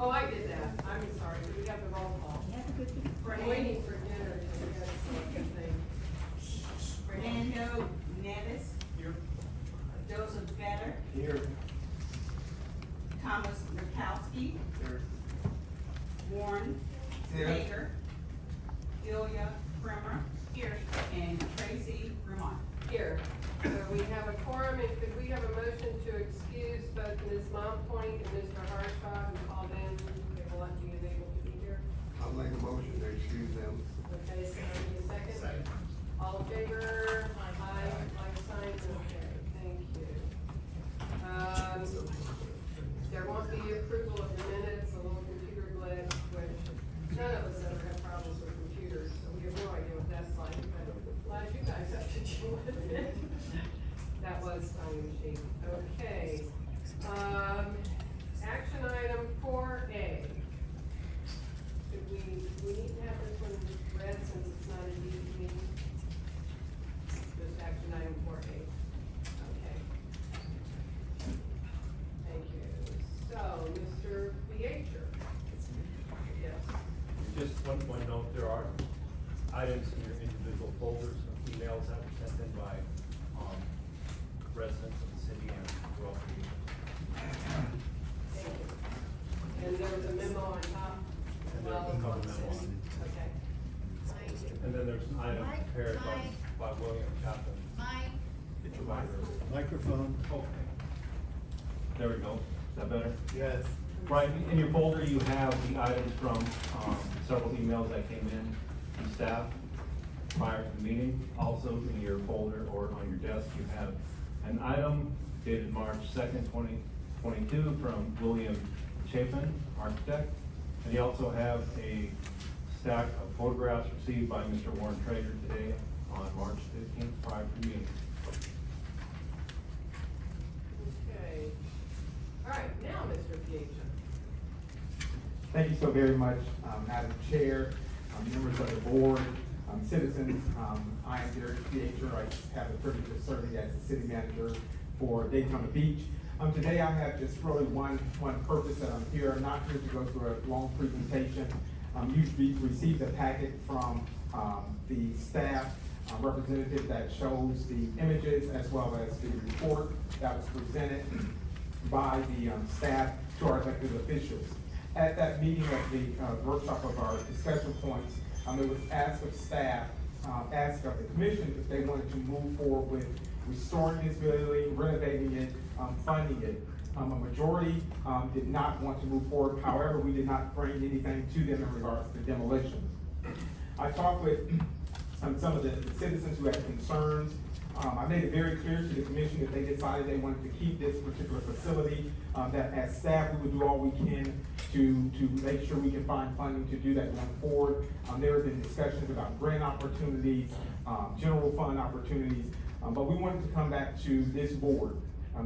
Oh, I did that. I'm sorry. We got the roll call. I'm waiting for dinner to get something. Fernando Nevis. Here. Joseph Vetter. Here. Thomas Mikowski. Here. Warren Here. Baker. Ilya Primer. Here. And Tracy Vermont. Here. So we have a quorum, and could we have a motion to excuse both Ms. Mompoint and Mr. Harshaw who called in? They were lucky and able to be here. I'll make a motion to excuse them. Okay, so I need a second. Second. All in favor? Aye. Like sign, okay, thank you. There won't be approval of the minutes, a little computer glitch, which none of us ever have problems with computers, so we have no idea what that's like, but glad you guys have to deal with it. That was time machine, okay. Action item 4A. Do we need to have this one read since it's not a deed meeting? Just action item 4A. Okay. Thank you. So, Mr. Beacher. Yes. Just one note, there are items in your individual folders, some emails that were sent in by, residents of the city and rural community. Thank you. And there was a memo on top? And there's a couple memos. Okay. And then there's an item prepared by William Chapman. Get your mic. Microphone. Okay. There we go. Is that better? Yes. Right, in your folder, you have the items from, several emails that came in from staff prior to the meeting. Also, in your folder or on your desk, you have an item dated March 2nd, 2022 from William Chapin, architect. And you also have a stack of photographs received by Mr. Warren Trader today on March 15th prior to the meeting. Okay. All right, now, Mr. Beacher. Thank you so very much, Madam Chair, members of the board, citizens. I am Derek Beacher. I have the privilege of serving as the city manager for Daytona Beach. Today I have just really one purpose that I'm here. I'm not here to go through a long presentation. You've received a packet from the staff representative that shows the images as well as the report that was presented by the staff to our elected officials. At that meeting of the workshop of our discussion points, it was asked of staff, asked of the commission if they wanted to move forward with restoring this building, renovating it, funding it. A majority did not want to move forward. However, we did not bring anything to them in regards to demolition. I talked with some of the citizens who had concerns. I made it very clear to the commission that they decided they wanted to keep this particular facility, that as staff, we would do all we can to make sure we can find funding to do that going forward. There have been discussions about grant opportunities, general fund opportunities, but we wanted to come back to this board.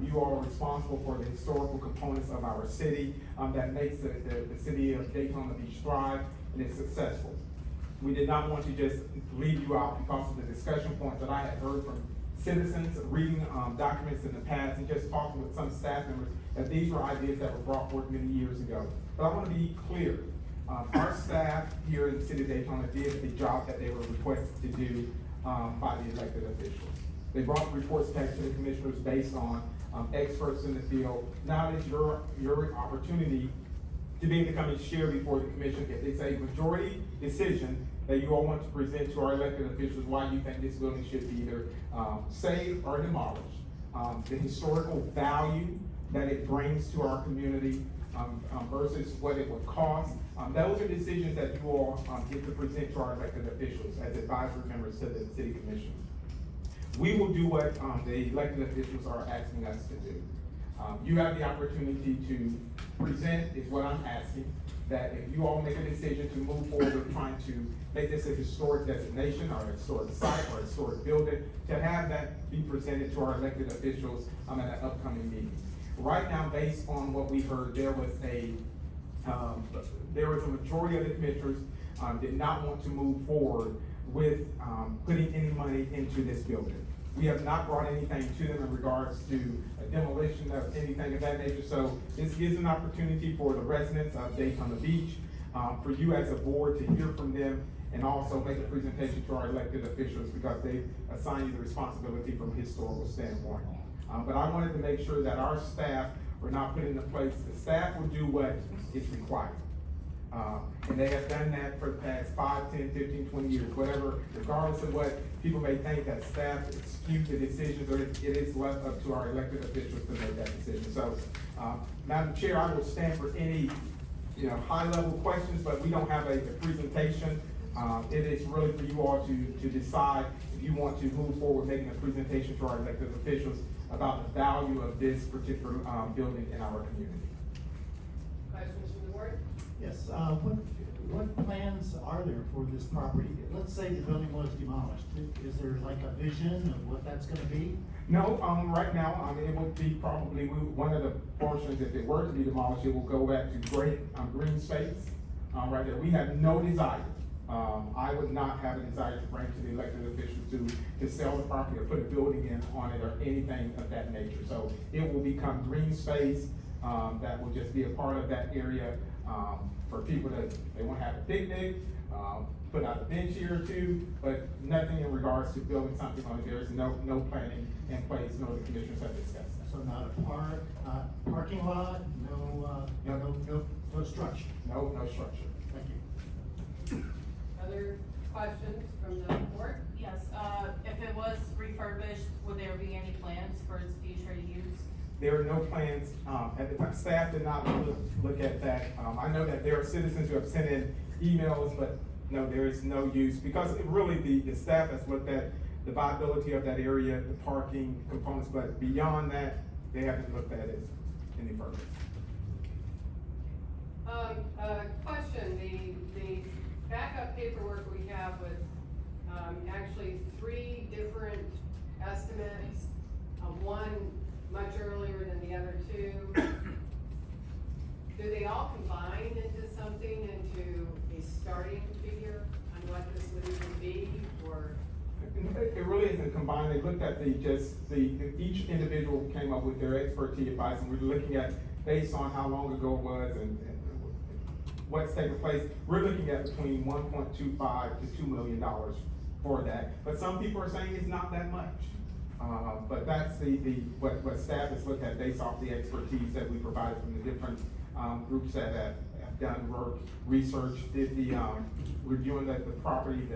You all are responsible for the historical components of our city that makes the city of Daytona Beach thrive and is successful. We did not want to just leave you out because of the discussion points that I had heard from citizens, reading documents in the past, and just talking with some staff members that these were ideas that were brought forth many years ago. But I want to be clear. Our staff here in the city of Daytona did the job that they were requested to do by the elected officials. They brought reports back to the commissioners based on experts in the field. Now it is your opportunity to be able to come and share before the commission. If it's a majority decision that you all want to present to our elected officials why you think this building should be either saved or demolished. The historical value that it brings to our community versus what it would cost. Those are decisions that you all get to present to our elected officials as advisory members to the city commission. We will do what the elected officials are asking us to do. You have the opportunity to present is what I'm asking, that if you all make a decision to move forward with trying to make this a historic designation or a historic site or a historic building, to have that be presented to our elected officials at an upcoming meeting. Right now, based on what we heard, there was a majority of the commissioners did not want to move forward with putting any money into this building. We have not brought anything to them in regards to a demolition of anything of that nature. So this is an opportunity for the residents of Daytona Beach, for you as a board to hear from them and also make a presentation to our elected officials because they assign you the responsibility from a historical standpoint. But I wanted to make sure that our staff were not put into place. The staff will do what is required. And they have done that for the past 5, 10, 15, 20 years, whatever, regardless of what people may think that staff skewed the decisions, or it is left up to our elected officials to make that decision. So, Madam Chair, I will stand for any, high-level questions, but we don't have a presentation. It is really for you all to decide if you want to move forward making a presentation to our elected officials about the value of this particular, building in our community. Questions from the board? Yes, what plans are there for this property? Let's say the building was demolished. Is there like a vision of what that's gonna be? No, right now, it would be probably, one of the portions, if it were to be demolished, it will go back to green space, right there. We have no desire. I would not have a desire to bring to the elected officials to sell the property or put a building in on it or anything of that nature. So it will become green space, that will just be a part of that area, for people that, they wanna have a picnic, put out a bench here or two, but nothing in regards to building something on it. There is no planning in place, nor the commissioners have discussed that. So not a park, parking lot, no structure? No structure. Thank you. Other questions from the board? Yes, if it was refurbished, would there be any plans for its future use? There are no plans, at the time, staff did not look at that. I know that there are citizens who have sent in emails, but no, there is no use, because really the staff has looked at the viability of that area, the parking components, but beyond that, they haven't looked at it any further. Question, the backup paperwork we have with, actually 3 different estimates, one much earlier than the other 2. Do they all combine into something, into a starting figure on what this would even be, or? It really isn't combined. They looked at each individual came up with their expertise advice, and we're looking at, based on how long ago it was and what's taking place, we're looking at between $1.25 to $2 million for that. But some people are saying it's not that much. But that's what staff has looked at based off the expertise that we provided from the different groups that have done work, research, did the reviewing the property,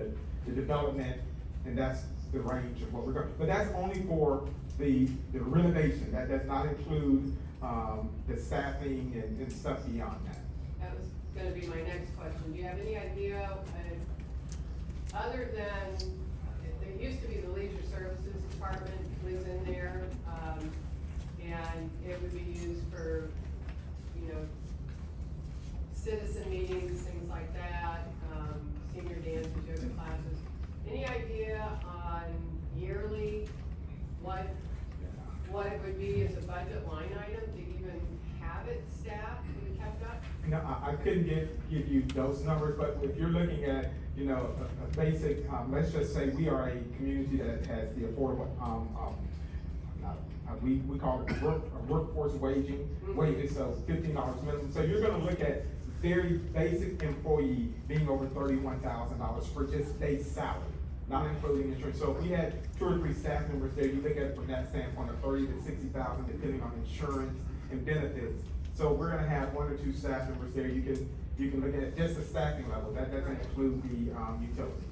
the development, and that's the range of what we're going. But that's only for the renovation. That does not include the staffing and stuff beyond that. That was gonna be my next question. Do you have any idea, other than, there used to be the leisure services department was in there, and it would be used for, citizen meetings, things like that, senior dances, yoga classes. Any idea on yearly, what it would be as a budget line item to even have it staffed and kept up? No, I couldn't give you those numbers, but if you're looking at, a basic, let's just say we are a community that has the affordable, we call it workforce wages, so $15 minimum. So you're gonna look at very basic employee being over $31,000 for just base salary, not including insurance. So if we had 2 or 3 staff members there, you look at it from that standpoint of $30,000 to $60,000, depending on insurance and benefits. So we're gonna have 1 or 2 staff members there. You can look at just the staffing level. That doesn't include the utilities.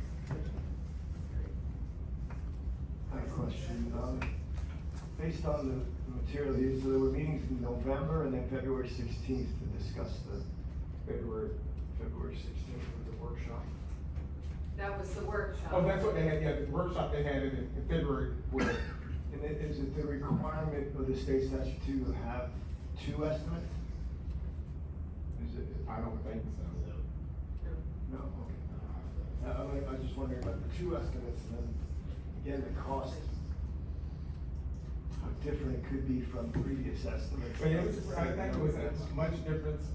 I have a question. Based on the material used, so there were meetings in November and then February 16th to discuss the February 16th with the workshop. That was the workshop. Oh, that's what they had, the workshop they had in February where. And is it the requirement of the state statute to have 2 estimates? I don't think so. No, okay. I was just wondering about the 2 estimates and then, again, the cost, how different it could be from previous estimates. But I think it was a much difference,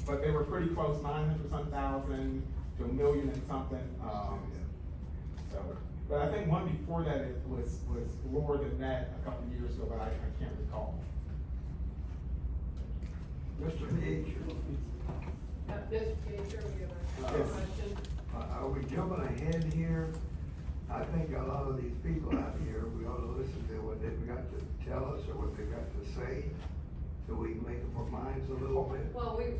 but they were pretty close, 900-some thousand to $1 million and something, so. But I think one before that it was lower than that a couple of years ago, but I can't recall. Mr. Beach, Mr. Gager, we have a Yes. question. are we jumping ahead here? I think a lot of these people out here, we ought to listen to what they've got to tell us or what they've got to say, so we can make up our minds a little bit. Well, we're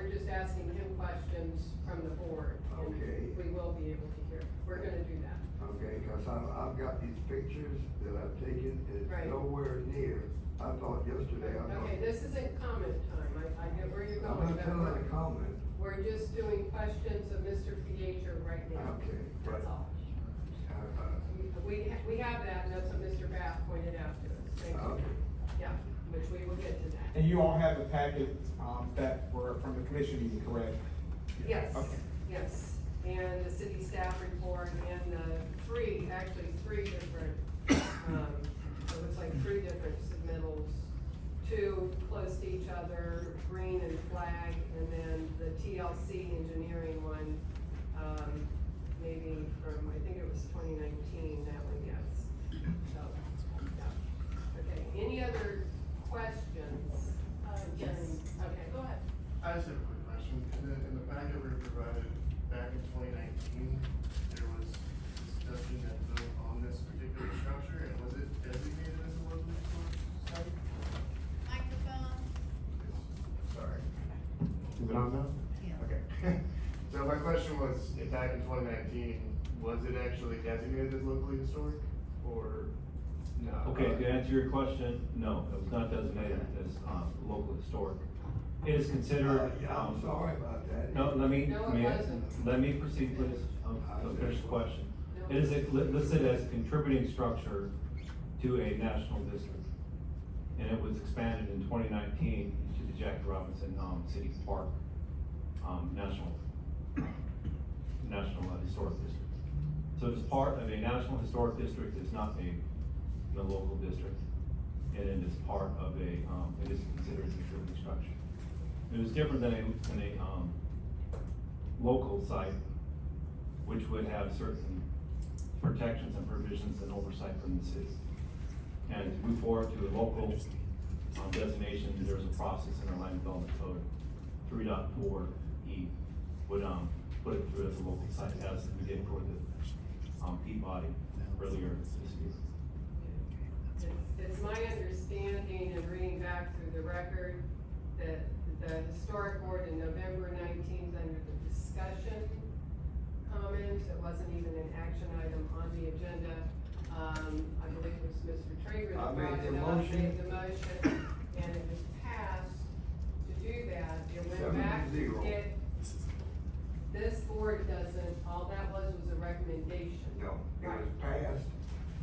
just asking him questions from the board. and Okay. We will be able to hear, we're gonna do that. Okay, cause I've got these pictures that I've taken, it's Right. nowhere near. I thought yesterday, I thought. Okay, this isn't comment time, I get where you're I'm going. not but telling we're- a comment. We're just doing questions of Mr. Fiacher right now. Okay, That's but- all. Uh, We have that, and that's what Mr. Bath pointed out to us. Thank you. Okay. Yeah, which we will get to that. And you all have the packet, that were from the commission meeting, correct? Yes, Okay. yes, and the city staff report and three different, it looks like three different submittals. Two close to each other, green and flag, and then the TLC engineering one, maybe from, I think it was 2019, that one, yes. So, yeah. Okay, any other questions? Yes. Okay, go ahead. I just have a quick question. In the packet we were provided back in 2019, there was discussion and vote on this particular structure, and was it designated as a local historic site? Microphone. Sorry. Is it on now? Yeah. Okay. So my question was, back in 2019, was it actually designated as locally historic, or not? Okay, to answer your question, no, it was not designated as, local historic. It is considered, Yeah, I'm sorry about that. No, let me, No, it wasn't. let me proceed, please. I'll finish the question. It is listed as contributing structure to a national district. And it was expanded in 2019 to the Jackie Robinson, City Park, National Historic District. So it's part of a National Historic District, it's not a local district. And it is part of a, it is considered a contributing structure. It was different than a local site, which would have certain protections and provisions and oversight from the city. And to move forward to a local designation, there's a process in our land development code, 3.4E, would put it through as a local site, as we did for the Peabody earlier this year. It's my understanding and reading back through the record that the historic board in November 19th, under the discussion comments, it wasn't even an action item on the agenda. I believe it was Mr. Traeger I that made brought the it up, motion. made the motion, and it was passed to do that. It went back. 7-0. This board doesn't, all that was a recommendation. No, it was Right. passed.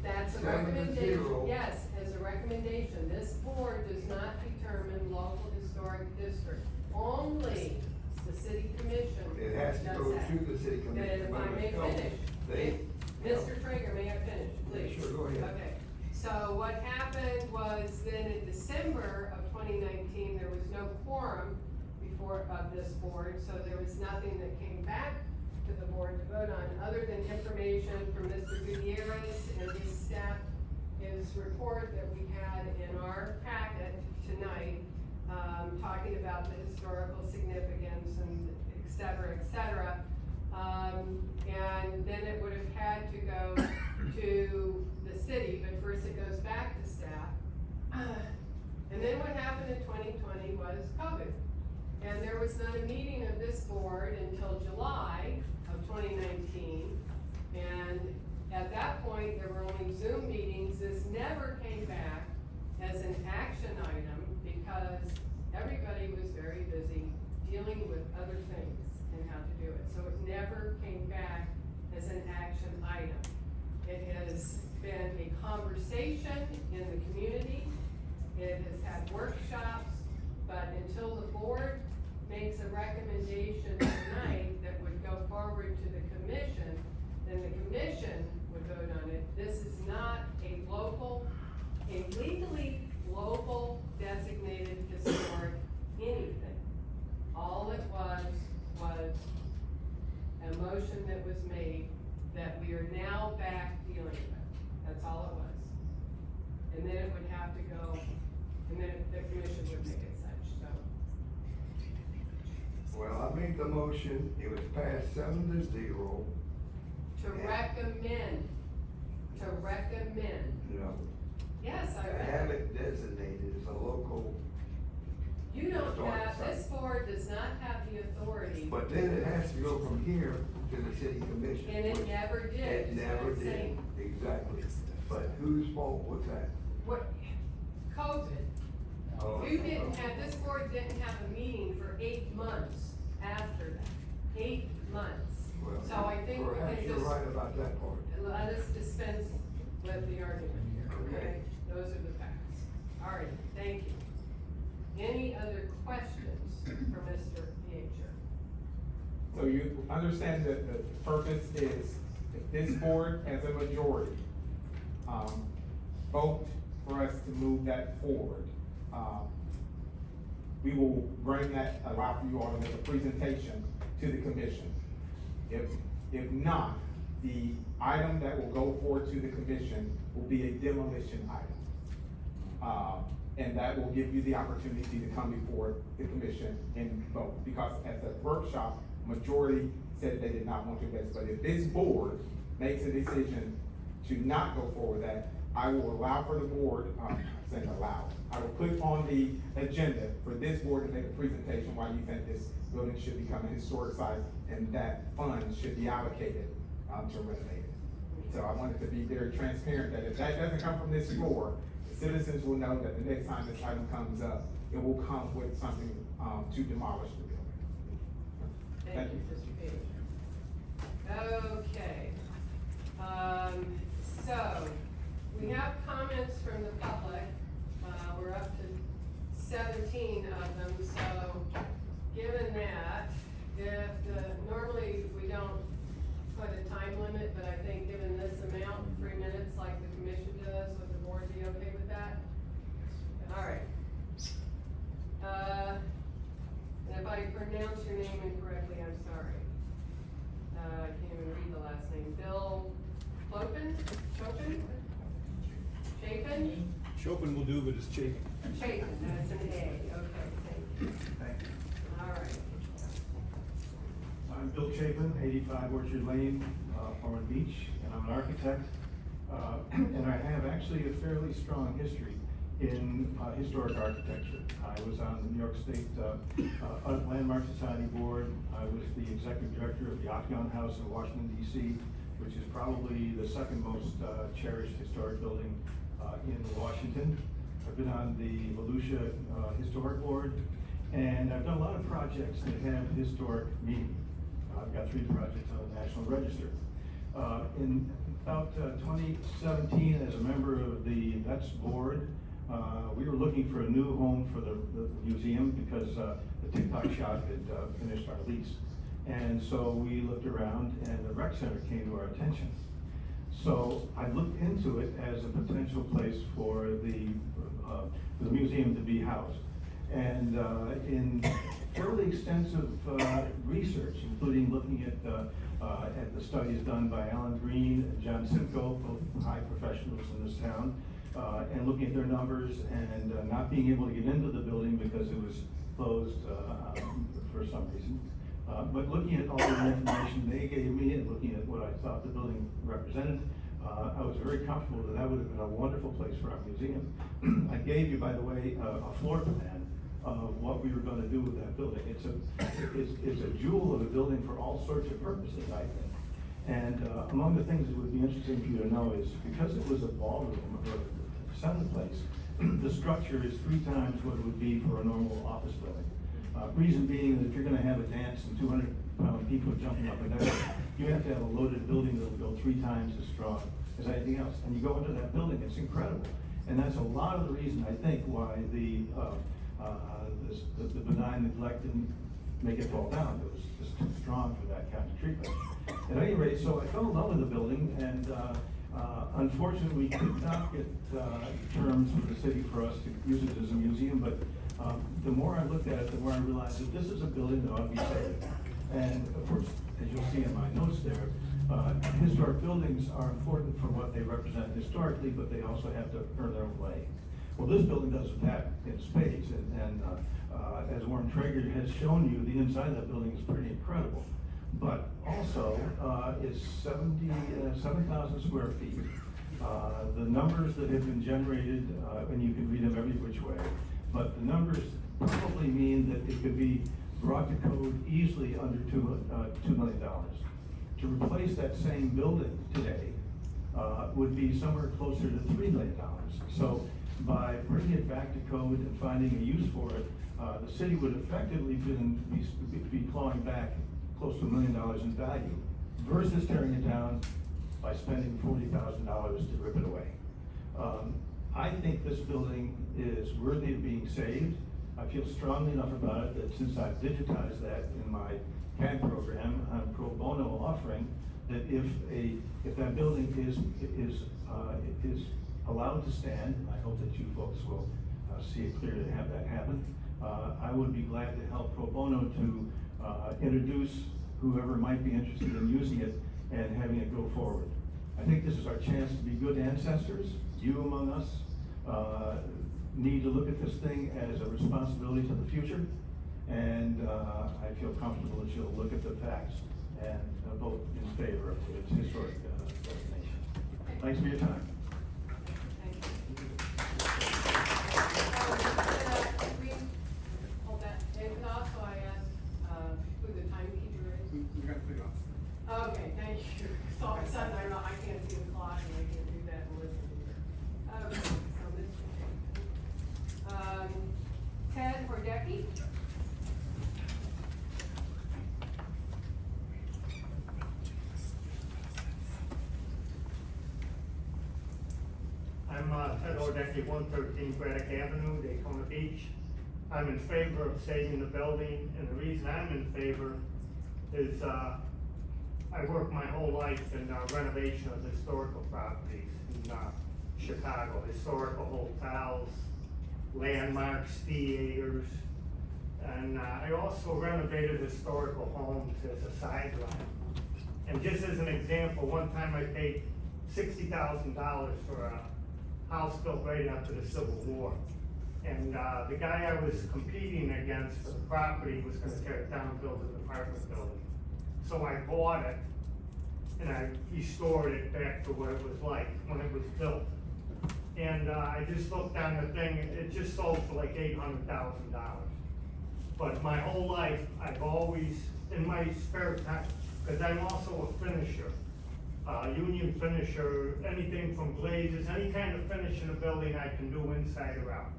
That's a 7-0. recommendation, yes, as a recommendation. This board does not determine local historic district. Only the city commission It has to does go that. through the city commission. Then if I may No, finish, They. Mr. Traeger, may I finish, please? Sure, go ahead. Okay, so what happened was then in December of 2019, there was no quorum before, of this board, so there was nothing that came back to the board to vote on, other than information from Mr. Gutierrez and his staff, his report that we had in our packet tonight, talking about the historical significance and et cetera, et cetera. And then it would have had to go to the city, but first it goes back to staff. And then what happened in 2020 was COVID. And there was not a meeting of this board until July of 2019. And at that point, there were only Zoom meetings. This never came back as an action item because everybody was very busy dealing with other things and how to do it. So it never came back as an action item. It has been a conversation in the community. It has had workshops, but until the board makes a recommendation tonight that would go forward to the commission, then the commission would vote on it. This is not a legally local designated historic anything. All it was a motion that was made that we are now back dealing with. That's all it was. And then it would have to go, and then the commission would make it such, so. Well, I made the motion, it was passed 7-0. To recommend, No. yes, I To read have it. it designated as a local, You don't Historic have, site. this board does not have the authority. but then it has to go from here to the city commission. And it which never did, It is what never I'm did, saying. exactly. But whose fault was that? What, COVID, Oh, you didn't have, this board didn't have a meeting for 8 months after that, 8 months. Well, So I think we perhaps can you're just, right about that part. let us dispense with the argument here, okay? Okay. Those are the facts. All right, thank you. Any other questions for Mr. Beacher? So you understand that the purpose is, if this board as a majority, vote for us to move that forward, we will bring that, allow for you all to make a presentation to the commission. If not, the item that will go forward to the commission will be a demolition item. And that will give you the opportunity to come before the commission and vote. Because at the workshop, majority said they did not want to invest. But if this board makes a decision to not go forward with that, I will allow for the board, saying allow, I will put on the agenda for this board to make a presentation why you think this building should become a historic site and that funds should be allocated, to renovate it. So I wanted to be very transparent that if that doesn't come from this floor, the citizens will know that the next time this item comes up, it will come with something, to demolish the building. Thank you, Mr. Page. Okay. So, we have comments from the public. We're up to 17 of them, so given that, if normally we don't put a time limit, but I think given this amount, 3 minutes like the commission does, would the board be okay with that? All right. And if I pronounce your name incorrectly, I'm sorry. I can't even read the last name. Bill Chopin? Chapin? Chopin will do, but it's Chapin. Chapin, that's an A, okay, thank you. Thank you. All right. I'm Bill Chapin, 85 Orchard Lane, Ormond Beach, and I'm an architect. And I have actually a fairly strong history in historic architecture. I was on the New York State Landmark Society Board. I was the executive director of the Octagon House in Washington, D.C., which is probably the second most cherished historic building in Washington. I've been on the Volusia Historic Board, and I've done a lot of projects that have historic meaning. I've got 3 projects on the National Register. In about 2017, as a member of the Vets Board, we were looking for a new home for the museum because the TikTok shop had finished our lease. And so we looked around and the rec center came to our attention. So I looked into it as a potential place for the museum to be housed. And in fairly extensive research, including looking at the studies done by Alan Green and John Simcoe, both high professionals in this town, and looking at their numbers and not being able to get into the building because it was closed for some reason. But looking at all the information they gave me and looking at what I thought the building represented, I was very comfortable that that would have been a wonderful place for our museum. I gave you, by the way, a floor plan of what we were going to do with that building. It's a jewel of a building for all sorts of purposes, I think. And among the things that would be interesting for you to know is because it was a ballroom or assembly place, the structure is 3 times what it would be for a normal office building. Reason being that if you're going to have a dance and 200-pound people jumping up and down, you have to have a loaded building that will go 3 times as strong as anything else. And you go into that building, it's incredible. And that's a lot of the reason, I think, why the benign neglect didn't make it fall down. It was just too strong for that kind of treatment. At any rate, so I fell in love with the building, and unfortunately, we could not get terms from the city for us to use it as a museum, but the more I looked at it, the more I realized that this is a building that ought to be saved. And of course, as you'll see in my notes there, Historic buildings are important for what they represent historically, but they also have to earn their own way. Well, this building does that in spades, and as Warren Traeger has shown you, the inside of that building is pretty incredible. But also, it's 7,000 square feet. The numbers that have been generated, and you can read them every which way, but the numbers probably mean that it could be brought to code easily under $2 million. To replace that same building today would be somewhere closer to $3 million. So by bringing it back to code and finding a use for it, the city would effectively be clawing back close to $1 million in value versus tearing it down by spending $40,000 to rip it away. I think this building is worthy of being saved. I feel strongly enough about it that since I've digitized that in my CAD program, I'm pro bono offering that if that building is allowed to stand, I hope that you folks will see it clear to have that happen. I would be glad to help pro bono to introduce whoever might be interested in using it and having it go forward. I think this is our chance to be good ancestors. You among us need to look at this thing as a responsibility to the future, and I feel comfortable that you'll look at the facts and vote in favor of its historic designation. Thanks for your time. Thank you. Can we hold that? And also I asked, who the timekeeper is? We got to put it off. Okay, thank you. So all of a sudden I can't see the clock and I can't do that and listen either. Okay, so this Ted Hordecki. I'm Ted Hordecki, 113 Braddock Avenue, Daytona Beach. I'm in favor of saving the building, and the reason I'm in favor is I worked my whole life in renovation of historical properties in Chicago, historical hotels, landmarks, theaters, and I also renovated historical homes as a sideline. And just as an example, one time I paid $60,000 for a house built right after the Civil War. And the guy I was competing against for the property was gonna tear it down, build an apartment building. So I bought it, and I restored it back to what it was like when it was built. And I just looked on the thing, it just sold for like $800,000. But my whole life, I've always, in my spare time, because I'm also a finisher, union finisher, anything from glazes, any kind of finish in a building I can do inside or out.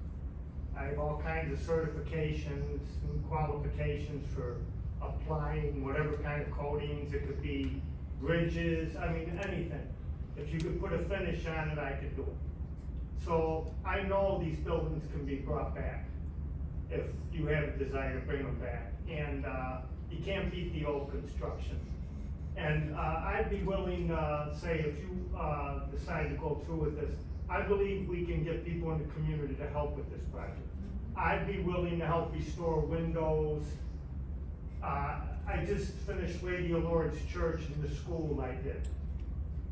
I have all kinds of certifications and qualifications for applying whatever kind of coatings. It could be bridges, I mean, anything. If you could put a finish on it, I could do it. So I know these buildings can be brought back if you have a desire to bring them back. And you can't beat the old construction. And I'd be willing, say, if you decide to go through with this, I believe we can get people in the community to help with this project. I'd be willing to help restore windows. I just finished Lady of Lourdes Church in the school I did.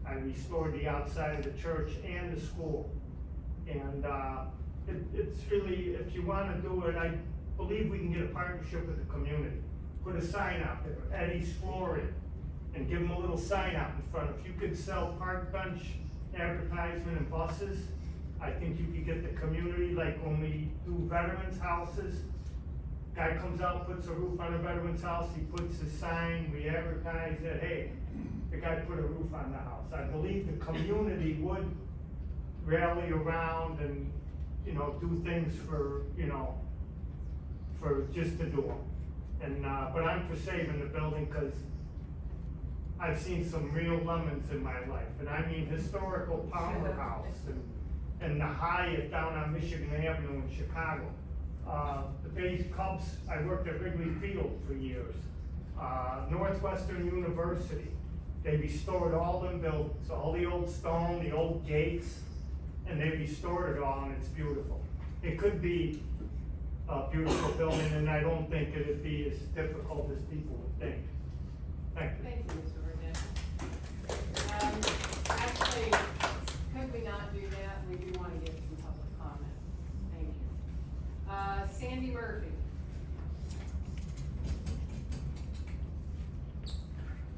I restored the outside of the church and the school. And it's really, if you want to do it, I believe we can get a partnership with the community. Put a sign out there, Eddie's Flooring, and give them a little sign out in front. If you could sell park bench advertisement and buses, I think you could get the community, like when we do veterans' houses, guy comes out, puts a roof on a veteran's house, he puts his sign, we advertise that, hey, the guy put a roof on the house. I believe the community would rally around and, you know, do things for, you know, for just to do them. And, but I'm for saving the building because I've seen some real lemons in my life. And I mean historical powerhouse and the Hyatt down on Michigan Avenue in Chicago. The Bay Cubs, I worked at Wrigley Field for years. Northwestern University, they restored all them buildings, all the old stone, the old gates, and they restored it all, and it's beautiful. It could be a beautiful building, and I don't think it'd be as difficult as people would think. Thank you. Thank you, Mr. Burnett. actually, could we not do that? We do want to get some public comment. Thank you. Sandy Murphy.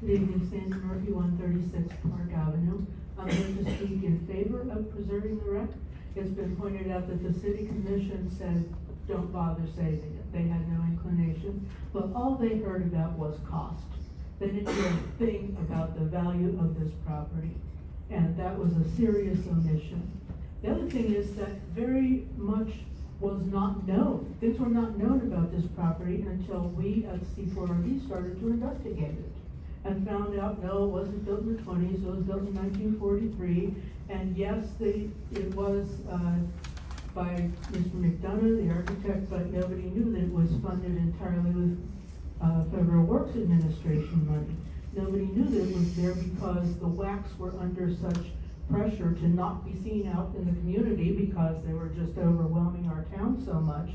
Good evening, Sandy Murphy, 136 Park Avenue. I'm here to speak in favor of preserving the wreck. It's been pointed out that the city commission said, don't bother saving it. They had no inclination, but all they heard about was cost. They didn't hear a thing about the value of this property, and that was a serious omission. The other thing is that very much was not known. Things were not known about this property until we at C4RD started to investigate it. And found out, no, it wasn't built in the 20s, it was built in 1943, and yes, it was by Mr. McDonough, the architect, but nobody knew that it was funded entirely with Federal Works Administration money. Nobody knew that it was there because the WAACs were under such pressure to not be seen out in the community because they were just overwhelming our town so much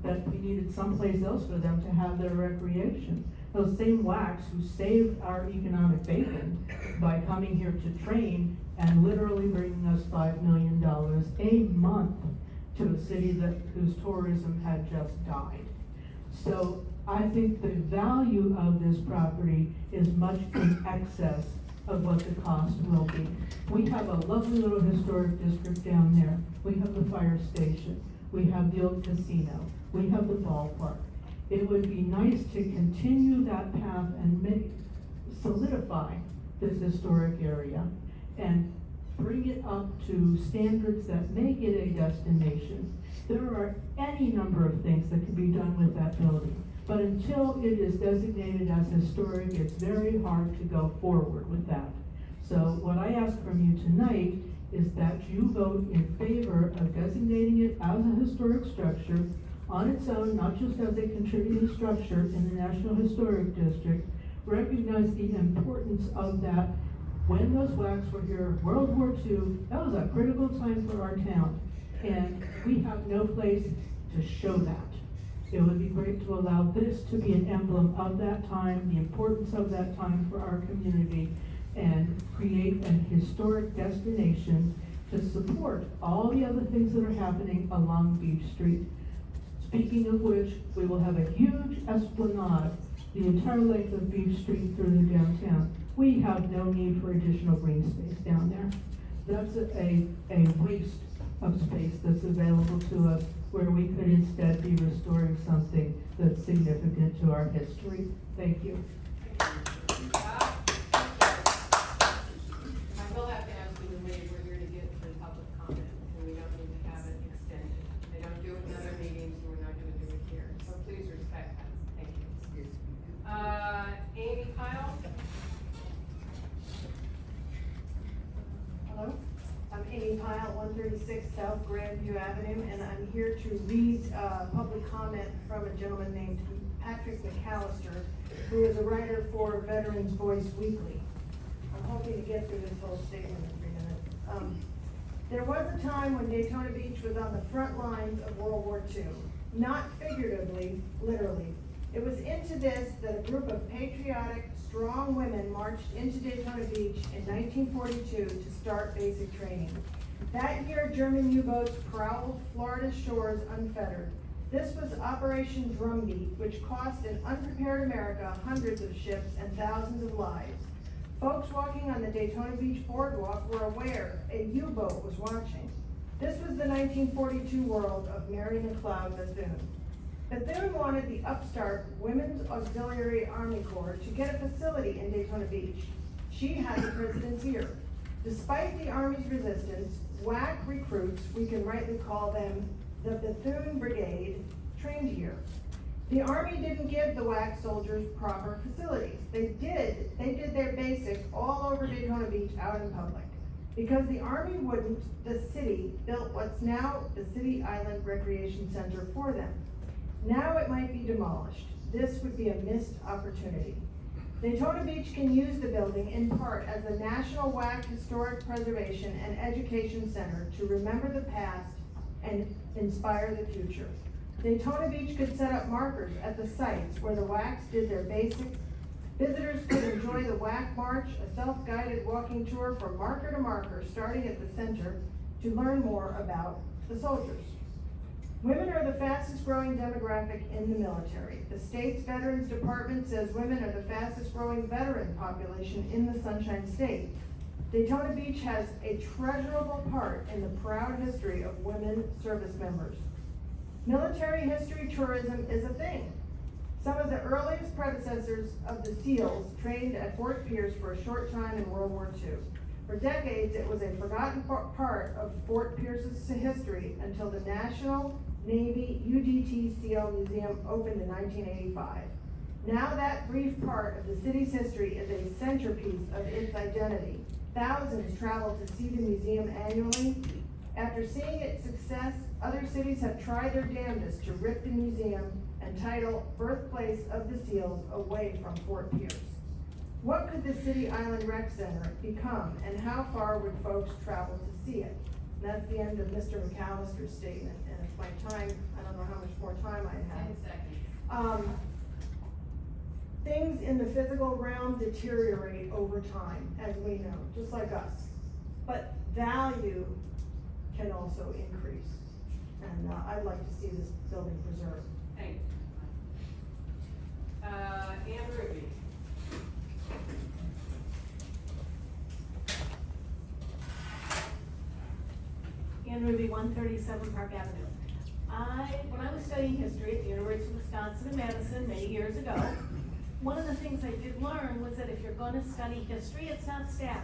that we needed someplace else for them to have their recreation. Those same WAACs who saved our economic bacon by coming here to train and literally bringing us $5 million a month to a city whose tourism had just died. So I think the value of this property is much in excess of what the cost will be. We have a lovely little historic district down there. We have the fire station. We have the old casino. We have the ballpark. It would be nice to continue that path and solidify this historic area and bring it up to standards that make it a destination. There are any number of things that can be done with that building, but until it is designated as historic, it's very hard to go forward with that. So what I ask from you tonight is that you vote in favor of designating it as a historic structure on its own, not just as a contributing structure in the National Historic District. Recognize the importance of that. When those WAACs were here, World War II, that was a critical time for our town, and we have no place to show that. It would be great to allow this to be an emblem of that time, the importance of that time for our community, and create an historic destination to support all the other things that are happening along Beach Street. Speaking of which, we will have a huge esplanade the entire length of Beach Street through the downtown. We have no need for additional green space down there. That's a waste of space that's available to us where we could instead be restoring something that's significant to our history. Thank you. I will have to ask you to wait. We're here to get to public comment, and we don't need to have it extended. They don't do it in other meetings, and we're not gonna do it here. So please respect that. Thank you. Amy Kyle? Hello, I'm Amy Pyle, 136 South Grandview Avenue, and I'm here to read public comment from a gentleman named Patrick McAllister, who is a writer for Veterans Voice Weekly. I'm hoping to get through this whole statement in 3 minutes. There was a time when Daytona Beach was on the front lines of World War II, not figuratively, literally. It was into this that a group of patriotic, strong women marched into Daytona Beach in 1942 to start basic training. That year, German U-boats prowled Florida's shores unfettered. This was Operation Drumbeat, which cost an unprepared America hundreds of ships and thousands of lives. Folks walking on the Daytona Beach boardwalk were aware a U-boat was watching. This was the 1942 world of Mary McLeod Bethune. Bethune wanted the upstart Women's Auxiliary Army Corps to get a facility in Daytona Beach. She had the president's ear. Despite the Army's resistance, WAC recruits, we can rightly call them the Bethune Brigade, trained here. The Army didn't give the WAC soldiers proper facilities. They did their basic all over Daytona Beach out in public. Because the Army wouldn't, the city built what's now the City Island Recreation Center for them. Now it might be demolished. This would be a missed opportunity. Daytona Beach can use the building in part as a National WAC Historic Preservation and Education Center to remember the past and inspire the future. Daytona Beach could set up markers at the sites where the WACs did their basic Visitors could enjoy the WAAC March, a self-guided walking tour from marker to marker, starting at the center, to learn more about the soldiers. Women are the fastest growing demographic in the military. The state's Veterans Department says women are the fastest growing veteran population in the Sunshine State. Daytona Beach has a treasurable part in the proud history of women service members. Military history tourism is a thing. Some of the earliest predecessors of the SEALs trained at Fort Pierce for a short time in World War II. For decades, it was a forgotten part of Fort Pierce's history until the National Navy UDT SEAL Museum opened in 1985. Now that brief part of the city's history is a centerpiece of its identity. Thousands travel to see the museum annually. After seeing its success, other cities have tried their damnedest to rip the museum and title Birthplace of the SEALs away from Fort Pierce. What could the City Island Rec Center become, and how far would folks travel to see it? And that's the end of Mr. McAllister's statement, and it's my time, I don't know how much more time I have. 10 seconds. Things in the physical realm deteriorate over time, as we know, just like us. But value can also increase, and I'd like to see this building preserved. Thank you. Ann Ruby. Ann Ruby, 137 Park Avenue. When I was studying history at the University of Wisconsin in Madison many years ago, one of the things I did learn was that if you're going to study history, it's not static.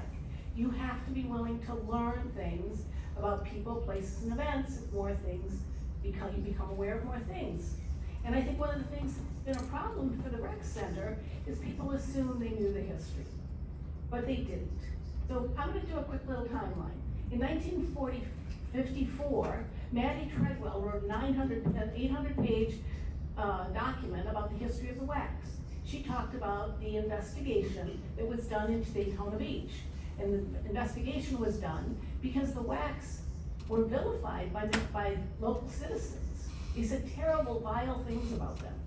You have to be willing to learn things about people, places, and events. More things, because you become aware of more things. And I think one of the things that's been a problem for the rec center is people assume they knew the history, but they didn't. So I'm going to do a quick little timeline. In 1954, Mattie Treadwell wrote an 800-page document about the history of the WAACs. She talked about the investigation that was done into Daytona Beach. And the investigation was done because the WAACs were vilified by local citizens. They said terrible, vile things about them.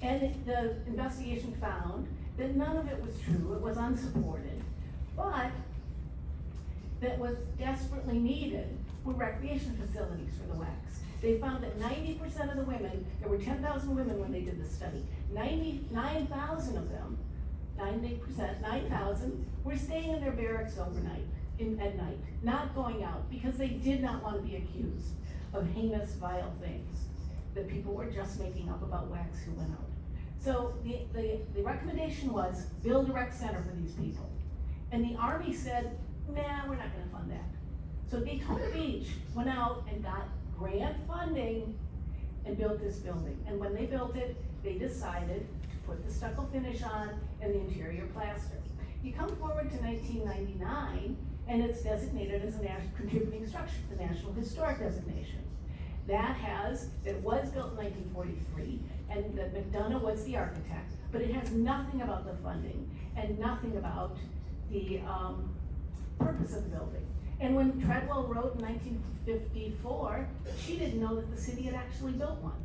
And the investigation found that none of it was true, it was unsupported, but that was desperately needed were recreation facilities for the WAACs. They found that 90% of the women, there were 10,000 women when they did the study, 99,000 of them, 90%, 9,000, were staying in their barracks overnight, at night, not going out, because they did not want to be accused of heinous, vile things that people were just making up about WAACs who went out. So the recommendation was build a rec center for these people. And the Army said, nah, we're not gonna fund that. So Daytona Beach went out and got grant funding and built this building. And when they built it, they decided to put the stucco finish on and the interior plaster. You come forward to 1999, and it's designated as a contributing structure, the National Historic Designation. It was built in 1943, and that McDonough was the architect, but it has nothing about the funding and nothing about the purpose of the building. And when Treadwell wrote in 1954, she didn't know that the city had actually built one.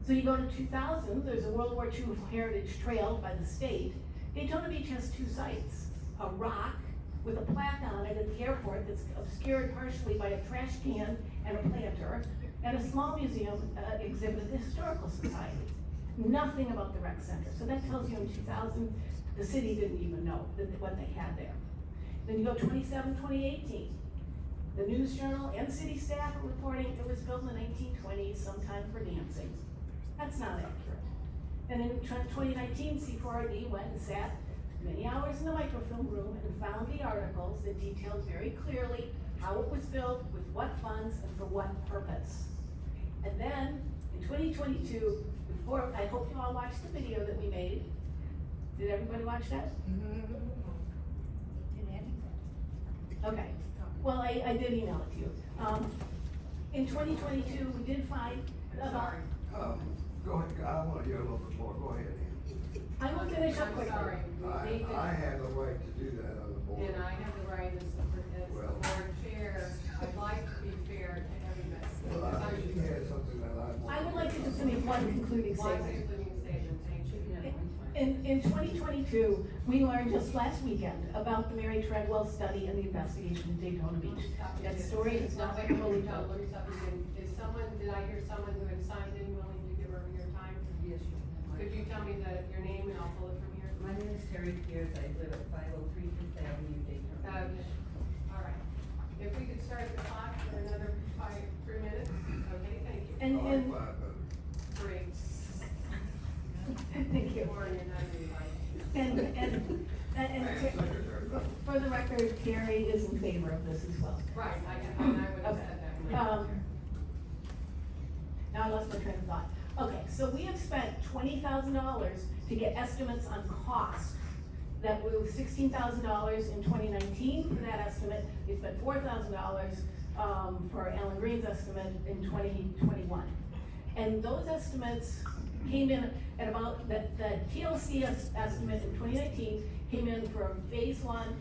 So you go to 2000, there's a World War II heritage trail by the state. Daytona Beach has two sites, a rock with a plaque on it at the airport that's obscured partially by a trash can and a planter, and a small museum exhibit at the Historical Society. Nothing about the rec center. So that tells you in 2000, the city didn't even know what they had there. Then you go 2018. The News Journal and city staff are reporting it was built in the 1920s, sometime for dancing. That's not accurate. And in 2019, C4RD went and sat many hours in the microfilm room and found the articles that detailed very clearly how it was built, with what funds, and for what purpose. And then, in 2022, I hope you all watched the video that we made. Did everybody watch that? Okay. Well, I did email it to you. In 2022, we did find about... Go ahead, I want to hear a little bit more, go ahead. I will finish up quickly. Sorry. I have the right to do that on the board. And I have the right as the board chair, I'd like to be fair to everybody. Well, she has something that I want. I would like to just make one concluding One statement. concluding statement, thank you. In 2022, we learned just last weekend about the Mattie Treadwell study and the investigation in Daytona Beach. That story is not Wait, fully no, told. let me stop you again. Is someone, did I hear someone who had signed in willing to give over your time? Yes, you can. Could you tell me your name and I'll pull it from here? My name is Terry Pierce. I live at 503 Fifth Avenue, Daytona Okay, Beach. all right. If we could start the clock for another 3 minutes? Okay, thank you. And, and, 3. thank you. Or you're not invited. For the record, Terry is in favor of this as well. Right, I would have said that. Now I lost my train of thought. Okay, so we have spent $20,000 to get estimates on cost. That was $16,000 in 2019 for that estimate. We spent $4,000 for Alan Green's estimate in 2021. And those estimates came in at about, the TLC estimate in 2019 came in for phase 1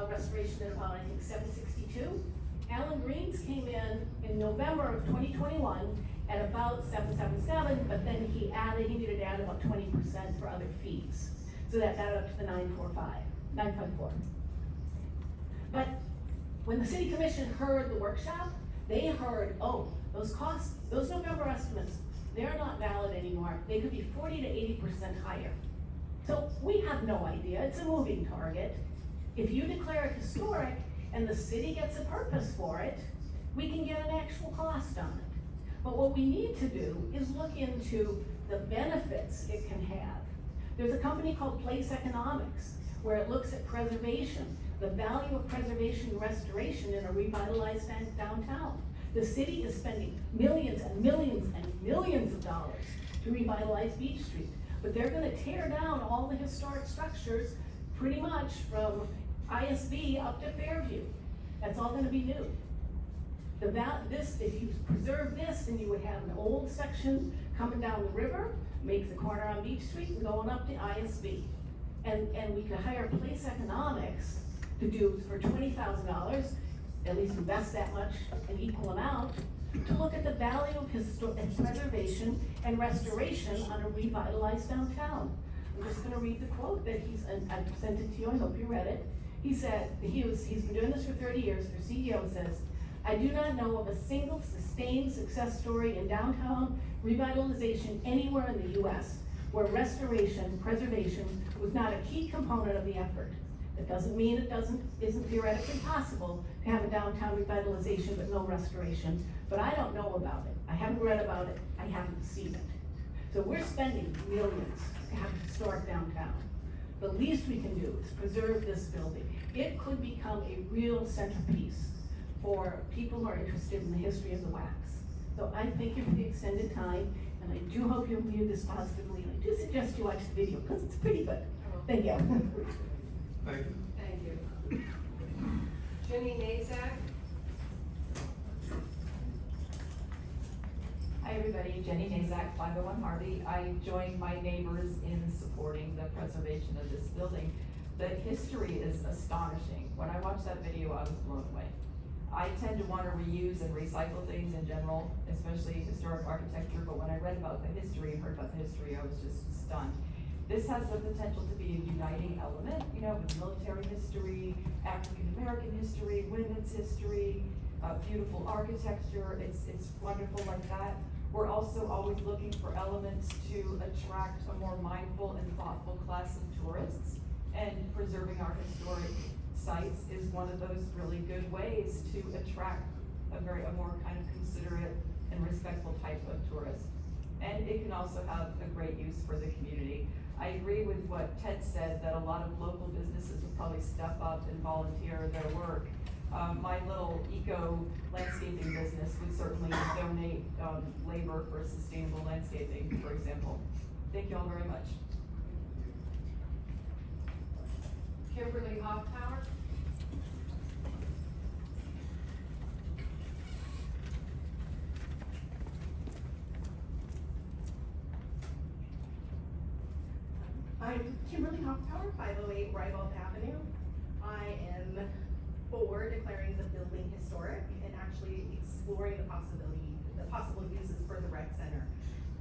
restoration at about, I think, 762. Alan Green's came in November of 2021 at about 777, but then he needed to add about 20% for other fees. So that got up to the 954. But when the city commission heard the workshop, they heard, oh, those costs, those November estimates, they're not valid anymore. They could be 40 to 80% higher. So we have no idea, it's a moving target. If you declare it historic and the city gets a purpose for it, we can get an actual cost on it. But what we need to do is look into the benefits it can have. There's a company called Place Economics, where it looks at preservation, the value of preservation and restoration in a revitalized downtown. The city is spending millions and millions and millions of dollars to revitalize Beach Street, but they're gonna tear down all the historic structures pretty much from ISB up to Fairview. That's all gonna be new. If you preserve this, then you would have an old section coming down the river, make the corner on Beach Street and going up to ISB. And we could hire Place Economics to do for $20,000, at least invest that much, an equal amount, to look at the value of preservation and restoration on a revitalized downtown. I'm just gonna read the quote that I sent it to you, I hope you read it. He said, he's been doing this for 30 years, their CEO says, I do not know of a single sustained success story in downtown revitalization anywhere in the US where restoration, preservation was not a key component of the effort. That doesn't mean it isn't theoretically possible to have a downtown revitalization but no restoration, but I don't know about it. I haven't read about it, I haven't seen it. So we're spending millions to have a historic downtown. The least we can do is preserve this building. It could become a real centerpiece for people who are interested in the history of the WAACs. So I thank you for the extended time, and I do hope you'll view this positively, and I do suggest you watch the video, because it's pretty good. Thank you. Thank you. Thank you. Jenny Nazak? Hi everybody, Jenny Nazak, 501 Harvey. I joined my neighbors in supporting the preservation of this building. The history is astonishing. When I watched that video, I was blown away. I tend to want to reuse and recycle things in general, especially historic architecture, but when I read about the history and heard about the history, I was just stunned. This has the potential to be a uniting element, you know, with military history, African-American history, women's history, beautiful architecture, it's wonderful like that. We're also always looking for elements to attract a more mindful and thoughtful class of tourists, and preserving our historic sites is one of those really good ways to attract a more kind of considerate and respectful type of tourist. And it can also have a great use for the community. I agree with what Ted said, that a lot of local businesses will probably step up and volunteer their work. My little eco landscaping business would certainly donate labor for sustainable landscaping, for example. Thank you all very much. Kimberly Hofftower? I'm Kimberly Hofftower, 508 Ribald Avenue. I am for declaring the building historic and actually exploring the possible uses for the rec center.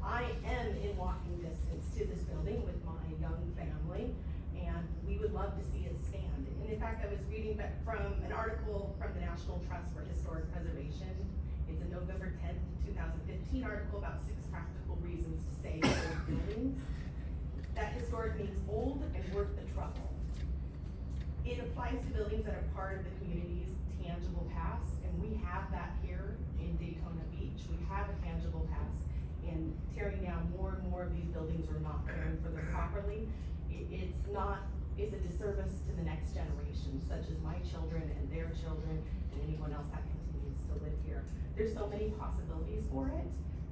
I am in walking distance to this building with my young family. love to see it stand. And in fact, I was reading back from an article from the National Trust for Historic Preservation. It's a November 10th, 2015 article about 6 practical reasons to save old buildings. That historic means old and worth the trouble. It applies to buildings that are part of the community's tangible past, and we have that here in Daytona Beach. We have a tangible past, and tearing down more and more of these buildings or not caring for them properly, it's a disservice to the next generation, such as my children and their children and anyone else that continues to live here. There's so many possibilities for it,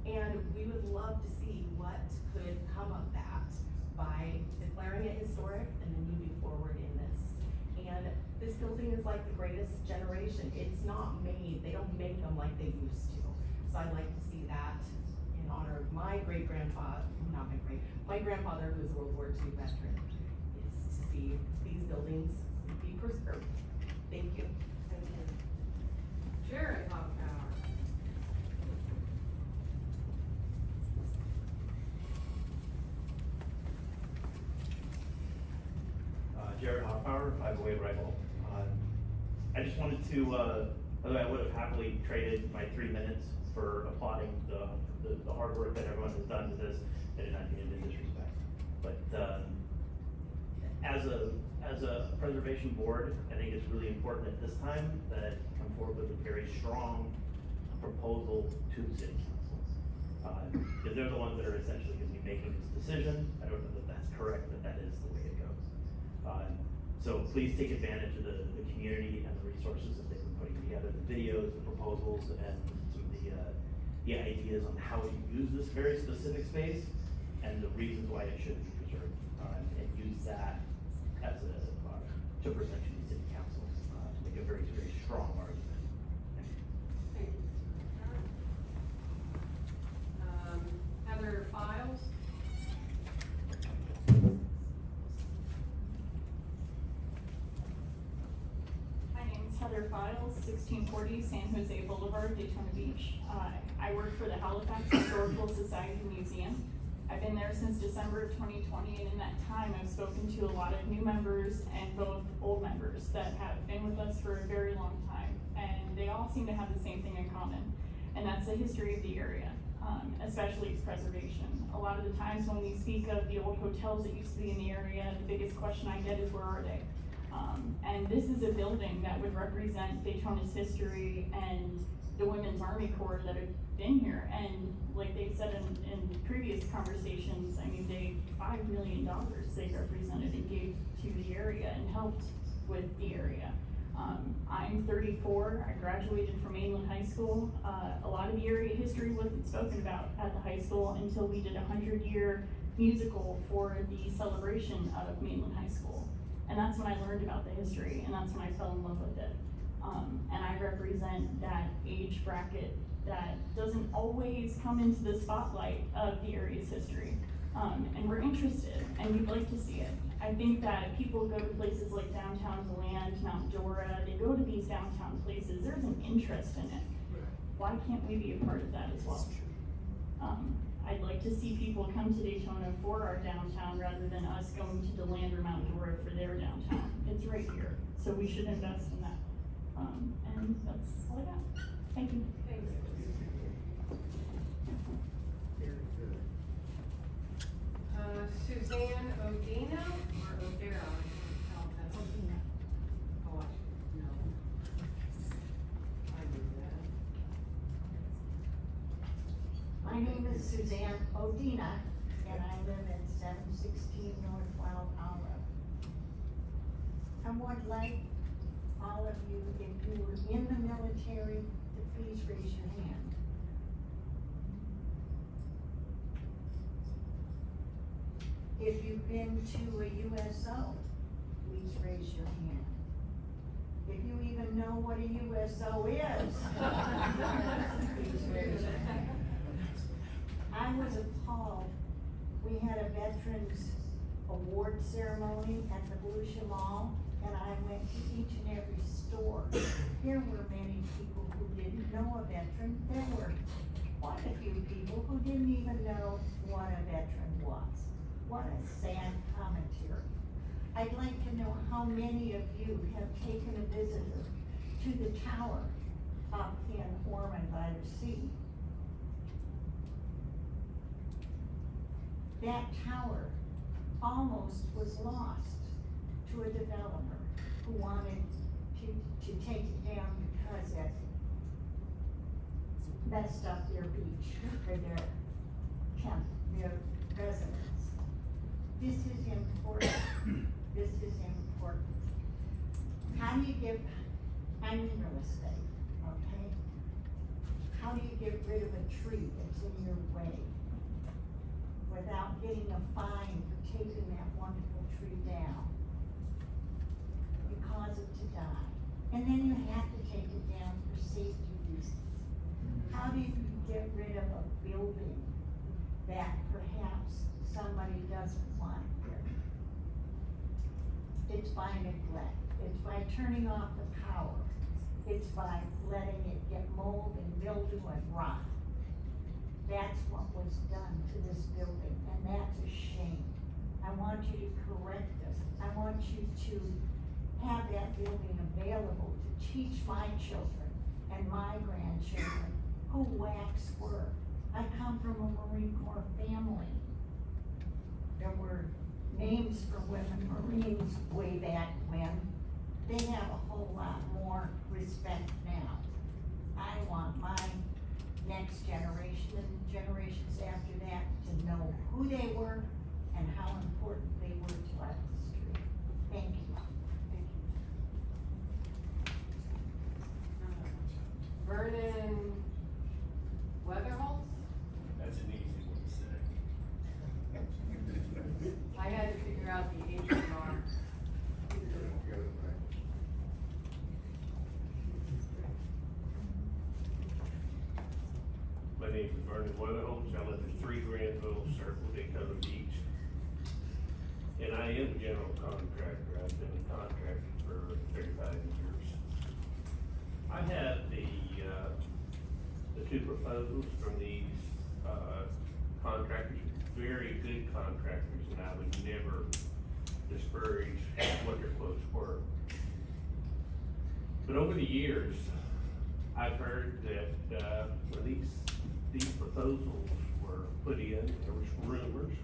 and we would love to see what could come of that by declaring it historic and then moving forward in this. And this building is like the greatest generation. It's not made, they don't make them like they used to. So I'd like to see that in honor of my great-grandfather, my grandfather, who was a World War II veteran, is to see these buildings be preserved. Thank you. Jared Hoffbauer. Jared Hoffbauer, 508 Rifle. I just wanted to, although I would have happily traded my 3 minutes for applauding the hard work that everyone has done to this, I did not mean it in disrespect. But as a preservation board, I think it's really important at this time that come forward with a very strong proposal to the city council. Because they're the ones that are essentially going to be making this decision. I don't know that that's correct, but that is the way it goes. So please take advantage of the community and the resources that they've been putting together, the videos, the proposals, and some of the ideas on how to use this very specific space and the reasons why it should be preserved, and use that as to present to the city council to make a very, very strong argument. Thank you. Heather Files. My name is Heather Files, 1640 San Jose Boulevard, Daytona Beach. I work for the Halifax Historical Society Museum. I've been there since December of 2020, and in that time I've spoken to a lot of new members and both old members that have been with us for a very long time, and they all seem to have the same thing in common, and that's the history of the area, especially its preservation. A lot of the times when we speak of the old hotels that used to be in the area, the biggest question I get is, where are they? And this is a building that would represent Daytona's history and the Women's Army Corps that have been here. And like they said in previous conversations, I mean, $5 million they represented and gave to the area and helped with the area. I'm 34, I graduated from Mainland High School. A lot of the area history wasn't spoken about at the high school until we did a 100-year musical for the celebration of Mainland High School. And that's when I learned about the history, and that's when I fell in love with it. And I represent that age bracket that doesn't always come into the spotlight of the area's history. And we're interested, and we'd like to see it. I think that people go to places like downtown DeLand, Mount Dora, they go to these downtown places, there's an interest in it. Why can't we be a part of that as well? I'd like to see people come to Daytona for our downtown rather than us going to DeLand or Mount Dora for their downtown. It's right here, so we should invest in that. And that's all I got. Thank you. Thank you. Very good. Suzanne Odino or Odera? Odina. Oh, I should know. I knew that. My name is Suzanne Odina, and I live at 716 North Wild Olive. I would like all of you, if you were in the military, to please raise your hand. If you've been to a USO, please raise your hand. If you even know what a USO is, please raise your hand. I was appalled. We had a veterans award ceremony at the Volusia Mall, and I went to each and every store. There were many people who didn't know a veteran. There were quite a few people who didn't even know what a veteran was. What a sad commentary. I'd like to know how many of you have taken a visitor to the tower up in Ormond by the sea. That tower almost was lost to a developer who wanted to take it down because it messed up their beach for their residents. This is important. This is important. How do you I'm in real estate, okay? How do you get rid of a tree that's in your way without getting a fine for taking that wonderful tree down? You cause it to die. And then you have to take it down for safety reasons. How do you get rid of a building that perhaps somebody doesn't want there? It's by neglect. It's by turning off the power. It's by letting it get mold and mildew and rot. That's what was done to this building, and that's a shame. I want you to correct this. I want you to have that building available to teach my children and my grandchildren who WAACs were. I come from a Marine Corps family. There were names for women Marines way back when. They have a whole lot more respect now. I want my next generation and generations after that to know who they were and how important they were to our history. Thank you. Vernon Weatherholtz? That's an easy one to say. I had to figure out the H&R. My name is Vernon Weatherholtz. I live at 3 Granville Circle, Daytona Beach. And I am a general contractor. I've been a contractor for 35 years. I have the two proposals from these, contractors, very good contractors, and I would never disparage what their quotes were. But over the years, I've heard that, when these proposals were put in, there was rumors,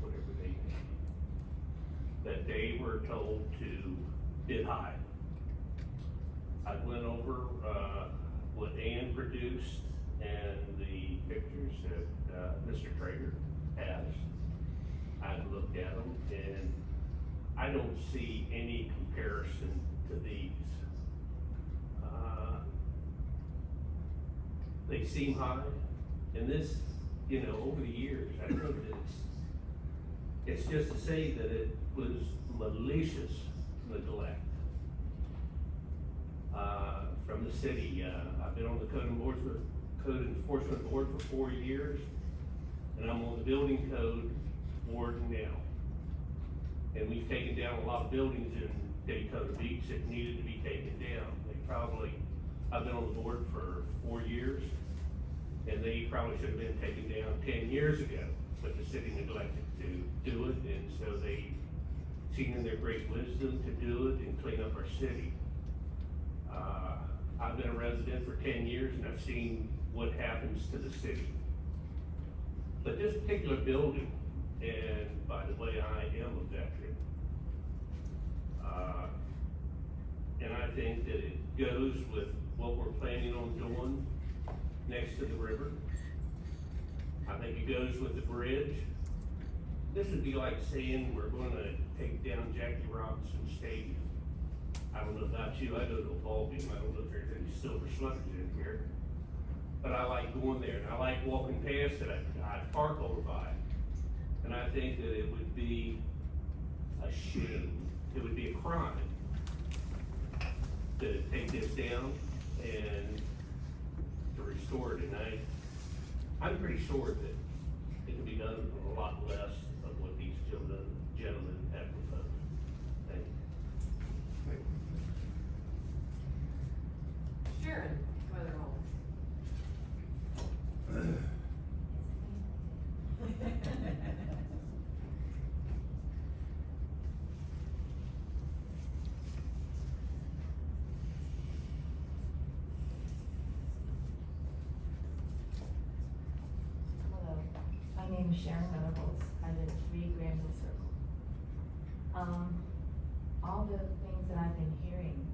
whatever they may be, that they were told to bid high. I went over, what Ann produced and the pictures that, Mr. Traeger has. I've looked at them and I don't see any comparison to these. They seem high, and this, over the years, I think that it's just to say that it was malicious neglect. From the city, I've been on the code enforcement board for 4 years, and I'm on the building code board now. And we've taken down a lot of buildings in Daytona Beach that needed to be taken down. I've been on the board for 4 years, and they probably should have been taken down 10 years ago, but the city neglected to do it, and so they seen in their great wisdom to do it and clean up our city. I've been a resident for 10 years, and I've seen what happens to the city. But this particular building, and by the way, I am a veteran, and I think that it goes with what we're planning on doing next to the river. I think it goes with the bridge. This would be like saying we're gonna take down Jackie Robinson Stadium. I don't know about you, I go to a ball game, I don't know if there's any silver sluggers in here. But I like going there, and I like walking past it, I park over by it. And I think that it would be a shame, it would be a crime to take this down and to restore it. And I'm pretty sure that it can be done for a lot less of what these gentlemen have proposed. Thank you. Sharon Weatherholtz. Sharon Venables. I live at 3 Granville Circle. All the things that I've been hearing,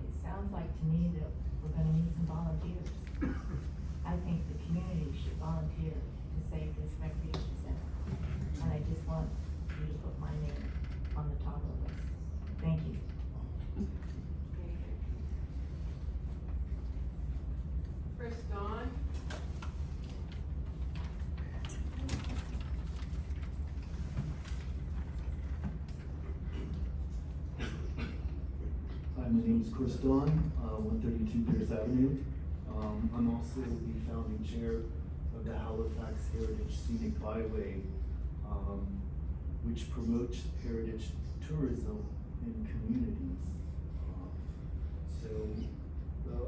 it sounds like to me that we're gonna need some volunteers. I think the community should volunteer to save this recreation center. And I just want you to put my name on the top of the list. Thank you. Chris Don. Hi, my name is Chris Dawn, 132 Pierce Avenue. I'm also the founding chair of the Halifax Heritage Scenic Byway, which promotes heritage tourism in communities.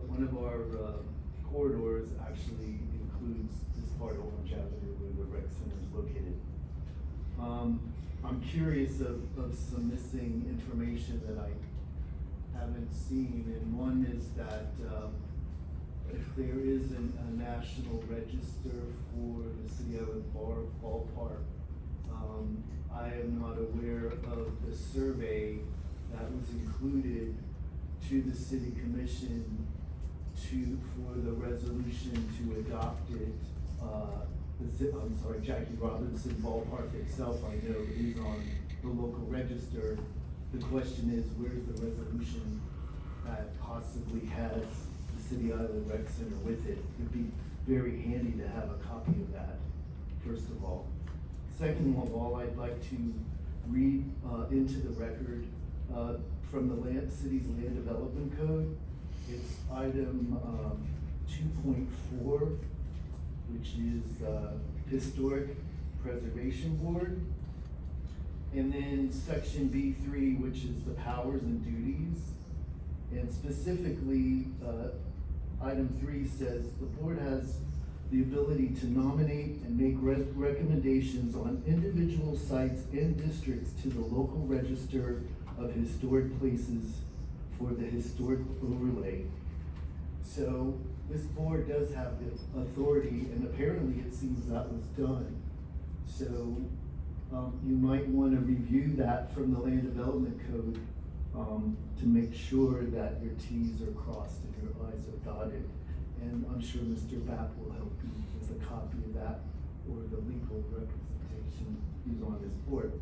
One of our corridors actually includes this part of Orange Avenue where the rec center is located. I'm curious of some missing information that I haven't seen, and one is that if there is a national register for the City Island ballpark, I am not aware of the survey that was included to the City Commission for the resolution to adopt it. Jackie Robinson Ballpark itself, I know, is on the local register. The question is, where's the resolution that possibly has the City Island Rec Center with it? It'd be very handy to have a copy of that, first of all. Second of all, I'd like to read into the record from the city's land development code. It's item 2.4, which is Historic Preservation Board. And then section B3, which is the powers and duties. And specifically, item 3 says the board has the ability to nominate and make recommendations on individual sites and districts to the local register of historic places for the historic overlay. So this board does have the authority, and apparently it seems that was done. So you might want to review that from the land development code to make sure that your T's are crossed and your I's are dotted. And I'm sure Mr. Bapp will help you with a copy of that or the legal representation who's on this board.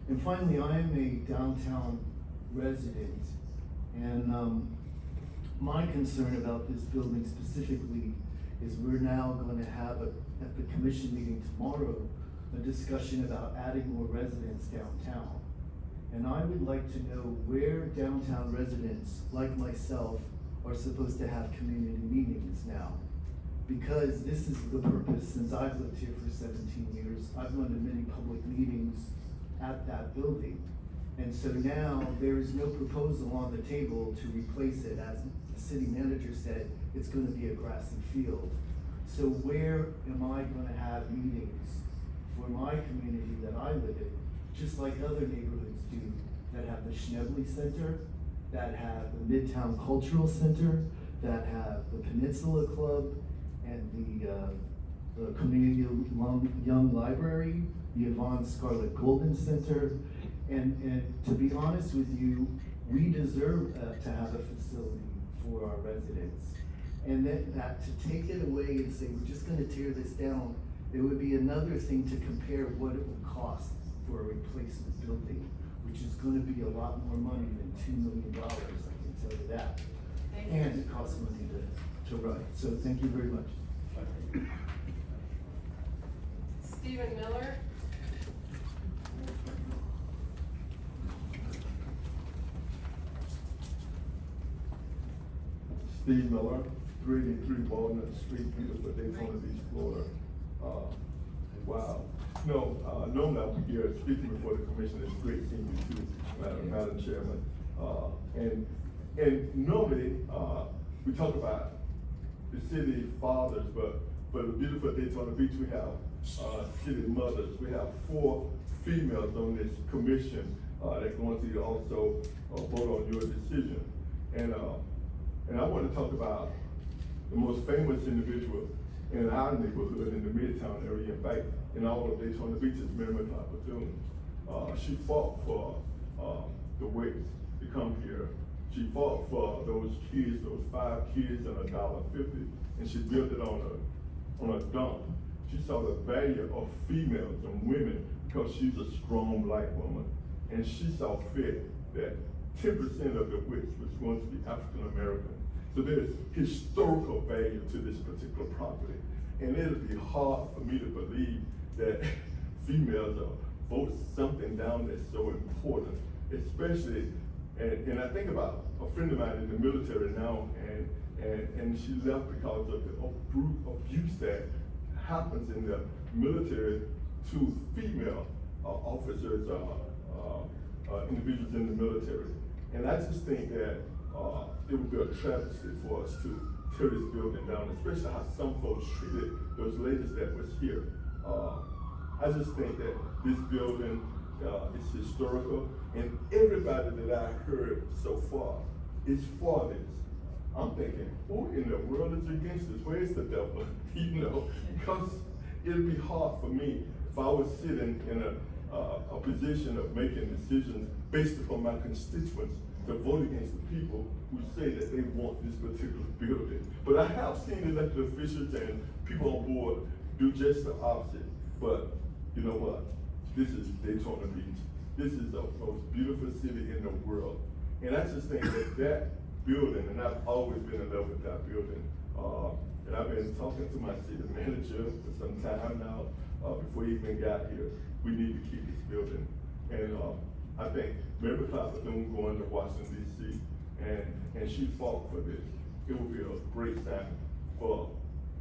And finally, I am a downtown resident, and my concern about this building specifically is we're now going to have at the commission meeting tomorrow a discussion about adding more residents downtown. And I would like to know where downtown residents like myself are supposed to have community meetings now. Because this is the purpose, since I've lived here for 17 years, I've gone to many public meetings at that building. And so now there is no proposal on the table to replace it. As the city manager said, it's gonna be a grassy field. So where am I gonna have meetings for my community that I live in, just like other neighborhoods do, that have the Schnebley Center, that have the Midtown Cultural Center, that have the Peninsula Club, and the Community Young Library, the Yvonne Scarlett Golden Center. And to be honest with you, we deserve to have a facility for our residents. And that to take it away and say, we're just gonna tear this down, it would be another thing to compare what it would cost for a replacement building, which is gonna be a lot more money than $2 million, I can tell you that. And it costs money to run. So thank you very much. Stephen Miller. Steve Miller, 383 Walnut Street, Petersburg, Daytona Beach, Florida. Wow. No, normally I would be here speaking before the commission. It's great seeing you too, Madam Chairman. And normally we talk about the city fathers, but for the beautiful Daytona Beach, we have city mothers. We have 4 females on this commission that going to also vote on your decision. And I want to talk about the most famous individual in our neighborhood in the Midtown area. In fact, in all of Daytona Beach is Mary McLeod Bethune. She fought for the WAACs to come here. She fought for those kids, those 5 kids and $1.50, and she built it on a dump. She saw the value of females and women because she's a strong black woman, and she saw fit that 10% of the WIC was going to be African American. So there's historical value to this particular property, and it'll be hard for me to believe that females are vote something down that's so important, especially, and I think about a friend of mine in the military now, and she left because of the abuse that happens in the military to female officers, individuals in the military. And I just think that it would be a travesty for us to tear this building down, especially how some folks treated those ladies that was here. I just think that this building is historical, and everybody that I heard so far is for this. I'm thinking, who in the world is against this? Where's the devil? You know, because it'd be hard for me if I was sitting in a position of making decisions based upon my constituents to vote against the people who say that they want this particular building. But I have seen elected officials and people on board do just the opposite. But you know what? This is Daytona Beach. This is the most beautiful city in the world. And I just think that building, and I've always been in love with that building. And I've been talking to my city manager for some time now, before he even got here. We need to keep this building. And I think Mary McLeod Bethune going to Washington, D.C., and she fought for this. It will be a great time for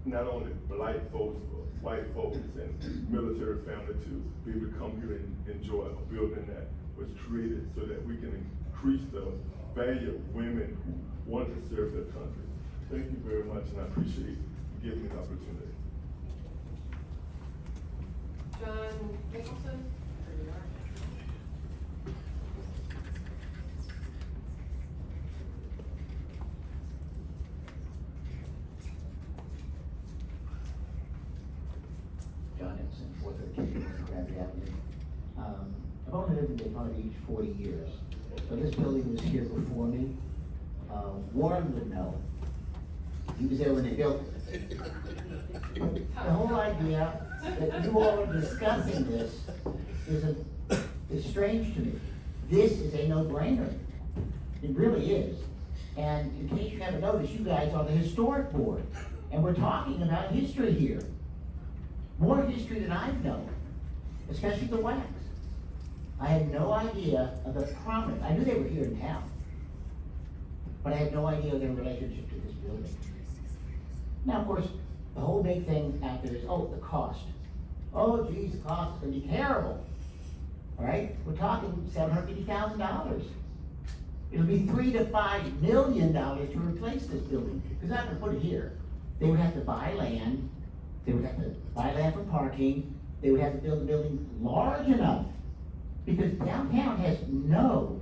not only black folks, but white folks and military family to be able to come here and enjoy a building that was created so that we can increase the value of women who want to serve their country. Thank you very much, and I appreciate you giving me the opportunity. John Nicholson? There you are. John Nicholson, 413 Grand Avenue. I've only lived in Daytona Beach 40 years, so this building was here before me. Warren would know. He was there when they built it. The whole idea that you all are discussing this is strange to me. This is a no-brainer. It really is. And in case you haven't noticed, you guys are the historic board, and we're talking about history here. More history than I've known, especially the WAACs. I had no idea of the prominence. I knew they were here in town, but I had no idea of their relationship to this building. Now, of course, the whole big thing out there is, oh, the cost. Oh, geez, the cost is gonna be terrible. All right, we're talking $750,000. It'll be $3 to $5 million to replace this building, because they're not gonna put it here. They would have to buy land, they would have to buy land for parking, they would have to build a building large enough, because downtown has zero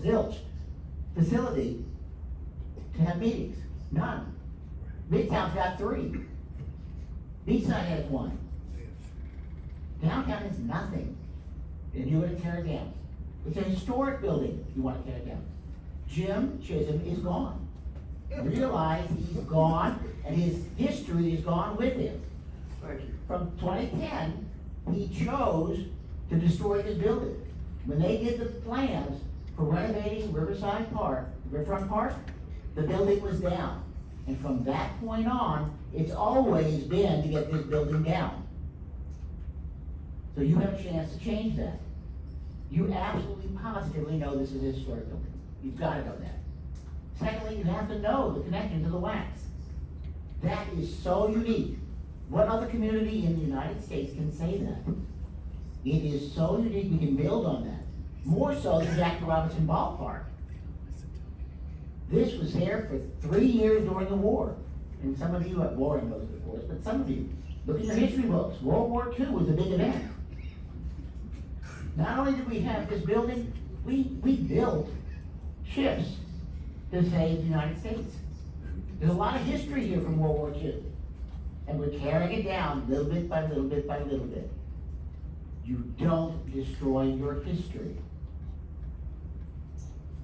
zilch facility to have meetings, none. Midtown's got 3. Beachside has 1. Downtown has nothing, and you want to tear it down. It's a historic building, you want to tear it down. Jim Chisholm is gone. Realize he's gone, and his history is gone with him. Thank you. From 2010, he chose to destroy this building. When they did the plans for renovating Riverside Park, Riverfront Park, the building was down. And from that point on, it's always been to get this building down. So you have a chance to change that. You absolutely positively know this is a historic building. You've got to know that. Secondly, you have to know the connection to the WAACs. That is so unique. What other community in the United States can say that? It is so unique, we can build on that. More so than Jackie Robinson Ballpark. This was here for 3 years during the war. And some of you, Warren knows of course, but some of you, look at your history books. World War II was a big event. Not only did we have this building, we built ships to save the United States. There's a lot of history here from World War II. and we're tearing it down little bit by little bit by little bit. You don't destroy your history.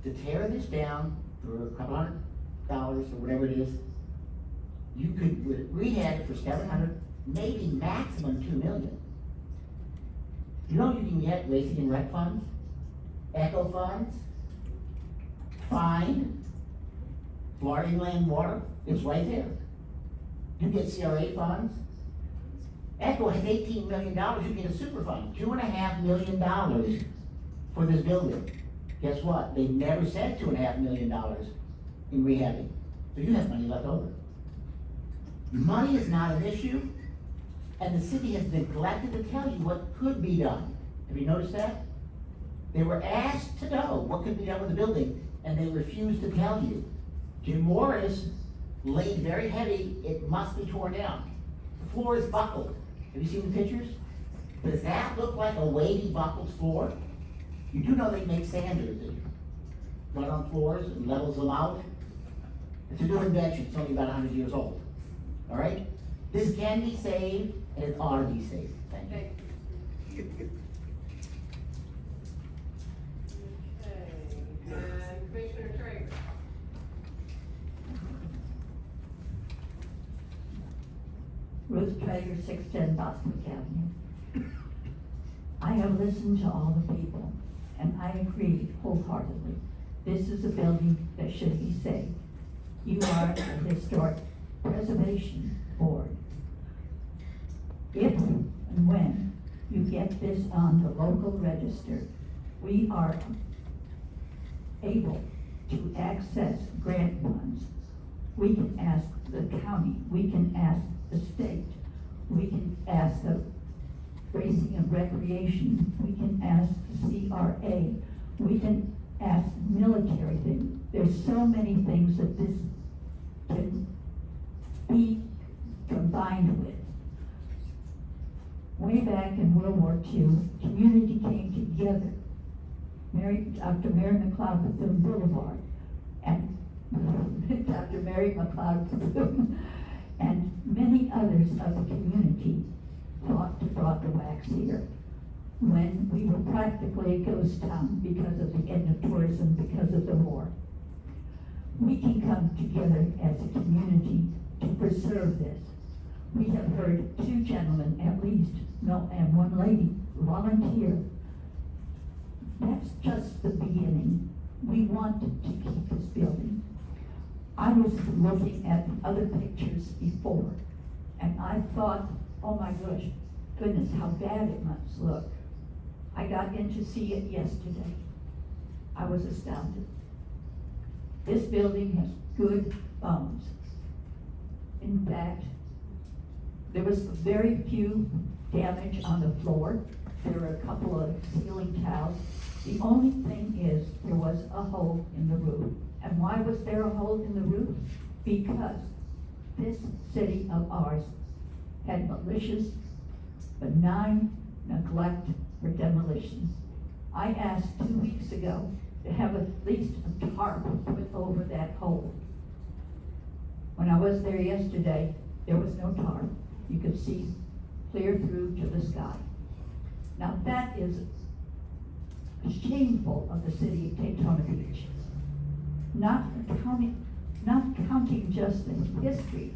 To tear this down for a couple $100 or whatever it is, you could rehab it for $700, maybe maximum $2 million. You know you can get wasting in rec funds, echo funds, fine, Florida Inland Water, it's right there. You get CRA funds. Echo has $18 million, you get a super fund, $2.5 million for this building. Guess what? They never said $2.5 million in rehabbing. So you have money left over. Money is not an issue, and the city has neglected to tell you what could be done. Have you noticed that? They were asked to know what could be done with the building, and they refused to tell you. Jim Morris laid very heavy, it must be torn down. The floor is buckled. Have you seen the pictures? Does that look like a wavy buckled floor? You do know they make sanders that run on floors and levels them out. It's a new invention, it's only about 100 years old. All right? This can be saved, and it ought to be saved. Thank you. Okay, and Commissioner Traeger. Ruth Traeger, 610 Boston Avenue. I have listened to all the people, and I agree wholeheartedly. This is a building that should be saved. You are a historic preservation board. If and when you get this on the local register, we are able to access grant funds. We can ask the county, we can ask the state, we can ask the Racing and Recreation, we can ask the CRA, we can ask military things. There's so many things that this can be combined with. Way back in World War II, community came together. Dr. Mary McLeod Bethune Boulevard, and Dr. Mary McLeod Bethune, and many others of the community thought to brought the WAACs here. When we were practically a ghost town because of the end of tourism, because of the war. We can come together as a community to preserve this. We have heard two gentlemen at least, no, and one lady volunteer. That's just the beginning. We want to keep this building. I was looking at other pictures before, and I thought, oh my goodness, how bad it must look. I got in to see it yesterday. I was astounded. This building has good bones. In fact, there was very few damage on the floor. There were a couple of ceiling tiles. The only thing is there was a hole in the roof. And why was there a hole in the roof? Because this city of ours had malicious, benign neglect for demolition. I asked 2 weeks ago to have at least a tarp put over that hole. When I was there yesterday, there was no tarp. You could see clear through to the sky. Now that is shameful of the city of Daytona Beach. Not counting just the history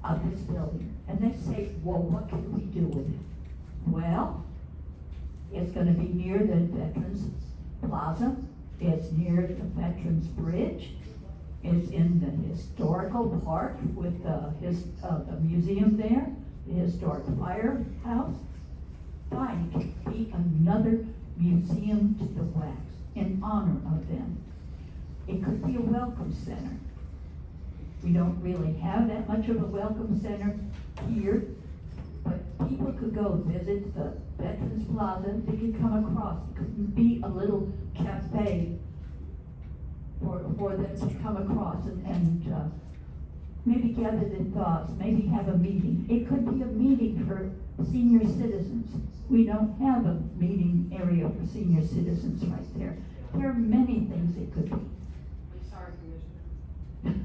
of this building. And they say, well, what can we do with it? Well, it's gonna be near the Veterans Plaza, it's near the Veterans Bridge, it's in the historical park with the museum there, the historic firehouse. Fine, it could be another museum to the WAACs in honor of them. It could be a welcome center. We don't really have that much of a welcome center here, but people could go visit the Veterans Plaza, they could come across, it could be a little cafe for them to come across and maybe gather their thoughts, maybe have a meeting. It could be a meeting for senior citizens. We don't have a meeting area for senior citizens right there. There are many things it could be. I'm sorry, Commissioner.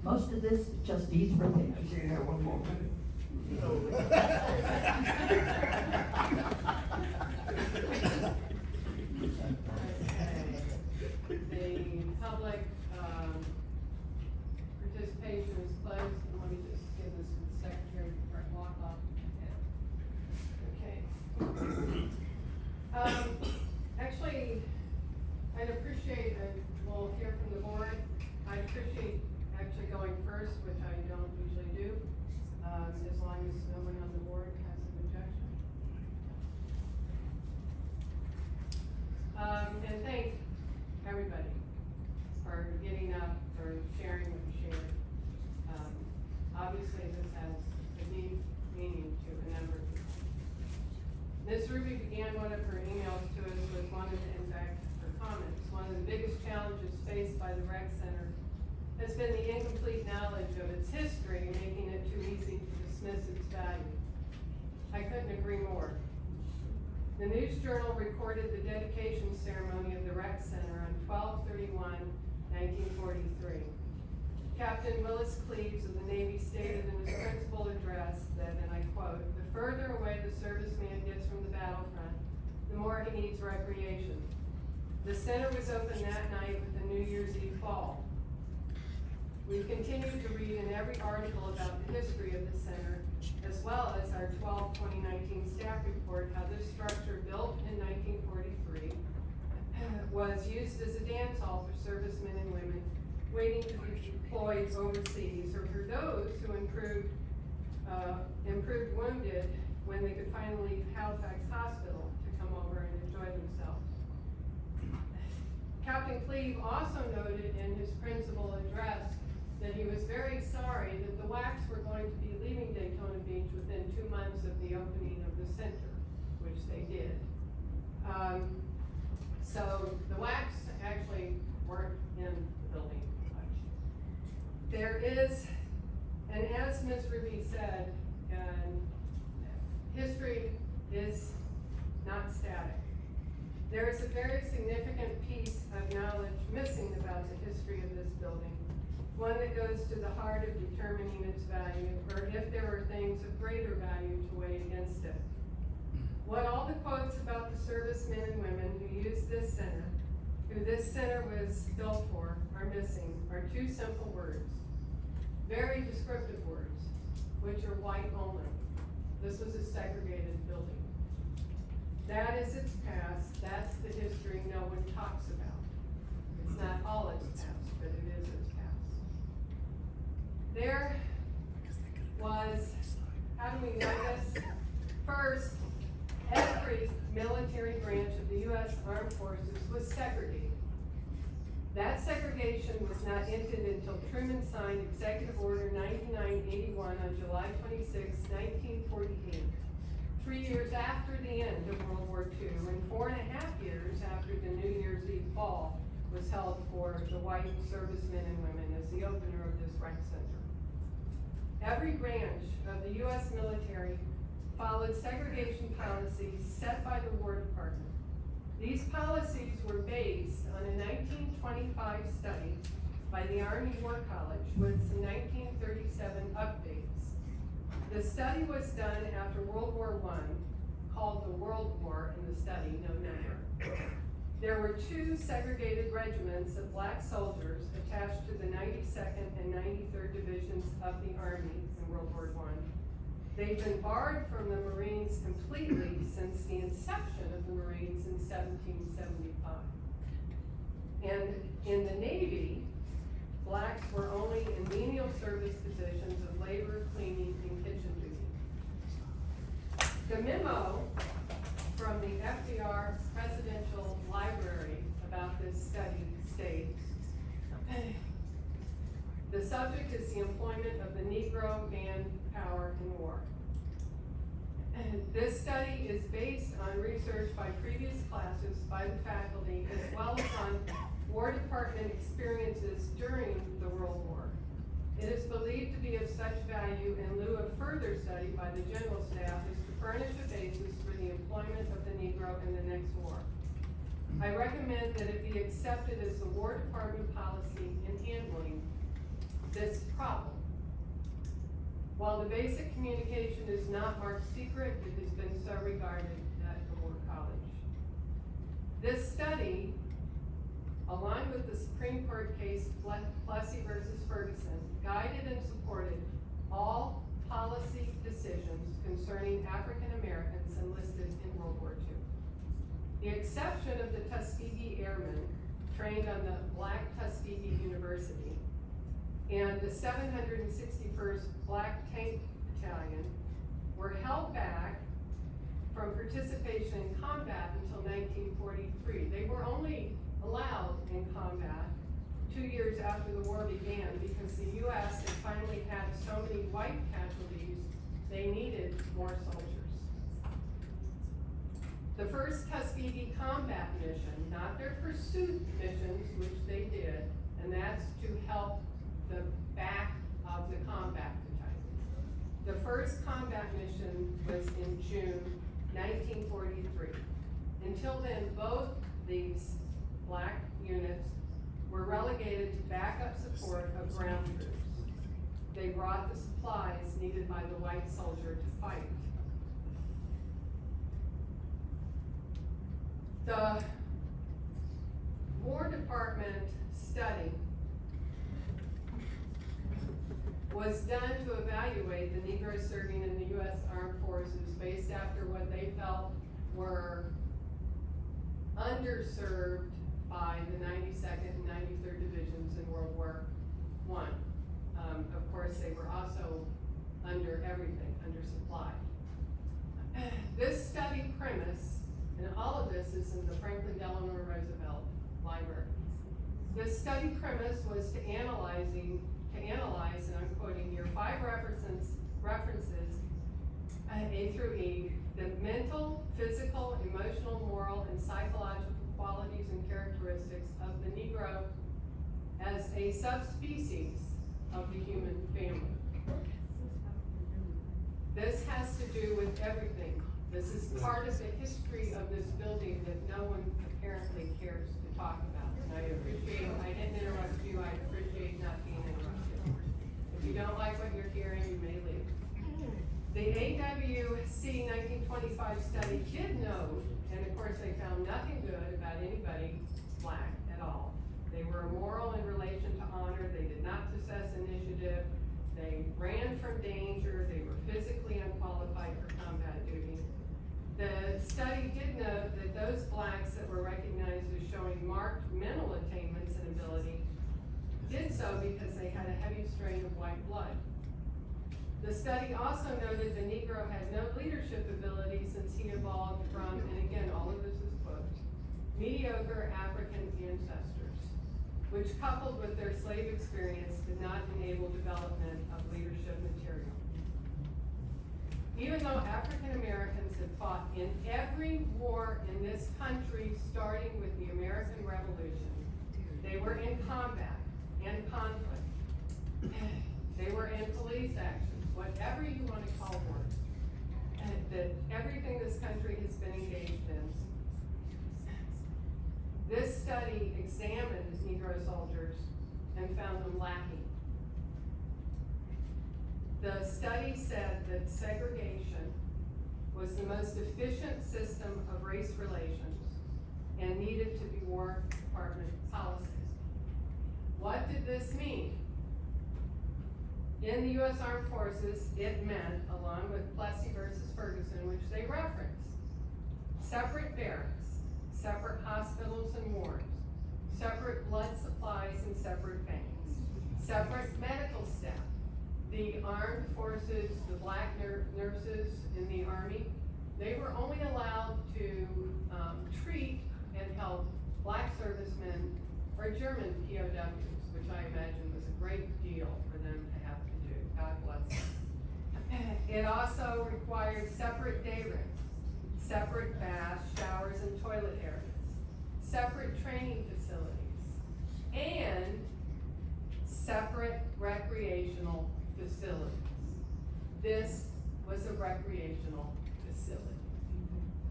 Most of this is just these repairs. I can't have one more minute. The public, participation is closed, and let me just give this to the secretary for a walk off. Okay. Actually, I'd appreciate, we'll hear from the board. I'd appreciate actually going first, which I don't usually do, as long as no one on the board has an objection. And thank everybody for getting up, for sharing what you shared. Obviously, this has a deep meaning to a number of people. Ms. Ruby began one of her emails to us with one of, in fact, her comments. One of the biggest challenges faced by the rec center has been the incomplete knowledge of its history, making it too easy to dismiss its value. I couldn't agree more. The News Journal recorded the dedication ceremony of the rec center on 12/31/1943. Captain Willis Cleaves of the Navy stated in his principal address that, and I quote, "The further away the serviceman gets from the battlefront, the more he needs recreation." The center was open that night with the New Year's Eve ball. We continue to read in every article about the history of the center, as well as our 12/2019 staff report, how this structure, built in 1943, was used as a dance hall for servicemen and women waiting to be deployed overseas, or for those who improved wounded when they could finally leave Halifax Hospital to come over and enjoy themselves. Captain Cleave also noted in his principal address that he was very sorry that the WAACs were going to be leaving Daytona Beach within 2 months of the opening of the center, which they did. So the WAACs actually weren't in the building much. There is, and as Ms. Ruby said, history is not static. There is a very significant piece of knowledge missing about the history of this building, one that goes to the heart of determining its value, or if there are things of greater value to weigh against it. What all the quotes about the servicemen and women who use this center, who this center was built for, are missing, are 2 simple words, very descriptive words, which are white only. This was a segregated building. That is its past, that's the history no one talks about. It's not all its past, but it is its past. There was, how do we know this? First, every military branch of the U.S. Armed Forces was segregated. That segregation was not ended until Truman signed Executive Order 9981 on July 26, 1948. 3 years after the end of World War II, and 4.5 years after the New Year's Eve ball was held for the white servicemen and women as the opener of this rec center. Every branch of the U.S. military followed segregation policies set by the War Department. These policies were based on a 1925 study by the Army War College with some 1937 updates. The study was done after World War I, called the World War in the study, no number. There were 2 segregated regiments of black soldiers attached to the 92nd and 93rd Divisions of the Army in World War I. They've been barred from the Marines completely since the inception of the Marines in 1775. And in the Navy, blacks were only in menial service positions of labor, cleaning, and kitchen duty. The memo from the FDR Presidential Library about this study states, the subject is the employment of the Negro manpower in war. This study is based on research by previous classes by the faculty, as well as on War Department experiences during the World War. It is believed to be of such value in lieu of further study by the general staff as to furnish a basis for the employment of the Negro in the next war. I recommend that it be accepted as the War Department policy in handling this problem. While the basic communication is not marked secret, it has been so regarded at DeMoore College. This study, along with the Supreme Court case Plessy versus Ferguson, guided and supported all policy decisions concerning African Americans enlisted in World War II. The exception of the Tuskegee Airmen trained on the Black Tuskegee University and the 761st Black Tank Battalion were held back from participation in combat until 1943. They were only allowed in combat 2 years after the war began because the U.S. had finally had so many white casualties, they needed more soldiers. The first Tuskegee combat mission, not their pursuit missions, which they did, and that's to help the back of the combat battalion. The first combat mission was in June 1943. Until then, both these black units were relegated to backup support of ground troops. They brought the supplies needed by the white soldier to fight. The War Department study was done to evaluate the Negroes serving in the U.S. Armed Forces based after what they felt were underserved by the 92nd and 93rd Divisions in World War I. Of course, they were also under everything, under supply. This study premise, and all of this is in the Franklin Delano Roosevelt Library. This study premise was to analyze, and I'm quoting here, 5 references, A through E, the mental, physical, emotional, moral, and psychological qualities and characteristics of the Negro as a subspecies of the human family. This has to do with everything. This is part of the history of this building that no one apparently cares to talk about. And I didn't interrupt you, I appreciate not being interrupted. If you don't like what you're hearing, you may leave. The AWC 1925 study did note, and of course they found nothing good about anybody black at all. They were immoral in relation to honor, they did not possess initiative, they ran from danger, they were physically unqualified for combat duty. The study did note that those blacks that were recognized as showing marked mental attainments and ability did so because they had a heavy strain of white blood. The study also noted the Negro had no leadership ability since he evolved from, and again, all of this is quotes, mediocre African ancestors, which coupled with their slave experience did not enable development of leadership material. Even though African Americans had fought in every war in this country, starting with the American Revolution, they were in combat and conflict. They were in police actions, whatever you want to call wars. That everything this country has been engaged in. This study examined Negro soldiers and found them lacking. The study said that segregation was the most efficient system of race relations and needed to be War Department policies. What did this mean? In the U.S. Armed Forces, it meant, along with Plessy versus Ferguson, which they referenced, separate barracks, separate hospitals and wards, separate blood supplies and separate banks, separate medical staff. The armed forces, the black nurses in the Army, they were only allowed to treat and help black servicemen or German POWs, which I imagine was a great deal for them to have to do. God bless them. It also required separate day rooms, separate baths, showers, and toilet areas, separate training facilities, and separate recreational facilities. This was a recreational facility.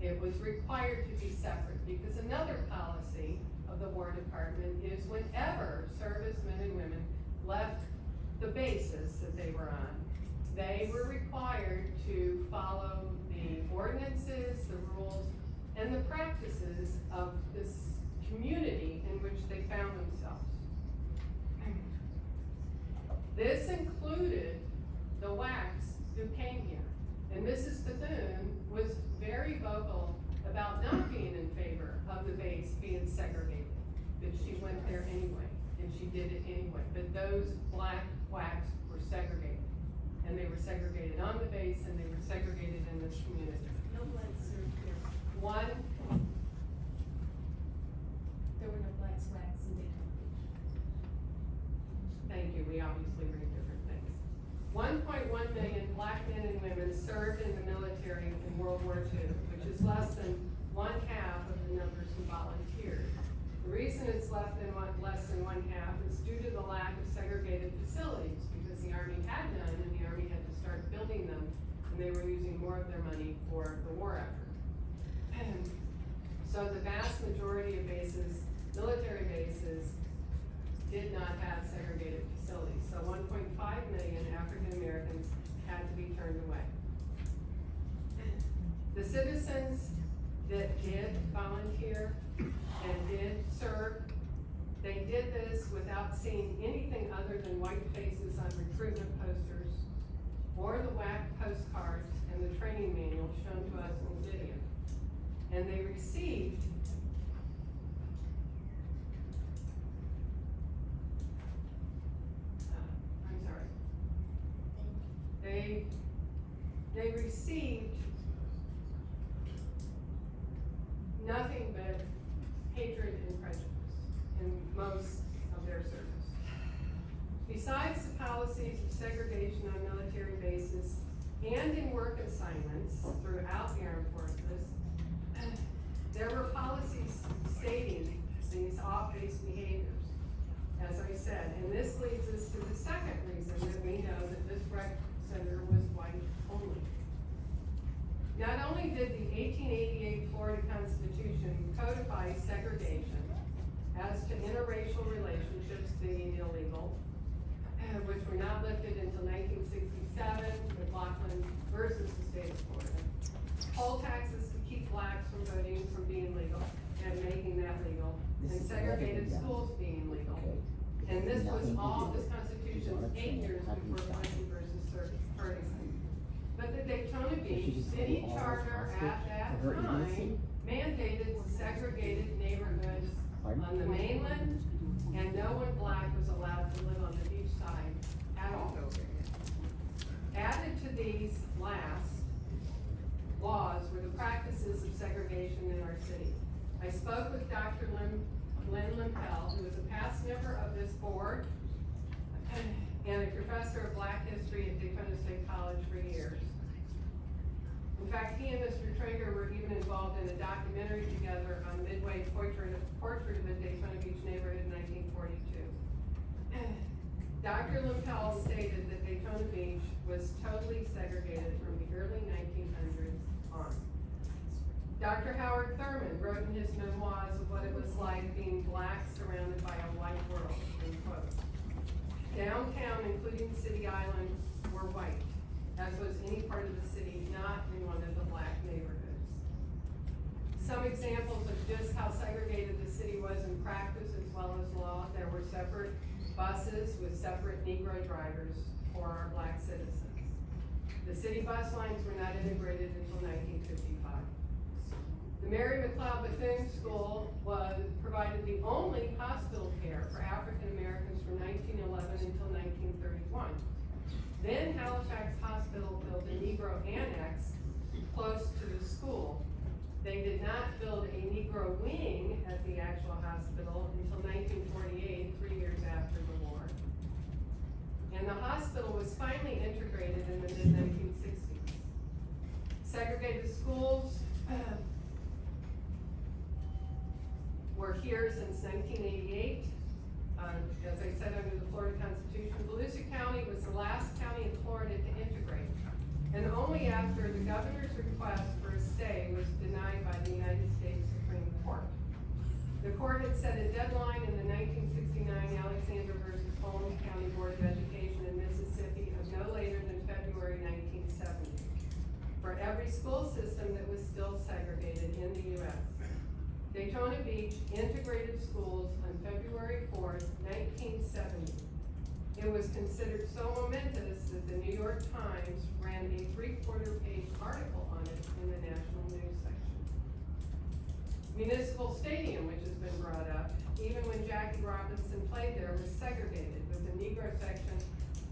It was required to be separate because another policy of the War Department is whenever servicemen and women left the basis that they were on, they were required to follow the ordinances, the rules, and the practices of this community in which they found themselves. This included the WAACs who came here. And Mrs. Bethune was very vocal about not being in favor of the base being segregated. But she went there anyway, and she did it anyway. But those black WAACs were segregated. And they were segregated on the base, and they were segregated in this community. No blacks served here. One, There were no blacks wax in Daytona Beach. thank you, we obviously read different things. 1.1 million black men and women served in the military in World War II, which is less than 1/2 of the numbers who volunteered. The reason it's less than 1/2 is due to the lack of segregated facilities, because the Army had none, and the Army had to start building them, and they were using more of their money for the war effort. So the vast majority of bases, military bases, did not have segregated facilities. So 1.5 million African Americans had to be turned away. The citizens that did volunteer and did serve, they did this without seeing anything other than white faces on recruitment posters or the WAC postcards and the training manual shown to us in the video. And they received they received nothing but hatred and prejudice in most of their service. Besides the policies of segregation on military bases and in work assignments throughout the armed forces, there were policies stating these off-base behaviors, as I said, and this leads us to the second reason that we know that this rec center was white only. Not only did the 1888 Florida Constitution codify segregation as to interracial relationships being illegal, which were not lifted until 1967 with Laughlin versus the state of Florida. Poll taxes to keep blacks from voting from being legal and making that legal, and segregated schools being legal. And this was all, this Constitution was 8 years before Plessy versus Ferguson. But the Daytona Beach City Charter at that time mandated segregated neighborhoods on the mainland, and no one black was allowed to live on the beach side at all. Added to these last laws were the practices of segregation in our city. I spoke with Dr. Lynn Limpel, who was a past member of this board and a professor of black history at Daytona State College for years. In fact, he and Mr. Traeger were even involved in a documentary together on Midway portrait of the Daytona Beach neighborhood in 1942. Dr. Limpel stated that Daytona Beach was totally segregated from the early 1900s on. Dr. Howard Thurman wrote in his memoirs of what it was like being black surrounded by a white world, end quote. Downtown, including City Island, were white, as was any part of the city not in one of the black neighborhoods. Some examples of just how segregated the city was in practice as well as law: there were separate buses with separate Negro drivers for our black citizens. The city bus lines were not integrated until 1955. The Mary McLeod Bethune School provided the only hospital care for African Americans from 1911 until 1931. Then Halifax Hospital built a Negro annex close to the school. They did not build a Negro wing at the actual hospital until 1948, 3 years after the war. And the hospital was finally integrated in the mid-1960s. Segregated schools were here since 1988. As I said, under the Florida Constitution, Volusia County was the last county in Florida to integrate. And only after the governor's request for a stay was denied by the United States Supreme Court. The court had set a deadline in the 1969 Alexander versus Holmes County Board of Education in Mississippi of no later than February 1970 for every school system that was still segregated in the U.S. Daytona Beach integrated schools on February 4th, 1970. It was considered so momentous that the New York Times ran a 3/4 page article on it in the national news section. Municipal Stadium, which has been brought up, even when Jackie Robinson played there, was segregated with the Negro section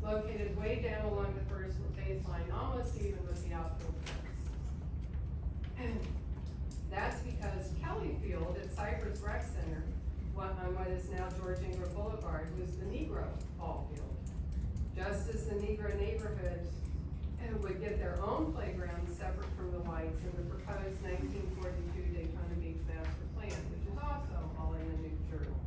located way down along the first baseline, almost even with the outfield fence. That's because Kelly Field at Cypress Rec Center, on what is now George Ingram Boulevard, was the Negro ball field. Just as the Negro neighborhoods would get their own playgrounds separate from the whites in the proposed 1942 Daytona Beach Master Plan, which is also all in the News Journal.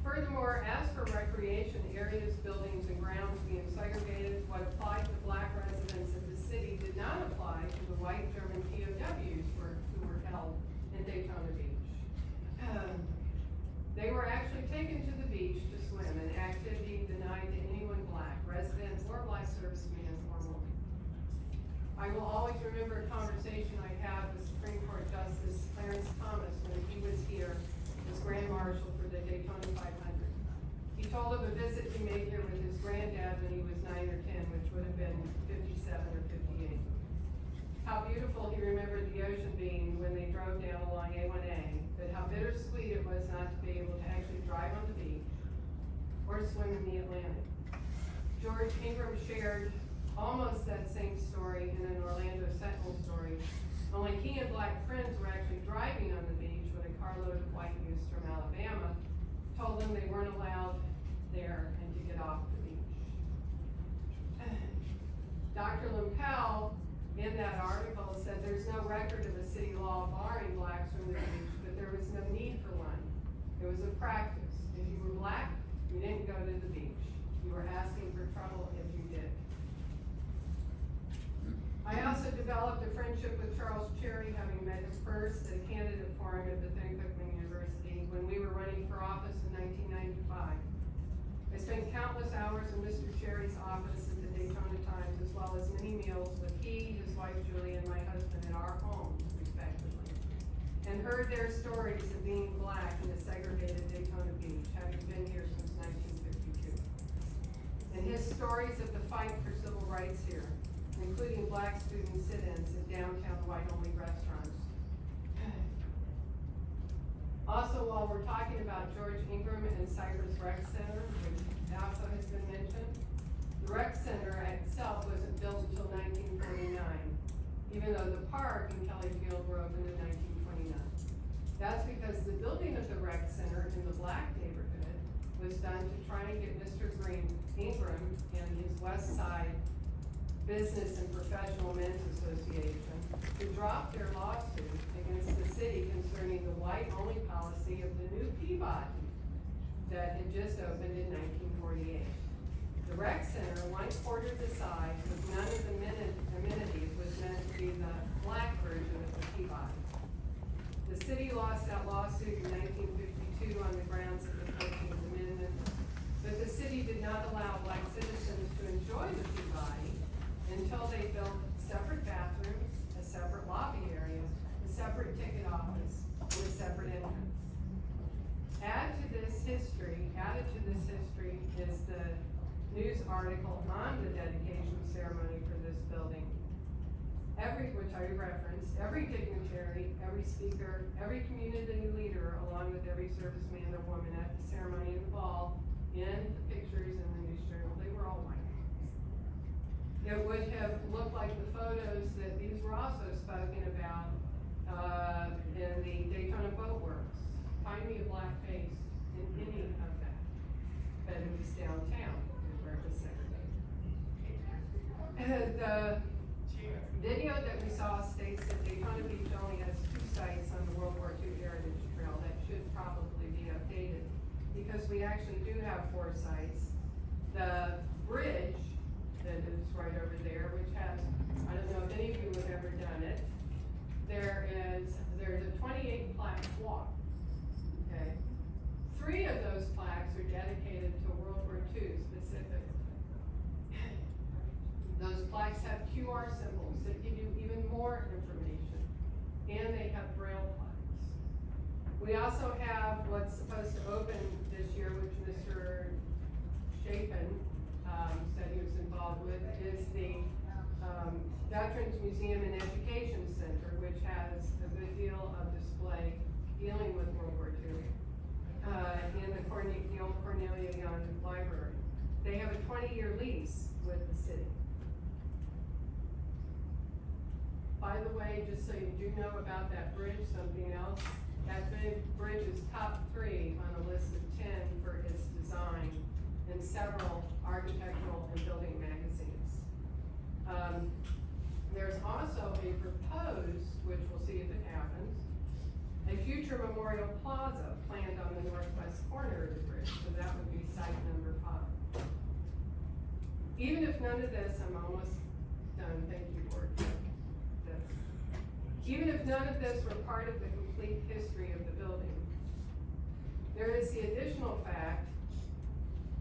Furthermore, as for recreation areas, buildings, and grounds being segregated, what applied to black residents of the city did not apply to the white German POWs who were held in Daytona Beach. They were actually taken to the beach to swim, an activity denied to anyone black, resident or black serviceman or woman. I will always remember a conversation I had with Supreme Court Justice Clarence Thomas when he was here as Grand Marshal for the Daytona 500. He told of a visit he made here with his granddad when he was 9 or 10, which would have been 57 or 58. How beautiful he remembered the ocean being when they drove down along A1A, but how bittersweet it was not to be able to actually drive on the beach or swim in the Atlantic. George Ingram shared almost that same story in an Orlando Sentinel story, only he and black friends were actually driving on the beach when a carload of white youths from Alabama told them they weren't allowed there and to get off the beach. Dr. Limpel, in that article, said there's no record of a city law barring blacks from the beach, but there was no need for one. It was a practice. If you were black, you didn't go to the beach. You were asking for trouble if you did. I also developed a friendship with Charles Cherry, having met him first at a candidate forum at Bethune Cookman University when we were running for office in 1995. I spent countless hours in Mr. Cherry's office at the Daytona Times, as well as many meals with he, his wife Julie, and my husband at our homes, respectively, and heard their stories of being black in a segregated Daytona Beach, having been here since 1952. And his stories of the fight for civil rights here, including black student sit-ins at downtown white-only restaurants. Also, while we're talking about George Ingram and Cypress Rec Center, which also has been mentioned, the rec center itself wasn't built until 1949, even though the park and Kelly Field were opened in 1929. That's because the building of the rec center in the black neighborhood was done to try and get Mr. Ingram and his West Side Business and Professional Men's Association to drop their lawsuit against the city concerning the white-only policy of the new Peabody that had just opened in 1948. The rec center, 1/4 the size, with none of the amenities, was meant to be the black version of the Peabody. The city lost that lawsuit in 1952 on the grounds of the 14th Amendment, but the city did not allow black citizens to enjoy the Peabody until they built separate bathrooms, a separate lobby area, a separate ticket office, and a separate entrance. Added to this history is the news article on the dedication ceremony for this building. Which I referenced, every dignitary, every speaker, every community leader, along with every serviceman or woman at the ceremony involved in the pictures in the news journal, they were all white. It would have looked like the photos that these were also spoken about in the Daytona Boat Works. Find me a black face in any of that. But it was downtown where it was segregated. The video that we saw states that Daytona Beach only has 2 sites on the World War II Heritage Trail. That should probably be updated because we actually do have 4 sites. The bridge that is right over there have QR symbols that give you even more information, and they have braille plaques. We also have what's supposed to open this year, which Mr. Chapin, said he was involved with, is the, Veterans Museum and Education Center, which has a good deal of display dealing with World War II, in the old Cornelia Young Library. They have a 20-year lease with the city. By the way, just so you do know about that bridge, something else, that big bridge is top 3 on a list of 10 for its design in several architectural and building magazines. There's also a proposed, which we'll see if it happens, a future memorial plaza planned on the northwest corner of the bridge, so that would be site number 5. Even if none of this, I'm almost done, thank you, board. Even if none of this were part of the complete history of the building, there is the additional fact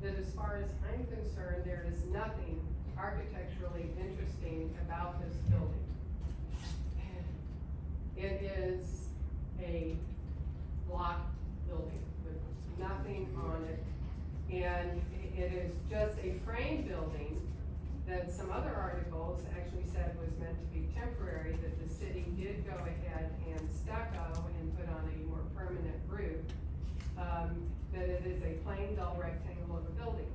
that as far as I'm concerned, there is nothing architecturally interesting about this building. It is a block building with nothing on it. And it is just a frame building that some other articles actually said was meant to be temporary, that the city did go ahead and stucco and put on a more permanent roof. That it is a plain, dull rectangle of a building.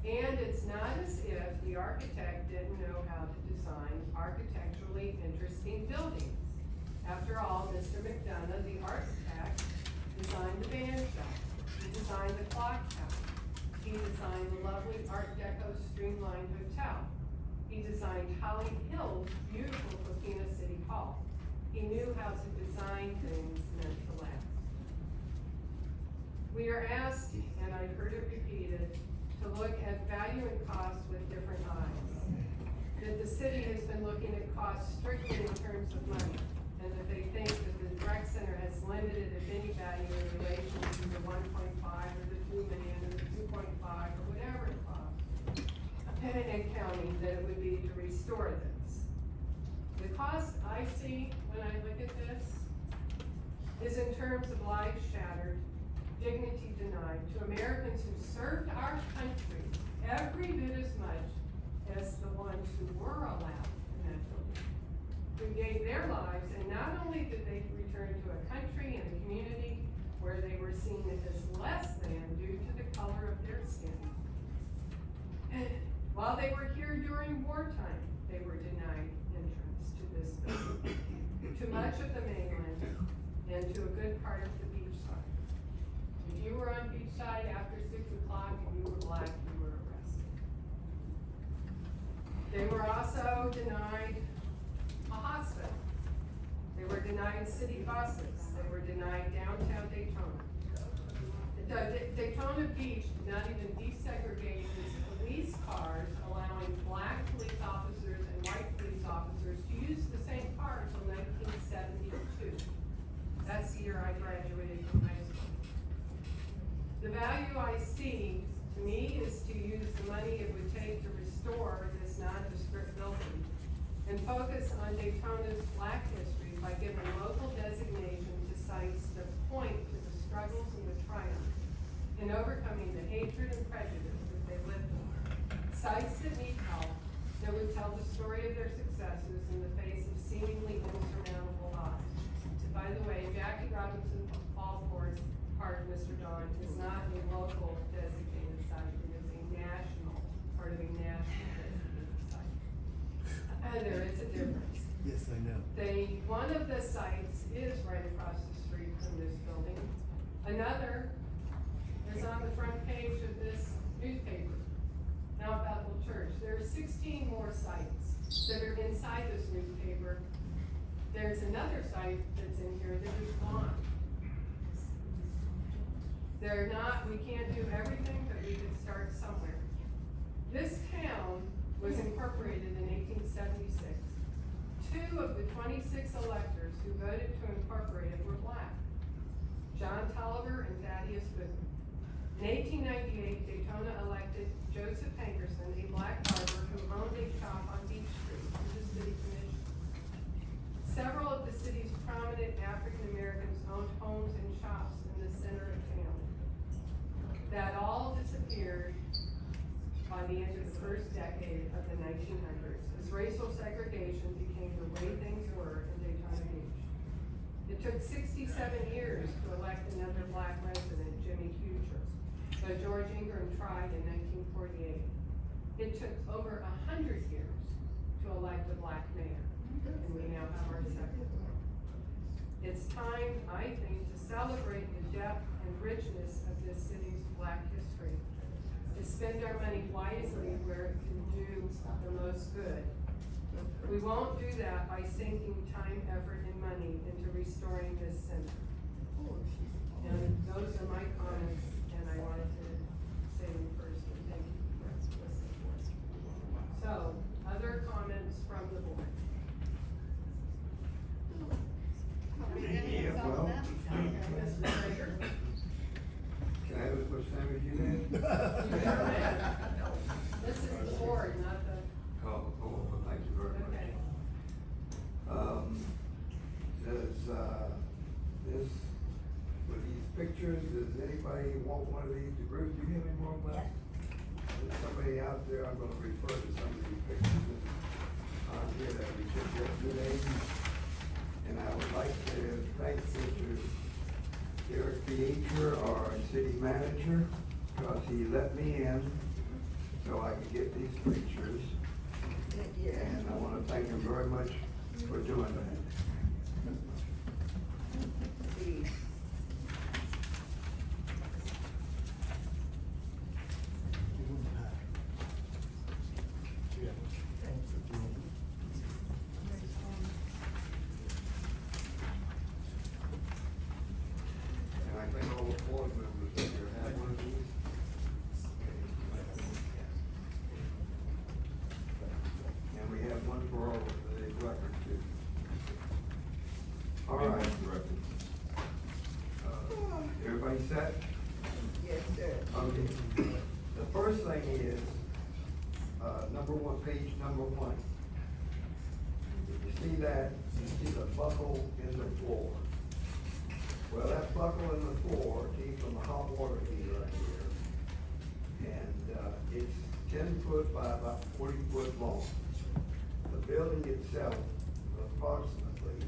And it's not as if the architect didn't know how to design architecturally interesting buildings. After all, Mr. McDonough, the architect, designed the band shell. He designed the clock tower. He designed the lovely Art Deco streamlined hotel. He designed Holly Hill's beautiful Coquina City Hall. He knew how to design things meant to last. We are asked, and I've heard it repeated, to look at value and cost with different eyes. That the city has been looking at costs strictly in terms of money, and that they think that the rec center has limited, if any, value in relation to the 1.5 or the 2 million or the 2.5 or whatever it costs, and counting that it would be to restore this. The cost I see when I look at this is in terms of lives shattered, dignity denied to Americans who served our country every bit as much as the ones who were allowed in that building, who gave their lives, and not only did they return to a country and a community where they were seen as less than due to the color of their skin. While they were here during wartime, they were denied entrance to this building, to much of the mainland, and to a good part of the beach side. If you were on beachside after 6 o'clock and you were black, you were arrested. They were also denied a hospital. They were denied city buses. They were denied downtown Daytona. Daytona Beach did not even desegregate its police cars, allowing black police officers and white police officers to use the same car until 1972. That's the year I graduated from high school. The value I see, to me, is to use the money it would take to restore this nondescript building and focus on Daytona's black history by giving local designation to sites that point to the struggles and the triumphs in overcoming the hatred and prejudice that they lived in. Sites that need help, that would tell the story of their successes in the face of seemingly insurmountable odds. By the way, Jackie Robinson Fall Court, part of Mr. Don, is not a local designated site. It is a national, part of a national designated site. And there is a difference. Yes, I know. One of the sites is right across the street from this building. Another is on the front page of this newspaper, Mount Bethel Church. There are 16 more sites that are inside this newspaper. There's another site that's in here that is gone. We can't do everything, but we can start somewhere. This town was incorporated in 1876. 2 of the 26 electors who voted to incorporate it were black, John Tolliver and Thaddeus Goodman. In 1898, Daytona elected Joseph Hankerson, a black barber who owned a shop on Beach Street. of the 1900s, as racial segregation became the way things were in Daytona Beach. It took 67 years to elect another black resident, Jimmy Huger, but George Ingram tried in 1948. It took over 100 years to elect a black mayor, and we now have our second one. It's time, I think, to celebrate the depth and richness of this city's black history, to spend our money wisely where it can do the most good. We won't do that by sinking time, effort, and money into restoring this center. And those are my comments, and I wanted to say them first, and thank you for listening. So, other comments from the board? Yeah, well, Mr. Traeger? can I have as much time as you need? This is the board, not the, Thank you very much. okay. Does with these pictures, does anybody want one of these? The group, do you have any more left? There's somebody out there, I'm gonna refer to some of these pictures on here that we took yesterday. And I would like to thank Mr. Derek Beacher, our city manager, because he let me in so I could get these pictures. And I want to thank him very much for doing that. And I think all the board members here have one of these. And we have one for all of the record too. All right. Everybody set? Yes, sir. Okay. The first thing is, number one, page number one. If you see that, you see the buckle in the floor. Well, that buckle in the floor came from the hot water heater right here. And, it's 10 foot by about 40 foot long. The building itself is approximately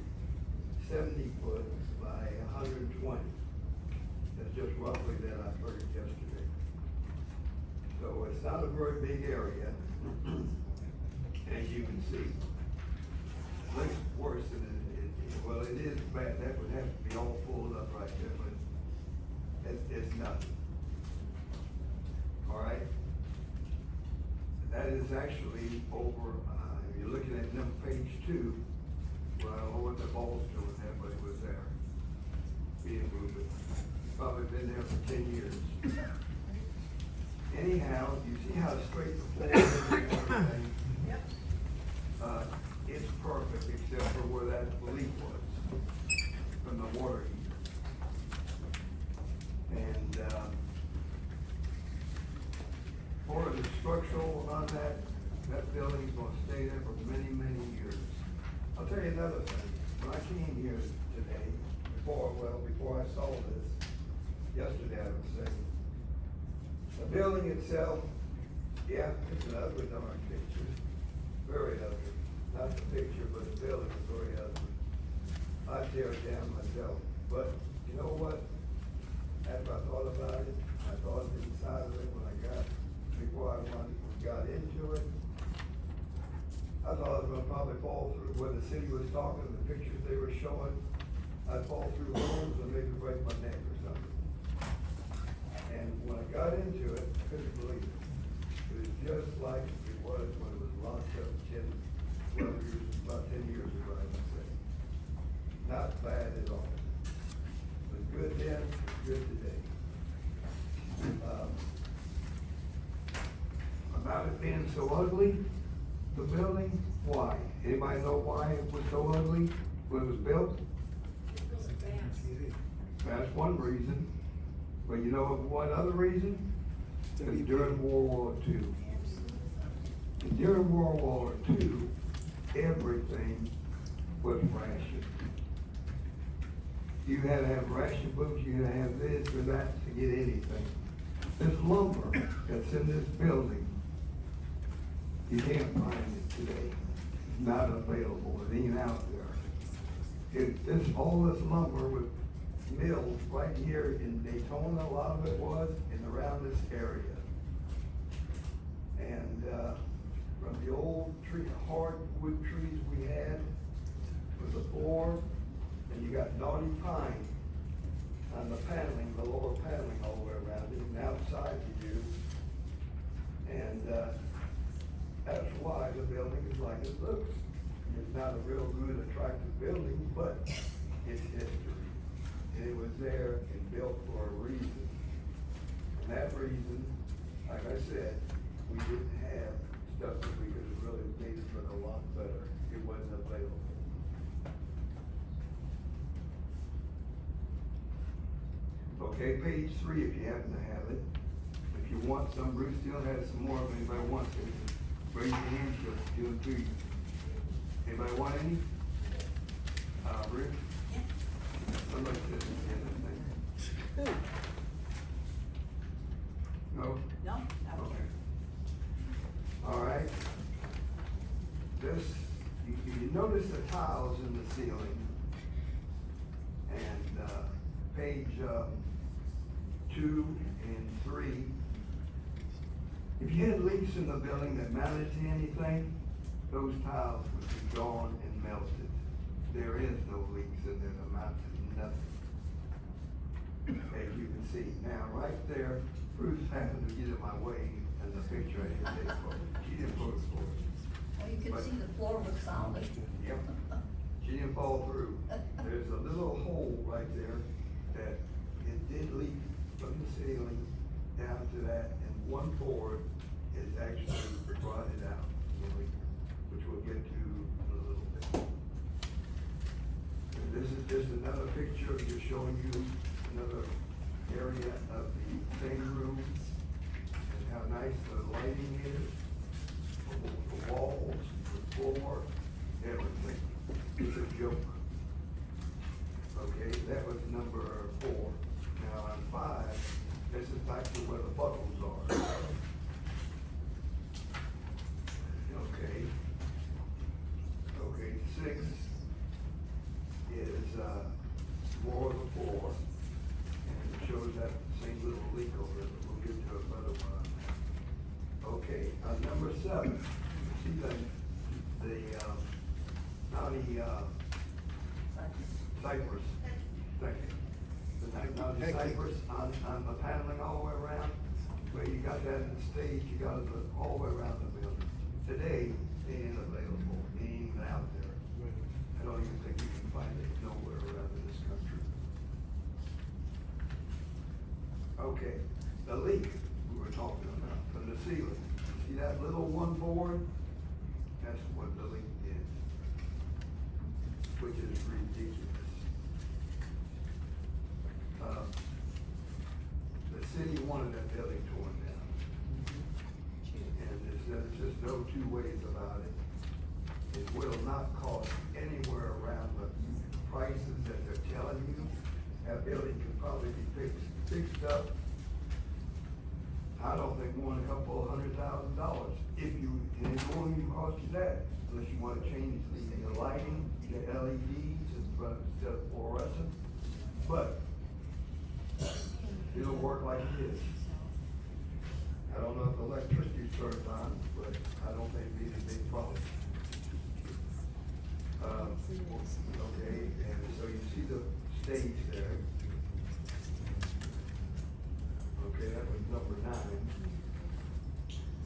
70 foot by 120. That's just roughly that I heard yesterday. So it's not a very big area, as you can see. It looks worse than well, it is bad. That would have to be all pulled up right there, but it's nothing. All right? That is actually over, if you're looking at number page 2, well, I don't know what the ball's doing there, but it was there. Being moved. Probably been there for 10 years. Anyhow, you see how straight the floor is and everything? Yep. It's perfect except for where that leak was from the water heater. And, for the structural on that building's gonna stay there for many, many years. I'll tell you another thing. When I came here today, before I saw this, yesterday I would say, the building itself, yeah, it's an ugly darn picture, very ugly. Not the picture, but the building is very ugly. I'd tear it down myself, but you know what? After I thought about it, I thought inside of it before I got into it, I thought I was gonna probably fall through where the city was talking, the pictures they were showing. I'd fall through holes and maybe break my neck or something. And when I got into it, I couldn't believe it. It was just like it was when it was locked up 10 years ago, I would say. Not bad at all. It was good then, it's good today. About it being so ugly, the building, why? Anybody know why it was so ugly when it was built? That's one reason. But you know what other reason? It was during World War II. And during World War II, everything was rationed. You had to have ration books, you had to have this or that to get anything. This lumber that's in this building You can't find it today, not available, it ain't out there. All this lumber was milled right here in Daytona, a lot of it was, and around this area. And, from the old tree, hardwood trees we had, with the board, and you got knotty pine on the paneling, the lower paneling all the way around it, and outside the view. And, that's why the building is like it looks. It's not a real good, attractive building, but it's history. And it was there and built for a reason. And that reason, like I said, we didn't have stuff that we could have really made it for a lot better. It wasn't available. Okay, page 3 if you happen to have it. If you want some, Bruce still has some more if anybody wants it. Raise your hand, so do it to you. Anybody want any? Bruce? Somebody said anything. No? No? Okay. All right. This, you notice the tiles in the ceiling. And, page, 2 and 3. If you had leaks in the building that mounted to anything, those tiles would be gone and melted. There is no leaks in there that mount to nothing. As you can see. Now, right there, Bruce happened to get in my way in the picture I didn't take for. She didn't put it for it. Well, you can see the floor was solid. Yep. She didn't fall through. There's a little hole right there that it did leak from the ceiling down to that, and one board is actually rotted out, which we'll get to in a little bit. And this is just another picture, just showing you another area of the same room, and how nice the lighting is, the walls, the floor, everything. It's a joke. Okay, that was number 4. Now on 5, this is back to where the buckles are. Okay. Okay, 6 is, more of the floor, and it shows that same little leak over there, but we'll get to it later on. Okay, on number 7, see the cypress, thank you. The cypress on the paneling all the way around, where you got that in the stage, you got it all the way around the building. Today, it ain't available, it ain't even out there. I don't even think you can find it nowhere around in this country. Okay, the leak we were talking about from the ceiling. See that little one board? That's what the leak is, which is ridiculous. The city wanted that building torn down. And there's just no two ways about it. It will not cost anywhere around the prices that they're telling you. That building can probably be fixed up. I don't think more than a couple of $100,000. And it won't even cost you that, unless you wanna change the lighting, the LEDs instead of fluorescent. But it'll work like it is. I don't know if the electricity turns on, but I don't think it'd be a big problem. Okay, and so you see the stage there. Okay, that was number 9.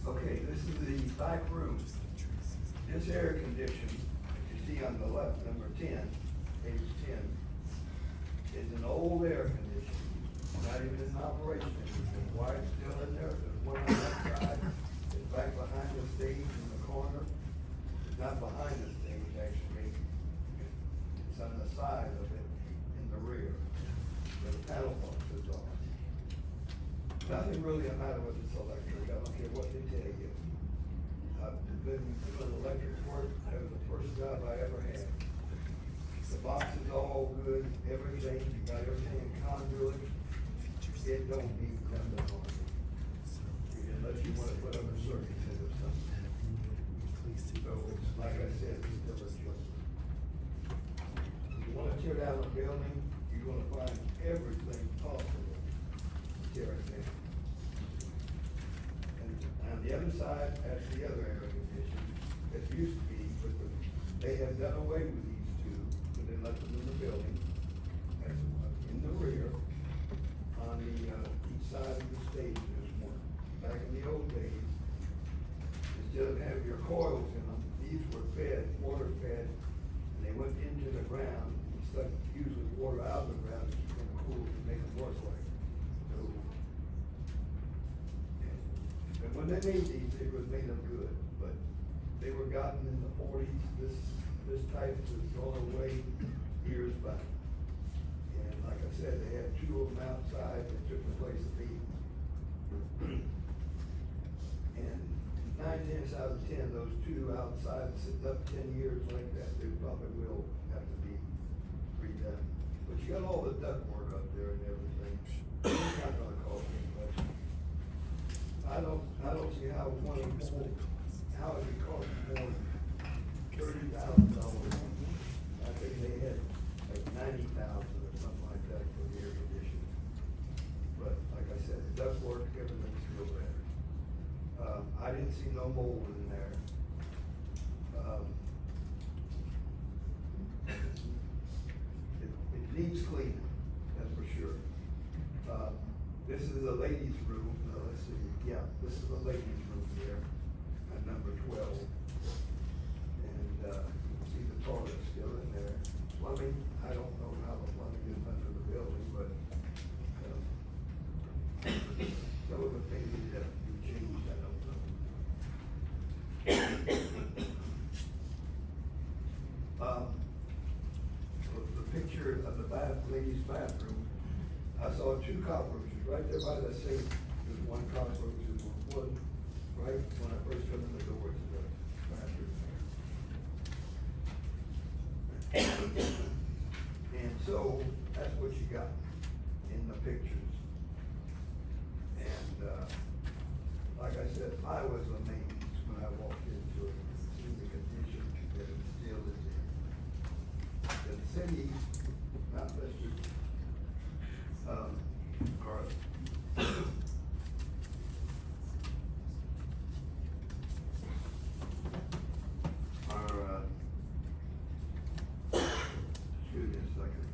Okay, this is the back room. This air condition, you see on the left, number 10, page 10, is an old air conditioner. Not even in operation. There's why it's still in there. There's one on that side. It's back behind the stage in the corner. It's not behind the stage, actually. It's on the side of it in the rear, where the paddle boxes are. Nothing really the matter with this electric. I don't care what they tell you. I've been doing electric work. That was the first job I ever had. The box is all good, everything. You got everything in conduit. It don't need nothing on it. Unless you wanna put up a circuit or something. village lately. If you wanna tear down a building, you're gonna find everything possible to tear it down. And on the other side, that's the other air condition that used to be, but they have done away with these two, but they left them in the building. That's one in the rear, on the, each side of the stage, there's one. Back in the old days, instead of having your coils in them, these were fed, water fed, and they went into the ground, and stuck usually water out of the ground to keep them cool, to make them work right. So, and when they made these, they was made them good, but they were gotten in the forties, this type was gone away years back. And like I said, they had two of them outside that took the place of these. And 9 times out of 10, those two outside sitting up 10 years like that, they probably will have to be redone. But you got all the ductwork up there and everything. It's not gonna cost me much. I don't see how one of them, how it could cost more than $30,000. I think they had like 90,000 or something like that for the air conditioning. But like I said, the ductwork, everything's still there. I didn't see no mold in there. It needs cleaning, that's for sure. This is a ladies' room, let's see, yeah, this is a ladies' room here, at number 12. And, you can see the toilet still in there. Plumbing, I don't know how the plumbing is under the building, but, some of the things that have to be changed, I don't know. The picture of the ladies' bathroom, I saw two cockroaches right there by the sink. There's one cockroach and one, right when I first come in the door to the bathroom. And so, that's what you got in the pictures. And, like I said, I was amazed when I walked into it, seeing the condition that it still is in. The city, not Mr. Carter. Our, excuse me a second.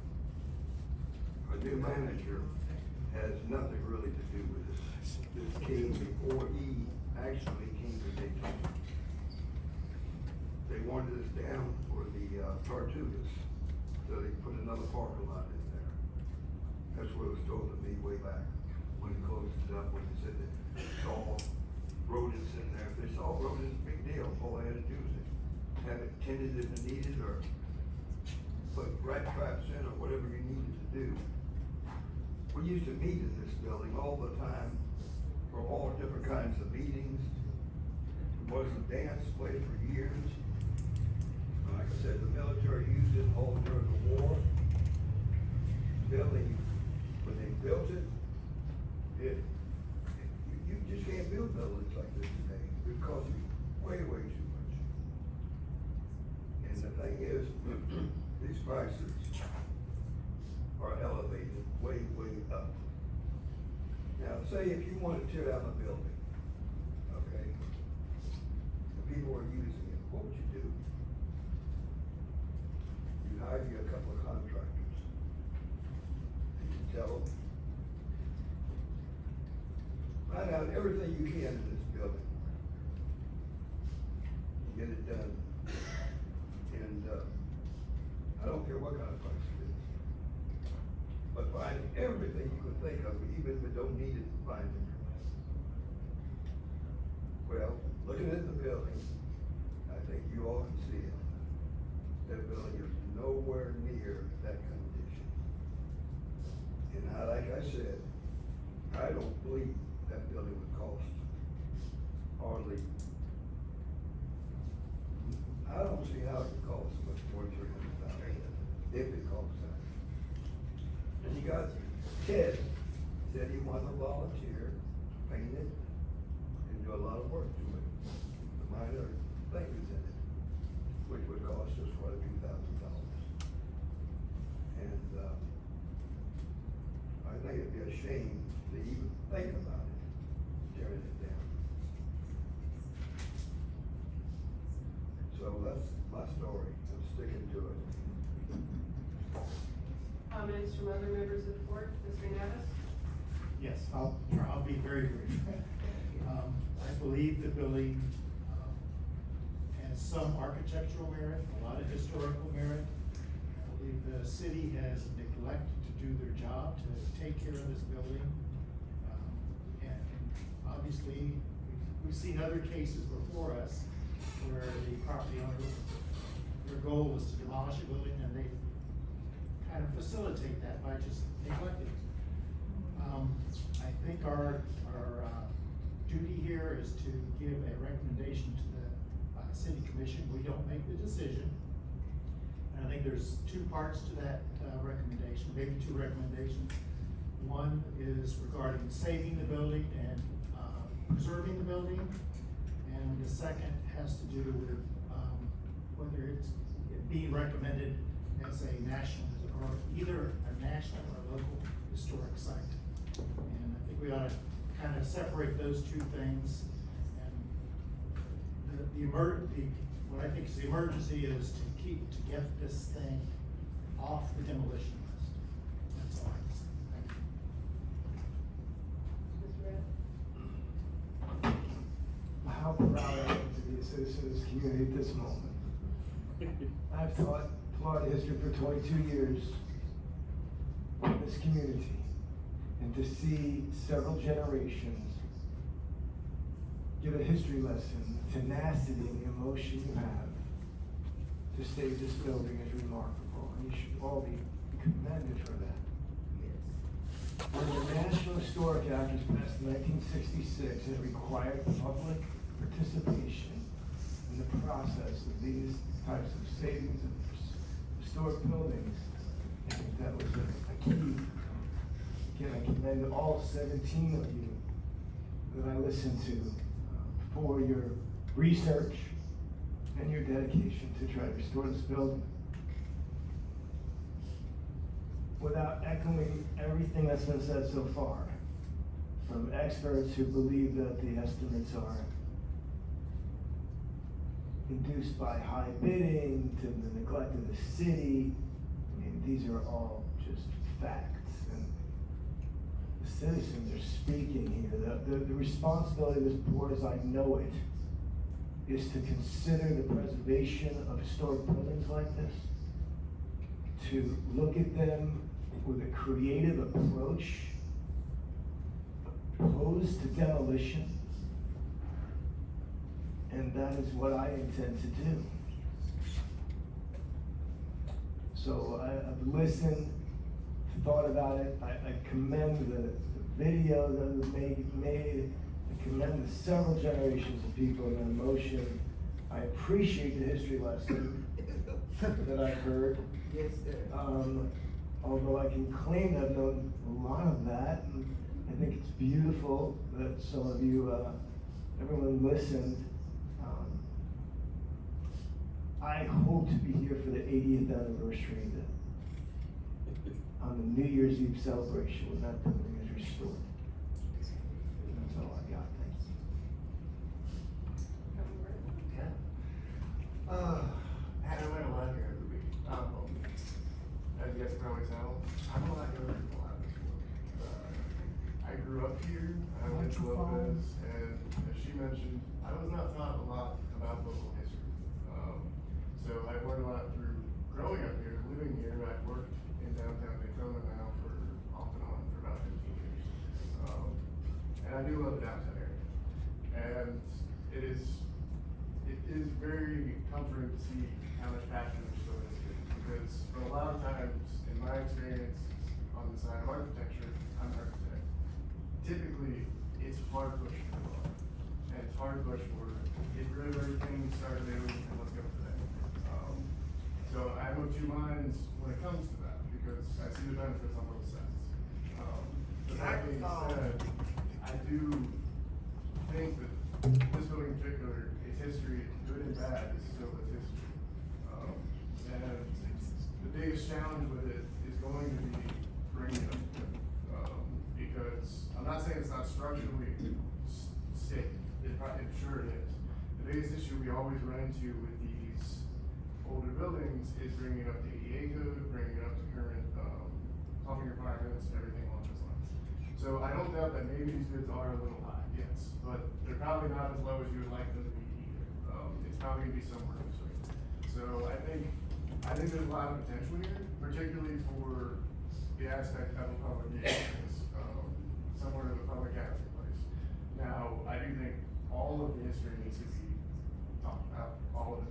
Our new manager has nothing really to do with this. This came before he actually came to Daytona. They wanted us down for the Tortugas, so they put another parking lot in there. That's what it was told to me way back, when he closed it up, when he said that they saw rodents in there. If they saw rodents, big deal, all they had to do was have it tended if it needed, or put rat traps in, or whatever you needed to do. We used to meet in this building all the time for all different kinds of meetings. It was a dance played for years. Like I said, the military used it all during the war. Building, when they built it, you just can't build buildings like this today. It costs you way, way too much. And the thing is, these prices are elevated way, way up. Now, say if you want to tear down a building, okay, and people are using it, what would you do? You hire a couple of contractors, and you tell them, find out everything you can in this building, and get it done. And, I don't care what kind of price it is. But find everything you can think of, even if it don't need it, find it. Well, looking at the building, I think you all can see it. That building is nowhere near that condition. And like I said, I don't believe that building would cost hardly, I don't see how it could cost much more than $300,000, if it costs that. And you got Ted said he wanted to volunteer, paint it, and do a lot of work to it. The minor things in it, which would cost ashamed to even think about it, tearing it down. So that's my story, I'm sticking to it. Comments from other members of the board, Mr. Nevis? Yes, I'll be very brief. I believe the building, has some architectural merit, a lot of historical merit. I believe the city has neglected to do their job to take care of this building. And obviously, we've seen other cases before us where the property owner, their goal was to demolish a building and they kind of facilitate that by just neglecting it. I think our duty here is to give a recommendation to the city commission. We don't make the decision. And I think there's two parts to that recommendation, maybe two recommendations. One is regarding saving the building and preserving the building. And the second has to do with whether it's being recommended as a national, or either a national or local historic site. And I think we ought to kind of separate those two things. And what I think is the emergency is to get this thing off the demolition list. That's all I can say. Thank you. Mr. Red? How proud I am to be a citizen of this community at this moment. I've taught Florida history for 22 years in this community, and to see several generations give a history lesson, the tenacity and the emotion you have to save this building is remarkable, and you should all be commended for that. When the National Historic Act was passed in 1966, it required public participation in the process of these types of savings of historic buildings. I think that was a key. Again, I commend all 17 of you that I listened to for your research and your dedication to try to restore this building. Without echoing everything that's been said so far, from experts who believe that the estimates are induced by high bidding to the neglect of the city, I mean, these are all just facts. And the citizens are speaking here. The responsibility of this board, as I know it, is to consider the preservation of historic buildings like this, to look at them with a creative approach opposed to demolition. And that is what I intend to do. So I've listened, thought about it. I commend the video that was made. I commend the several generations of people and their emotion. I appreciate the history lesson that I've heard. Yes, sir. Although I can claim that I've known a lot of that, and I think it's beautiful that some of you, everyone listened. I hope to be here for the 80th anniversary on the New Year's Eve celebration when that building is restored. That's all I got. Thanks. I went a lot here every week. As you guys can probably tell, I'm a lot younger than a lot of this work. I grew up here, I went to Lopez, and as she mentioned, I was not taught a lot about local history. So I've learned a lot through growing up here, living here. I've worked in downtown Daytona now for off and on for about 15 years. And I do love the downtown area. And it is very comforting to see how much passion there's still in this city. Because for a lot of times, in my experience on the side of architecture, I'm an architect. Typically, it's hard push for a lot. And it's hard push for get rid of everything, start new, and let's go for that. So I'm of two minds when it comes to that, because I see the benefits on both sides. But that being said, I do think that this building in particular, its history, good and bad, is still its history. And the biggest challenge with it is going to be bringing it up. into with these older buildings is bringing up the ADA code, bringing it up to current, plumbing requirements, everything along those lines. So I don't doubt that maybe these bids are a little high, yes, but they're probably not as low as you would like them to be either. It's probably gonna be somewhere in between. So I think there's a lot of potential here, particularly for the aspect of a public access, somewhere in the public access place. Now, I do think all of the history needs to be talked about, all of it,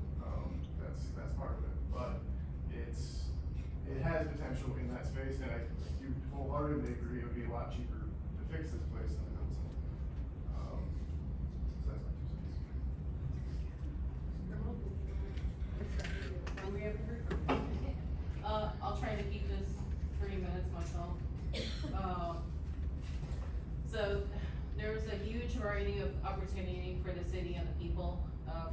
that's part of it, but it has potential in that space, and I do wholeheartedly agree it would be a lot cheaper to fix this place than to build something. So that's my 2 cents. We haven't heard from you. I'll try to keep this 3 minutes myself. So there's a huge variety of opportunity for the city and the people,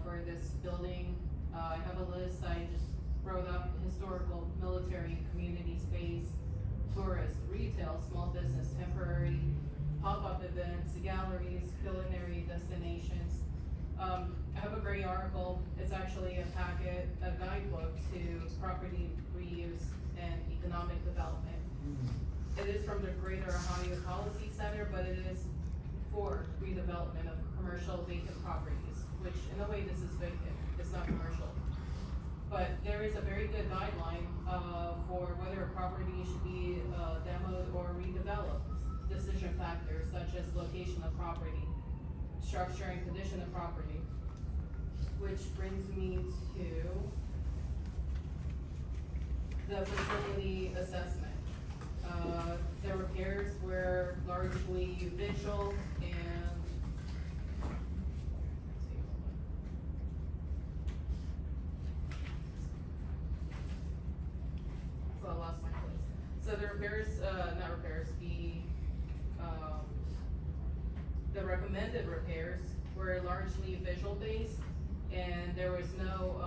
for this building. I have a list I just wrote up: historical, military, community space, tourist, retail, small business, temporary, pop-up events, galleries, culinary destinations. I have a great article. It's actually a guidebook to property reuse and economic development. It is from the Greater Ohio Policy Center, but it is for redevelopment of commercial vacant properties, which in a way this is vacant, it's not commercial. But there is a very good guideline, for whether a property should be, demoed or redeveloped. Decision factors such as location of property, structure and condition of property. Which brings me to the facility assessment. The repairs were largely visual and, so I lost my place. So the repairs, the recommended repairs were largely visual based, and there was no,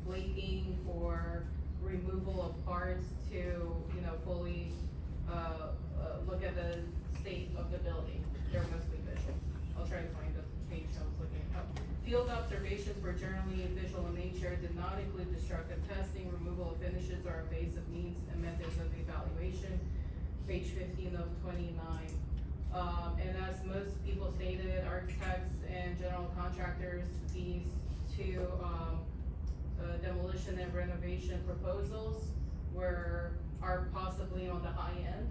flaking or removal of parts to, fully, look at the state of the building. They're mostly visual. I'll try to find the page I was looking at. Field observations were generally visual in nature, did not include destructive testing, removal of finishes, or invasive means and methods of evaluation. Page 15 of 29. And as most people stated, architects and general contractors, these two, demolition and renovation proposals are possibly on the high end,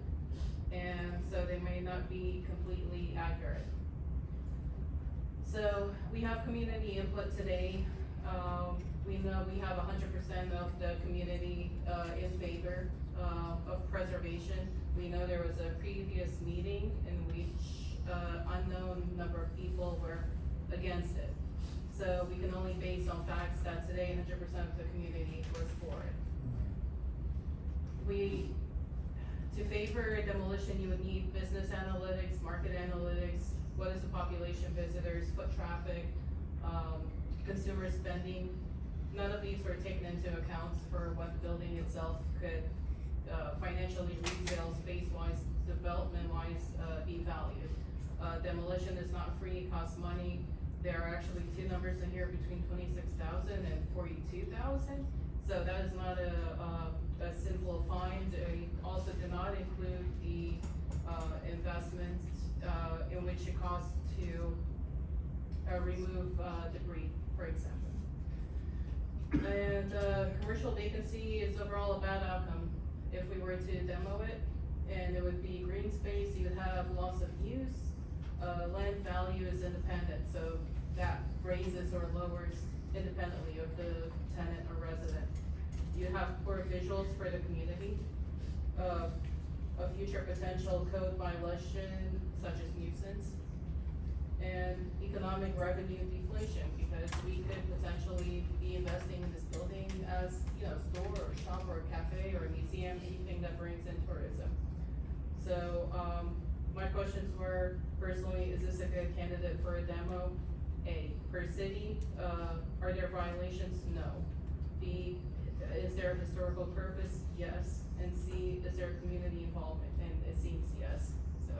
and so they may not be completely accurate. So we have community input today. We know we have 100% of the community, in favor, of preservation. We know there was a previous meeting in which, unknown number of people were against it. So we can only base on facts that today 100% of the community was for it. To favor demolition, you would need business analytics, market analytics, what is the population, visitors, foot traffic, consumer spending. None of these were taken into account for what the building itself could, financially, retail, space-wise, development-wise, be valued. Demolition is not free, it costs money. There are actually two numbers in here between 26,000 and 42,000. So that is not a simple find. We also do not include the, investments, in which it costs to, remove, debris, for example. And, commercial vacancy is overall a bad outcome if we were to demo it. And it would be green space, you would have loss of use, land value is independent, so that raises or lowers independently of the tenant or resident. You have poor visuals for the community, a future potential code violation such as nuisance, and economic revenue deflation, because we could potentially be investing in this building as, store or shop or cafe or museum, anything that brings in tourism. So, my questions were, personally, is this a good candidate for a demo? A, per city, are there violations? No. B, is there a historical purpose? Yes. And C, is there community involvement? And it seems yes. So,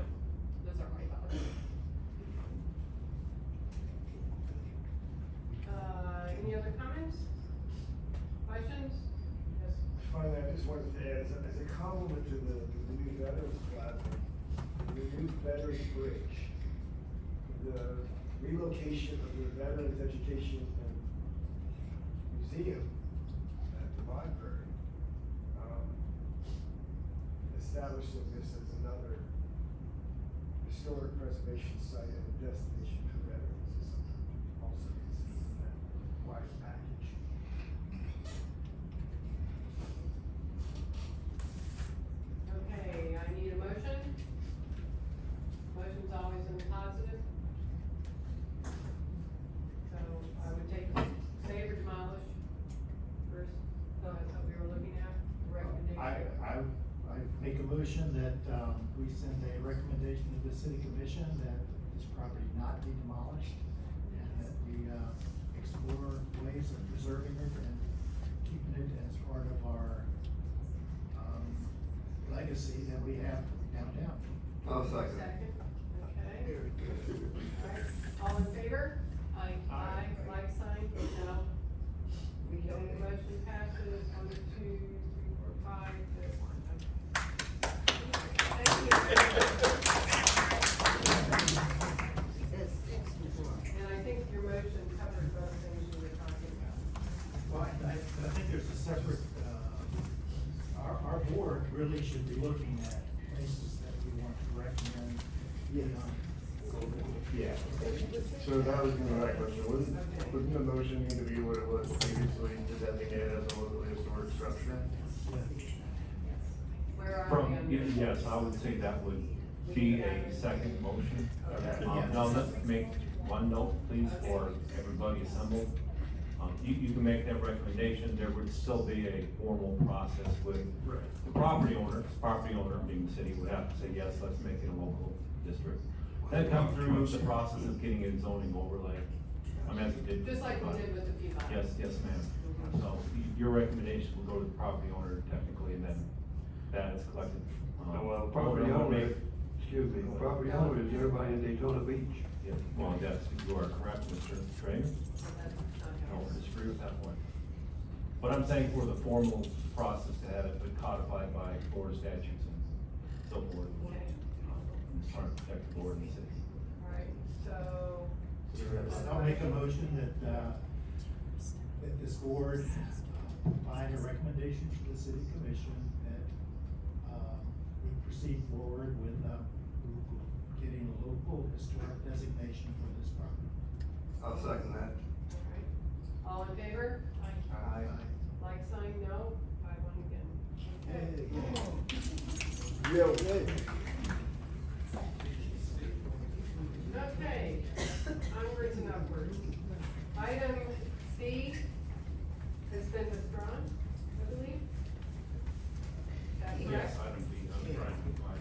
those are my thoughts. Any other comments? Questions? Yes. Finally, I just wanted to add, as a compliment to the new Veterans Plaza, the new Veterans Bridge, the relocation of the Veterans Education and Museum at the library, establishing this as another historic preservation site and a destination for veterans is something to also consider in that wide package. Okay, I need a motion. Motion's always in the positive. So I would take save or demolish first. So that's what we were looking at, recommendation. I make a motion that, we send a recommendation to the city commission that this property not be demolished, and that we, explore ways of preserving it and keeping it as part of our, legacy that we have downtown. I'll second. Second, okay. Alright, all in favor? Aye. Aye, like sign, no. Okay, motion passes, 1, 2, 3, 4, 5, 6, 1. Thank you. And I think your motion covered both things you were talking about. Well, I think there's a separate, our board really should be looking at places that we want to recommend. Yeah. So that was gonna be my question, wouldn't the motion need to be what it was previously to designate as a locally historic structure? Where are From, we on this? yes, I would say that would be a second motion. Now, let's make one note, please, for everybody assembled. You can make that recommendation, there would still be a formal process with the property owner being the city would have to say, yes, let's make it a local district. Then come through the process of getting it zoning overlay. I mean, as it did. Just like we did with the Piedmont. Yes, ma'am. So your recommendation will go to the property owner technically, and then that is collected. Well, property owner, excuse me, property owner is everybody in Daytona Beach. Yeah, well, yes, you are correct, Mr. Trainer. I don't disagree with that point. But I'm saying for the formal process to have it codified by Florida statutes and so forth. Okay. It's trying to protect the board and the city. Alright, so. I'll make a motion that this board provide a recommendation to the city commission that, we proceed forward with, getting a local historic designation for this property. I'll second that. Alright, all in favor? Aye. Like sign, no, 5-1 again. Okay. Yeah, okay. Okay, onwards and upwards. Item C has been withdrawn, I believe. That's Yes, correct? item B, I'm trying to find.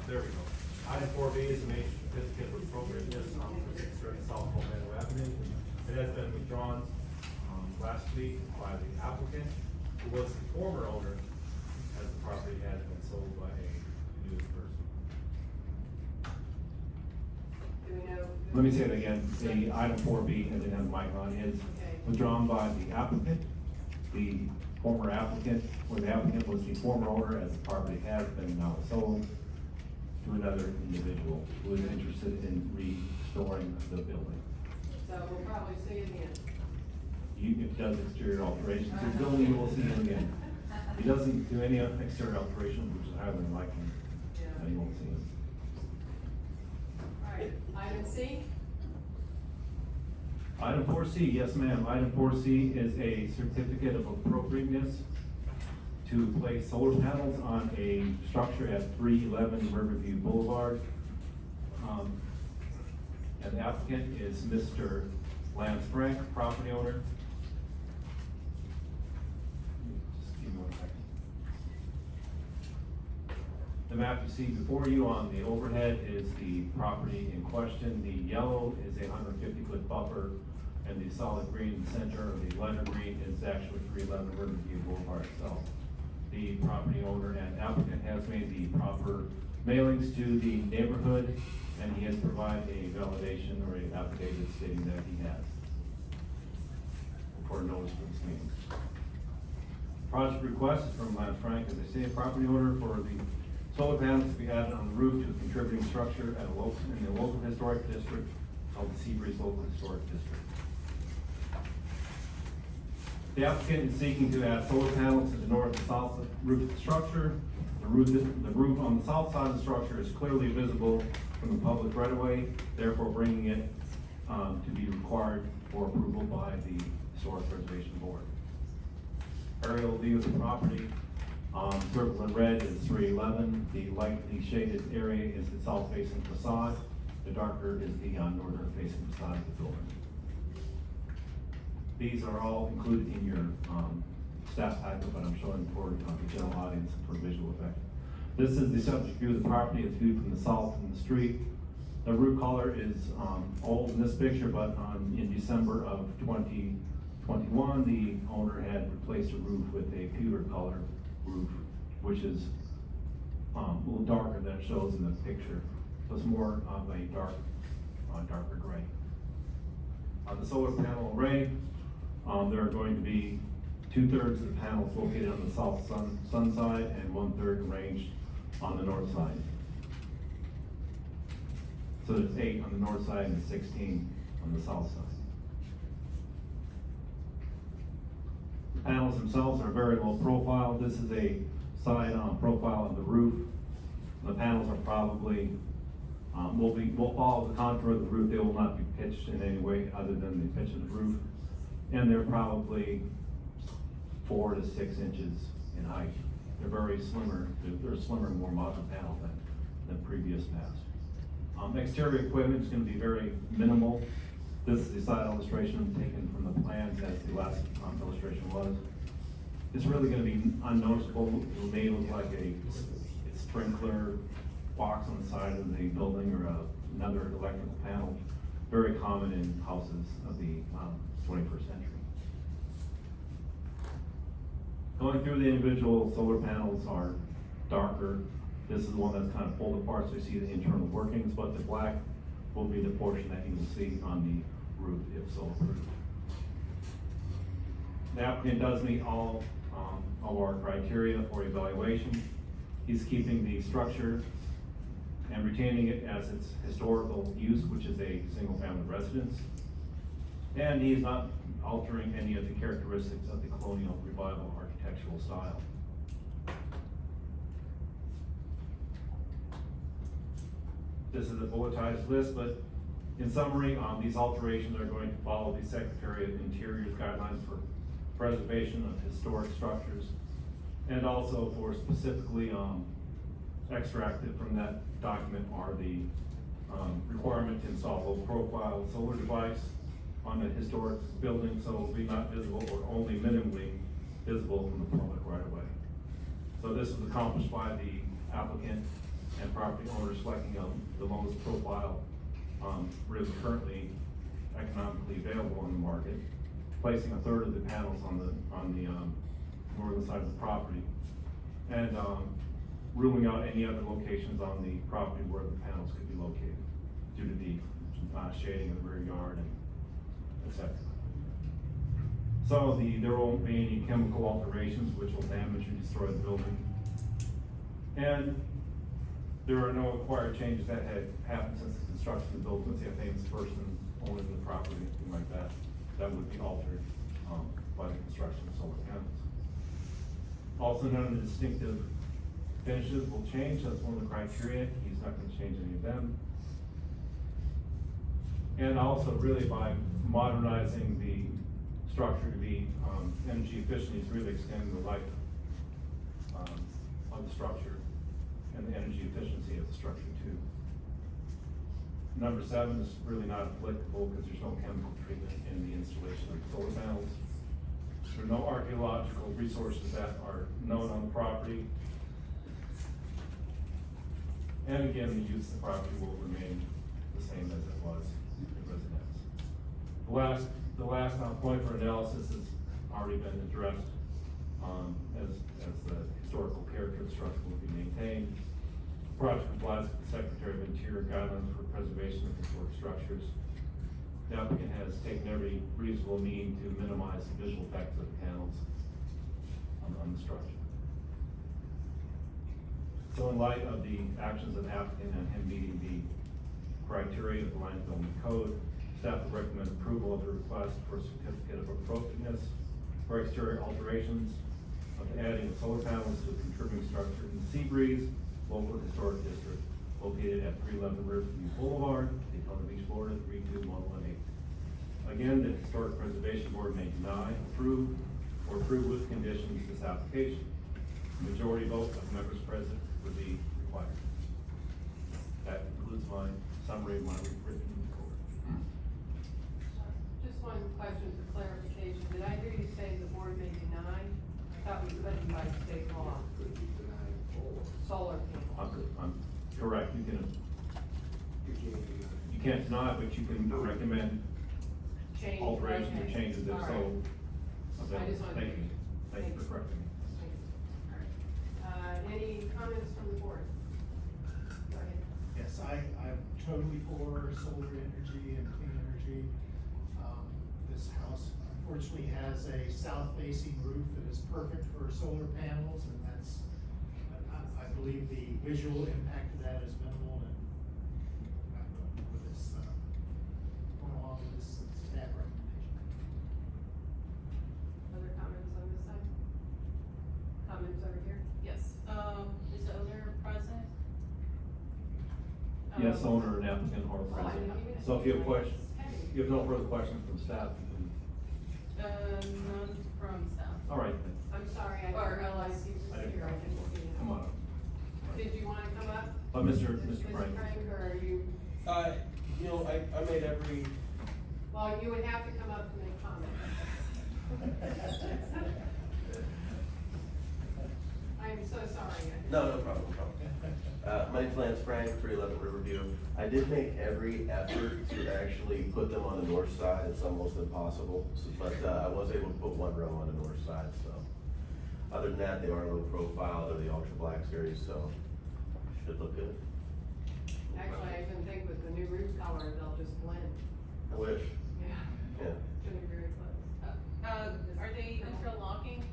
There we go. Item 4B is a major certificate of appropriateness for 630 South Palmetto Avenue. It has been withdrawn, last week by the applicant, who was the former owner, as the property has been sold by a new person. Do we know? Let me say it again, the item 4B, and then have the mic on, is withdrawn by the applicant, the former applicant, where the applicant was the former owner, as the property has been now sold to another individual who is interested in restoring the building. So we'll probably see it again. If he does exterior alterations to the building, you will see him again. If he doesn't do any exterior alterations, which is highly unlikely, then you won't see him. Alright, item C? Item 4C, yes ma'am, item 4C is a certificate of appropriateness to place solar panels on a structure at 311 Riverview Boulevard. And the applicant is Mr. Lance Frank, property owner. Just give me 1 second. The map you see before you on the overhead is the property in question. The yellow is a 150-foot buffer, and the solid green in the center, or the lighter green, is actually 311 Riverview Boulevard itself. The property owner and applicant has made the proper mailings to the neighborhood, and he has provided a validation or a affidavit stating that he has. for a notice for this meeting. Project request is from Lance Frank, as I say, property owner for the solar panels to be added on the roof to a contributing structure at a local, in the local historic district called the Seabreeze Local Historic District. The applicant is seeking to add solar panels to the north and south roof of the structure. The roof on the south side of the structure is clearly visible from the public right of way, therefore bringing it to be required for approval by the Historic Preservation Board. Aerial view of the property, circled in red is 311. The lightly shaded area is the south facing facade. The darker is the northern facing facade of the building. These are all included in your staff packet, but I'm showing for the general audience for visual effect. This is the subject view of the property. It's viewed from the south from the street. The roof color is old in this picture, but in December of 2021, the owner had replaced a roof with a pewter color roof, which is a little darker than it shows in the picture. So it's more of a darker gray. The solar panel array, there are going to be 2/3 of the panels located on the south sun side and 1/3 arranged on the north side. So there's 8 on the north side and 16 on the south side. The panels themselves are very low profile. This is a side profile of the roof. The panels are probably, will follow the contour of the roof. They will not be pitched in any way other than the pitch of the roof. And they're probably 4 to 6 inches in height. They're very slimmer. They're slimmer, more modern panel than previous past. Exterior equipment is going to be very minimal. This is the side illustration taken from the plans as the last illustration was. It's really going to be unnoticeable. It may look like a sprinkler box on the side of the building or another electrical panel. Very common in houses of the 21st century. Going through the individual solar panels are darker. This is the one that's kind of pulled apart, so you see the internal workings, but the black will be the portion that you will see on the roof if so approved. The applicant does meet all our criteria for evaluation. He's keeping the structure and retaining it as its historical use, which is a single-family residence. And he is not altering any of the characteristics of the colonial revival architectural style. This is a bulletized list, but in summary, these alterations are going to follow the Secretary of Interior's guidelines for preservation of historic structures, and also for specifically extracted from that document are the requirement to install low-profile solar device on the historic building, so it will be not visible or only minimally visible from the public right of way. So this was accomplished by the applicant and property owner selecting the lowest profile really currently economically available on the market, placing 1/3 of the panels on the northern side of the property, and ruling out any other locations on the property where the panels could be located due to the shading of the rear yard and etc. So there won't be any chemical alterations which will damage or destroy the building. And there are no acquired changes that had happened since the construction of the building. Let's say a famous person owning the property, anything like that, that would be altered by the construction of solar panels. Also, none of the distinctive finishes will change. That's one of the criteria. He's not going to change any of them. And also, really, by modernizing the structure to be energy efficient, he's really extending the life of the structure and the energy efficiency of the structure too. Number 7 is really not applicable because there's no chemical treatment in the installation of the solar panels. There are no archaeological resources that are known on the property. And again, the use of the property will remain the same as it was in residence. The last point for analysis has already been addressed as the historical character of the structure will be maintained. The project complies with the Secretary of Interior guidelines for preservation of historic structures. the applicant has taken every reasonable mean to minimize the visual effects of the panels on the structure. So in light of the actions of the applicant and him meeting the criteria of the line building code, staff would recommend approval of the request for certificate of appropriateness for exterior alterations of adding solar panels to a contributing structure in the Seabreeze Local Historic District located at 311 Riverview Boulevard, Daytona Beach, Florida, 32118. Again, the Historic Preservation Board may deny, approve, or approve with conditions this application. Majority vote of members present would be required. That concludes my summary of my written report. Just one question for clarification. Did I hear you say the board may deny? I thought we couldn't by state law. Solar panels. I'm correct, you can't deny, but you can recommend Change, alterations or okay. changes if All so. right. available. I just wanted to- Thank you. Thank you for correcting me. Any comments from the board? Go ahead. Yes, I'm totally for solar energy and clean energy. This house unfortunately has a south-facing roof that is perfect for solar panels, and that's, I believe the visual impact of that is minimal, and I'm going with this, going along with this staff recommendation. Other comments on this side? Comments over here? Yes, is the owner present? Yes, owner and applicant are present. So if you have questions, you have no further questions from staff, you can. None from staff. All right, then. I'm sorry, I Or didn't realize he I was didn't- here. I didn't see him. Come on up. Did you wanna come up? Mr. Mr. Frank. Or are you, You know, I made every, well, you would have to come up to make comments. I'm so sorry. no problem. My name's Lance Frank, 311 Riverview. I did make every effort to actually put them on the north side. It's almost impossible, but I was able to put one row on the north side, so. Other than that, they are low profile, they're the ultra black series, so should look good. Actually, I even think with the new roof color, they'll just blend. I wish. Yeah. Yeah. Should be very close. Are they interlocking?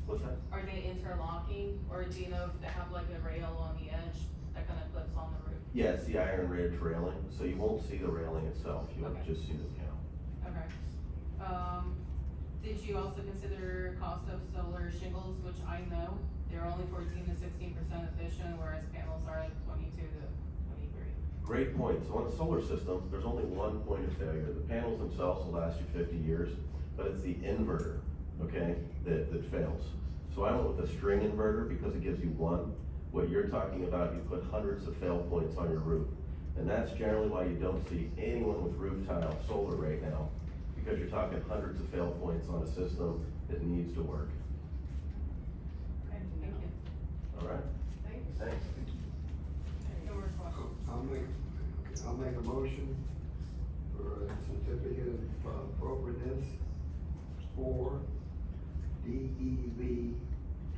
What's that? Are they interlocking, or do you know if they have like a rail on the edge that kind of clips on the roof? Yeah, it's the Iron Ridge railing, so you won't see the railing itself, you'll Okay. just see the panel. Okay. Did you also consider cost of solar shingles, which I know they're only 14 to 16% efficient, whereas panels are like 22 to 23? Great point. So on a solar system, there's only one point of failure. The panels themselves will last you 50 years, but it's the inverter, okay, that fails. So I went with a string inverter because it gives you one. What you're talking about, you put hundreds of fail points on your roof. And that's generally why you don't see anyone with roof tile solar right now, because you're talking hundreds of fail points on a system that needs to work. Okay, thank you. All right? Thanks. Thanks. No more questions. I'll make a motion for a certificate of appropriateness for DEV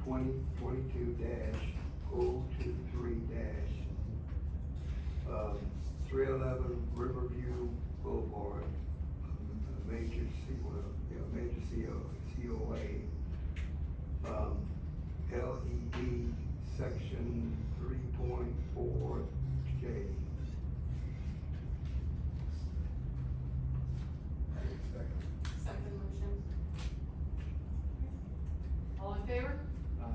2022-023- 311 Riverview Boulevard, major COA, LED section 3.4J. Second motion. All in favor? Aye.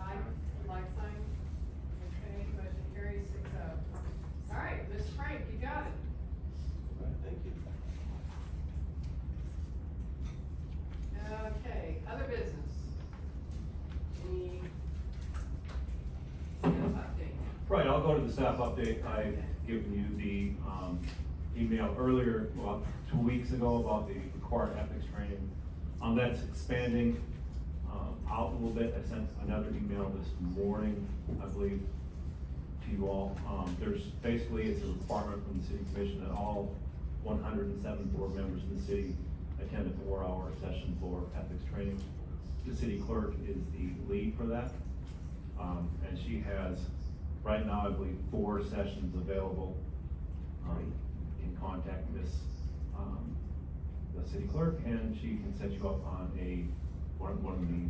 Aye. Like sign? Okay, motion carries 6-0. All right, Ms. Frank, you got it. All right, thank you. Okay, other business. Any staff update? Right, I'll go to the staff update. I've given you the, email earlier, about 2 weeks ago, about the required ethics training. That's expanding, out a little bit. I sent another email this morning, I believe, to you all. There's basically, it's a requirement from the city commission that all 107 board members in the city attend a 4-hour session for ethics training. The city clerk is the lead for that. And she has, right now, I believe, 4 sessions available. You can contact Miss the city clerk, and she can set you up on one of the,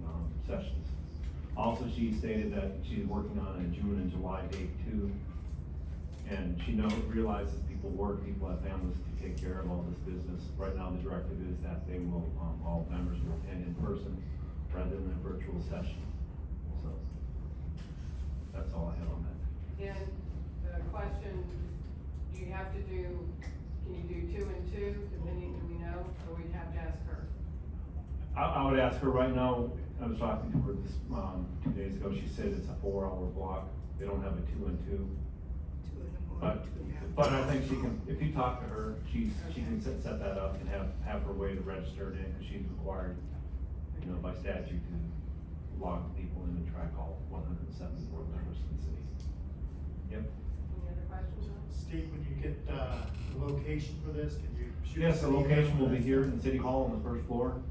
sessions. Also, she stated that she's working on a June and July date too, and she realizes people work, people have families to take care of all this business. Right now, the directive is that they will, all members will attend in person rather than a virtual session. So, that's all I have on that. And the question, do you have to do, can you do 2 and 2, depending, do we know, or we'd have to ask her? I would ask her right now. I was talking to her this, 2 days ago. She said it's a 4-hour block. They don't have a 2 and 2. But I think she can, if you talk to her, she can set that up and have her way to register it in, because she's required, by statute to log people in and track all 174 members of the city. Yep. Any other questions? Steve, when you get, the location for this, can you shoot? Yes, us the an email location will when be it's here done? in City Hall on the first floor.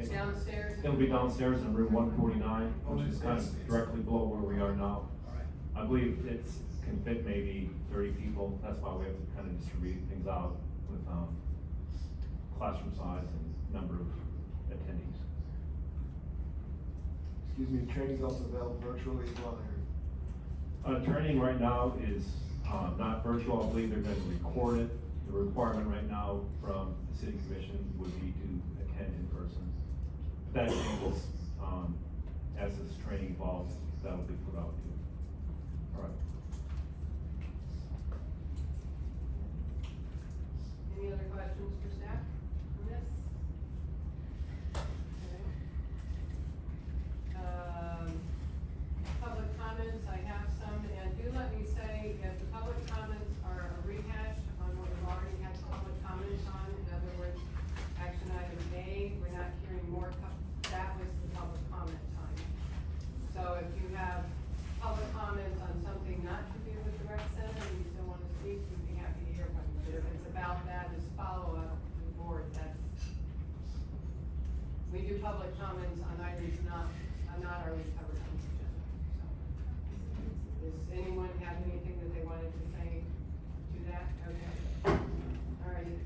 Downstairs? It'll be downstairs in room 149, which is kind of it's- directly below where we are now. All right. I believe can fit maybe 30 people. That's why we have to kind of distribute things out with, classroom size and number of attendees. Excuse me, training's also available virtually as well, I heard. Training right now is, not virtual. I believe they're going to record it. The requirement right now from the city commission would be to attend in person. That changes, as this training evolves, that'll be put out too. All right. Any other questions for staff on this? Okay. Public comments, I have some, and do let me say, if the public comments are a rehash on what we've already had public comments on, in other words, action item A, we're not hearing more, that was the public comment time. So if you have public comments on something not to do with the rec center, and you still want to speak, we'd be happy to hear from you. But if it's about that, as follow-up to the board, we do public comments on items not already covered on the agenda. So, does anyone have anything that they wanted to say to that? Okay. All right.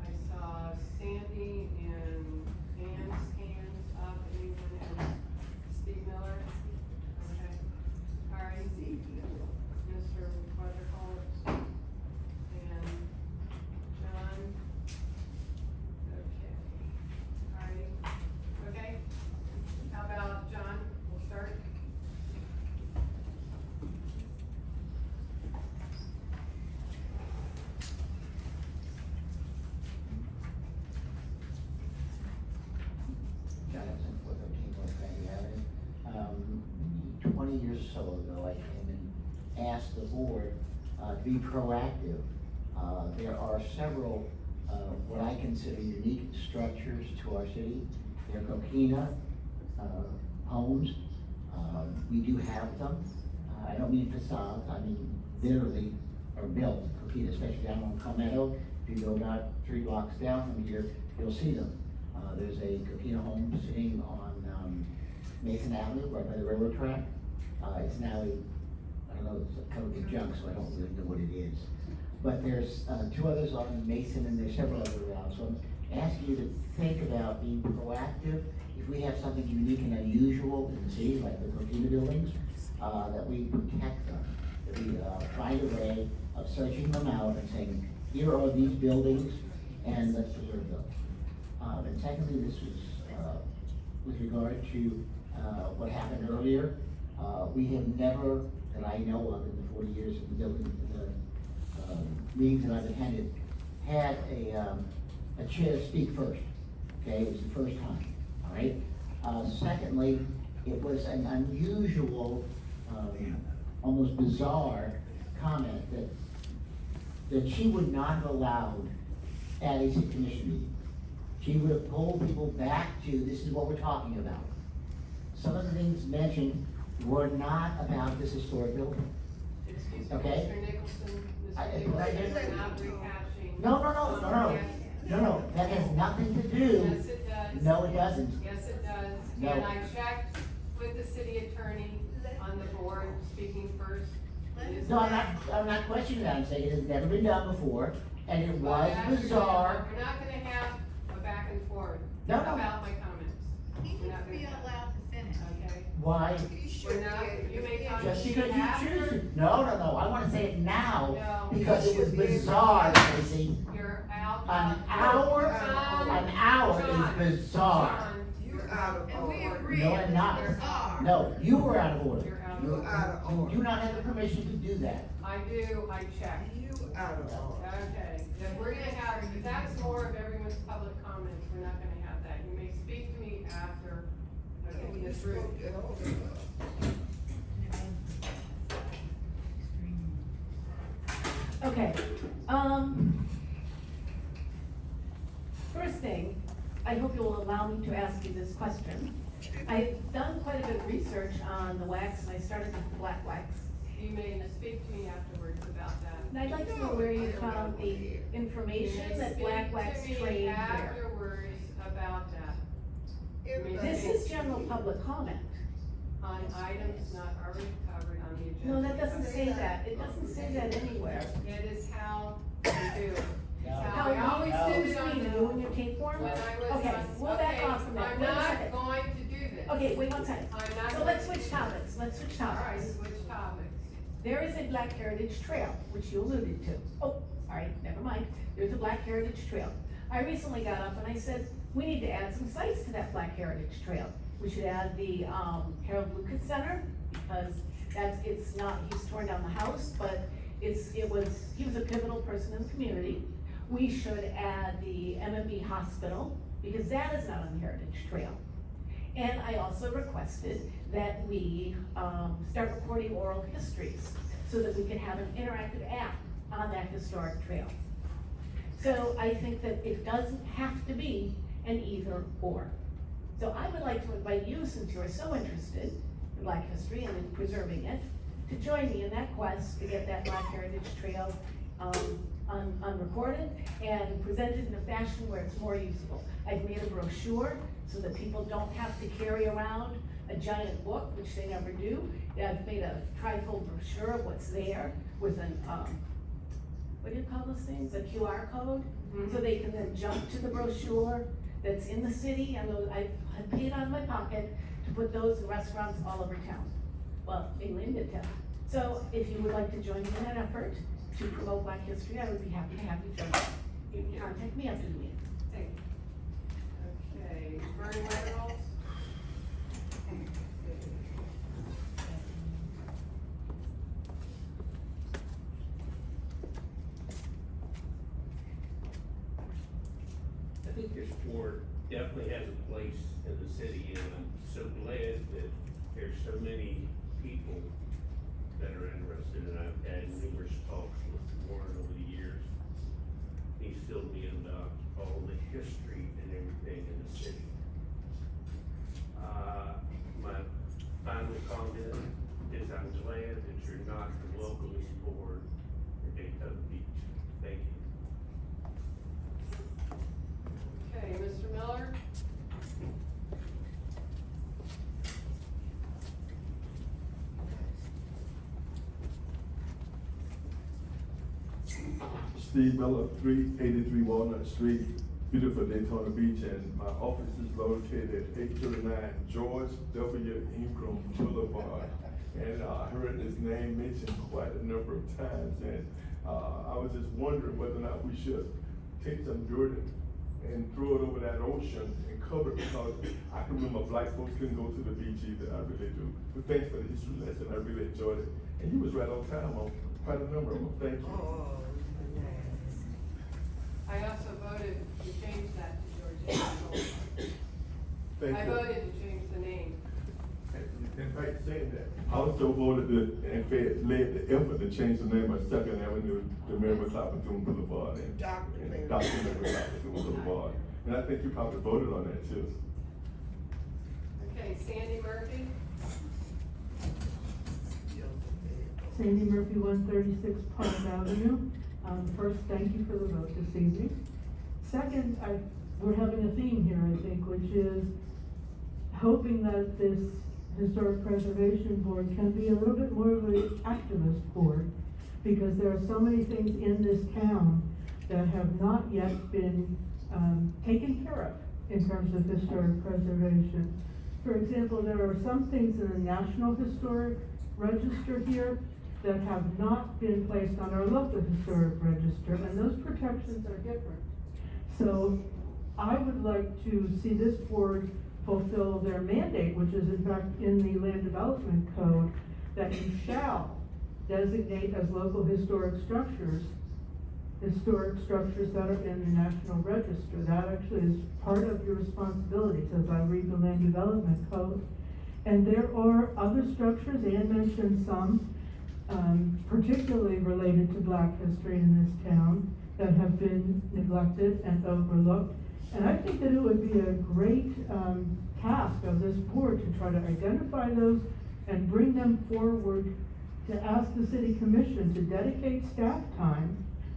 I saw Sandy and Ann's hands up. Anyone else? Steve Miller? Okay. All right. Mr. Weatherholt? And John? Okay. All right. Okay. How about John? We'll start. Jonathan, 413 North Fanny Avenue. Maybe 20 years or so ago, I came and asked the board to be proactive. There are several, what I consider unique structures to our city. They're coquina homes. We do have them. I don't mean facades, I mean literally are built, coquina, especially down on Palmetto. If you go about 3 blocks down from here, you'll see them. There's a coquina home sitting on Mason Avenue, right by the railroad track. It's now I don't know, it's covered with junk, so I don't really know what it is. But there's 2 others on Mason, and there's several others around. So I'm asking you to think about being proactive. If we have something unique and unusual in the city, like the coquina buildings, that we protect them. That we find a way of searching them out and saying, here are these buildings, and let's preserve them. And secondly, this was with regard to what happened earlier. We have never, that I know of in the 40 years of the building, the meetings that I've attended, had a chair speak first. Okay, it was the first time, all right? Secondly, it was an unusual, almost bizarre comment that she would not have allowed at a city commission meeting. She would have pulled people back to, this is what we're talking about. Some of the things mentioned were not about this historic building. Excuse me, Okay. Mr. Nicholson, I- Mr. Nicholson, we're not rehashing. No, that has nothing to do. Yes, it does. No, it doesn't. Yes, it does. No. And I checked with the city attorney on the board, speaking first. It is- No, I'm not questioning that, I'm saying it has never been done before, and it But was as you know, bizarre. we're not gonna have a back and forth No, no. about my comments. We're not gonna have allowed to finish. Okay? Why? We're not, you may talk to Just me because you after. choose to. No, I wanna say it now, No. because it was bizarre, Tracy. You're out. An hour John, is bizarre. John, you're out of And we order. agree. No, I'm not. Bizarre. No, you were out of order. You're out of You order. do not have the permission to do that. I do, I check. You out of order. Okay, if we're gonna have, if that's more of everyone's public comments, we're not gonna have that. You may speak to me after, okay, this room. Okay, first thing, I hope you'll allow me to ask you this question. I've done quite a bit of research on the wax, and I started with the black wax. You may speak to me afterwards about that. And I'd like to know where you found the information that black wax Speak to me trained here. afterwards about that. You may This speak is general public comment. on items not already covered on the agenda. No, that doesn't say that, it doesn't say that anywhere. It is how we do it. It's how How I always you did do it on this, the. you and your tapeworm? When I was Okay, on- we'll back okay, off from that. I'm Wait a not second. going to do this. Okay, wait one second. I'm not So going let's to switch do topics, let's switch All right, topics. switch topics. There is a Black Heritage Trail, which you alluded to. Oh, sorry, never mind. There's a Black Heritage Trail. I recently got up and I said, we need to add some sites to that Black Heritage Trail. We should add the, Harold Lucas Center, because it's not, he's torn down the house, but he was a pivotal person in the community. We should add the MMB Hospital, because that is not on the Heritage Trail. And I also requested that we start recording oral histories so that we can have an interactive app on that historic trail. So I think that it doesn't have to be an either or. So I would like to invite you, since you are so interested in Black history and in preserving it, to join me in that quest to get that Black Heritage Trail unrecorded and presented in a fashion where it's more usable. I've made a brochure so that people don't have to carry around a giant book, which they never do. I've made a trifold brochure of what's there with an, what do you call those things, a QR code? So they can then jump to the brochure that's in the city, and I've paid out of my pocket to put those in restaurants all over town. Well, mainly in Midtown. So if you would like to join me in that effort to promote Black history, I would be happy to have you join. You can contact me after the meeting. Thank you. Okay, Bernie Reynolds? I think this board definitely has a place in the city, and I'm so glad that there's so many people that are interested, and I've had numerous talks with Warren over the years. He's filled me in about all the history and everything in the city. My final comment is I'm glad that you're not the welcoming board for Daytona Beach. Thank you. Okay, Mr. Miller? Steve Miller, 383 Walnut Street, beautiful Daytona Beach, and my office is located at 839 George W. Ingram Boulevard. And I heard his name mentioned quite a number of times, and I was just wondering whether or not we should take some dirt and throw it over that ocean and cover it, because I can remember black folks couldn't go to the beach either. I really do. But thanks for the history lesson. I really enjoyed it. And you was right on time on quite a number of them. Thank you. I also voted to change that to George H. Thank I you. voted to change the name. In fact, saying that, I also voted led the effort to change the name of Second Avenue to Mary McLaughlin Boulevard and Dr. Mary McLaughlin Boulevard. And I think you probably voted on that too. Okay, Sandy Murphy? Sandy Murphy, 136 Park Avenue. First, thank you for the vote this evening. Second, we're having a theme here, I think, which is hoping that this Historic Preservation Board can be a little bit more of an activist board, because there are so many things in this town that have not yet been, taken care of in terms of historic preservation. For example, there are some things in the National Historic Register here that have not been placed on our local historic register, and those protections are different. So I would like to see this board fulfill their mandate, which is in fact in the Land Development Code, that you shall designate as local historic structures that are in the National Register. That actually is part of your responsibilities as I read the Land Development Code. And there are other structures, Ann mentioned some, particularly related to Black history in this town, that have been neglected and overlooked. And I think that it would be a great task of this board to try to identify those and bring them forward, to ask the city commission to dedicate staff time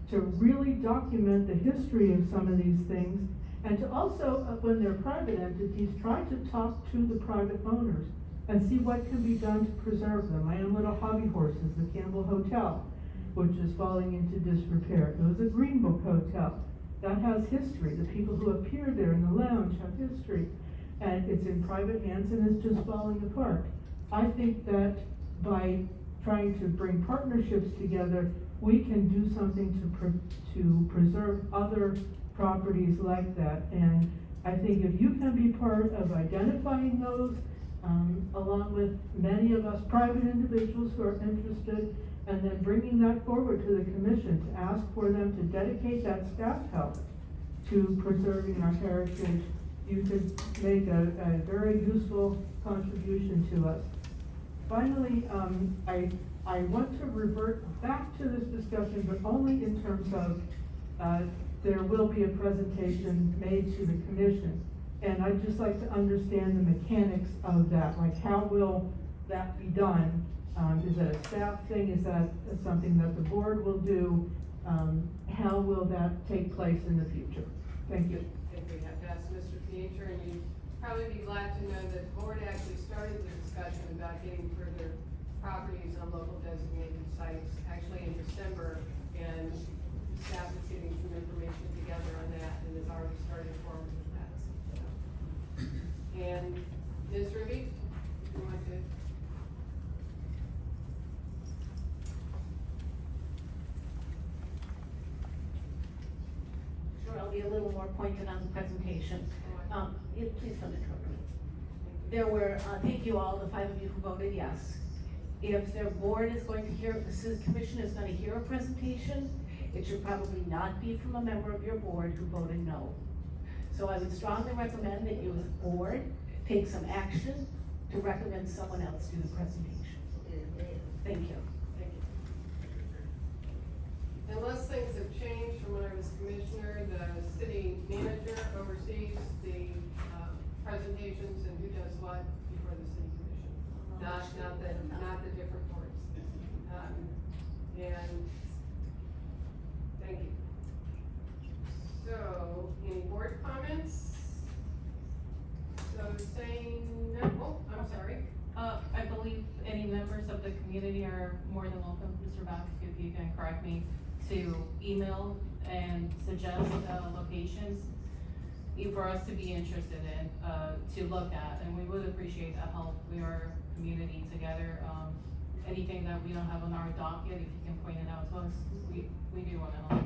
to really document the history of some of these things, and to also, when they're private entities, try to talk to the private owners and see what can be done to preserve them. My own little hobby horse is the Campbell Hotel, which is falling into disrepair. There was a Green Book Hotel that has history. The people who appear there in the lounge have history, and it's in private hands and it's just falling apart. I think that by trying to bring partnerships together, we can do something to preserve other properties like that. And I think if you can be part of identifying those, along with many of us private individuals who are interested, and then bringing that forward to the commission to ask for them to dedicate that staff help to preserving our heritage, you could make a very useful contribution to us. Finally, I want to revert back to this discussion, but only in terms of, there will be a presentation made to the commission. And I'd just like to understand the mechanics of that, like how will that be done? Is that a staff thing? Is that something that the board will do? How will that take place in the future? Thank you. I think we have to ask Mr. Pieter, and you'd probably be glad to know that the board actually started the discussion about getting further properties on local designated sites, actually in December, and staff is getting some information together on that, and has already started forward with that. And Ms. Ruby, if you want to. Sure, I'll be a little more pointed on the presentation. Please don't interrupt me. There were, thank you all, the 5 of you who voted yes. If their board is going to hear, the city commission is going to hear a presentation, it should probably not be from a member of your board who voted no. So I would strongly recommend that you as a board take some action to recommend someone else do the presentation. Thank you. Thank you. Unless things have changed from when I was commissioner, the city manager oversees the presentations and who does what before the city commission. Not the different boards. And thank you. So, any board comments? So saying no, oh, I'm sorry. I believe any members of the community are more than welcome, Mr. Bax, if you can correct me, to email and suggest locations for us to be interested in, to look at, and we would appreciate that help. We are a community together. Anything that we don't have on our docket, if you can point it out to us, we do want to help.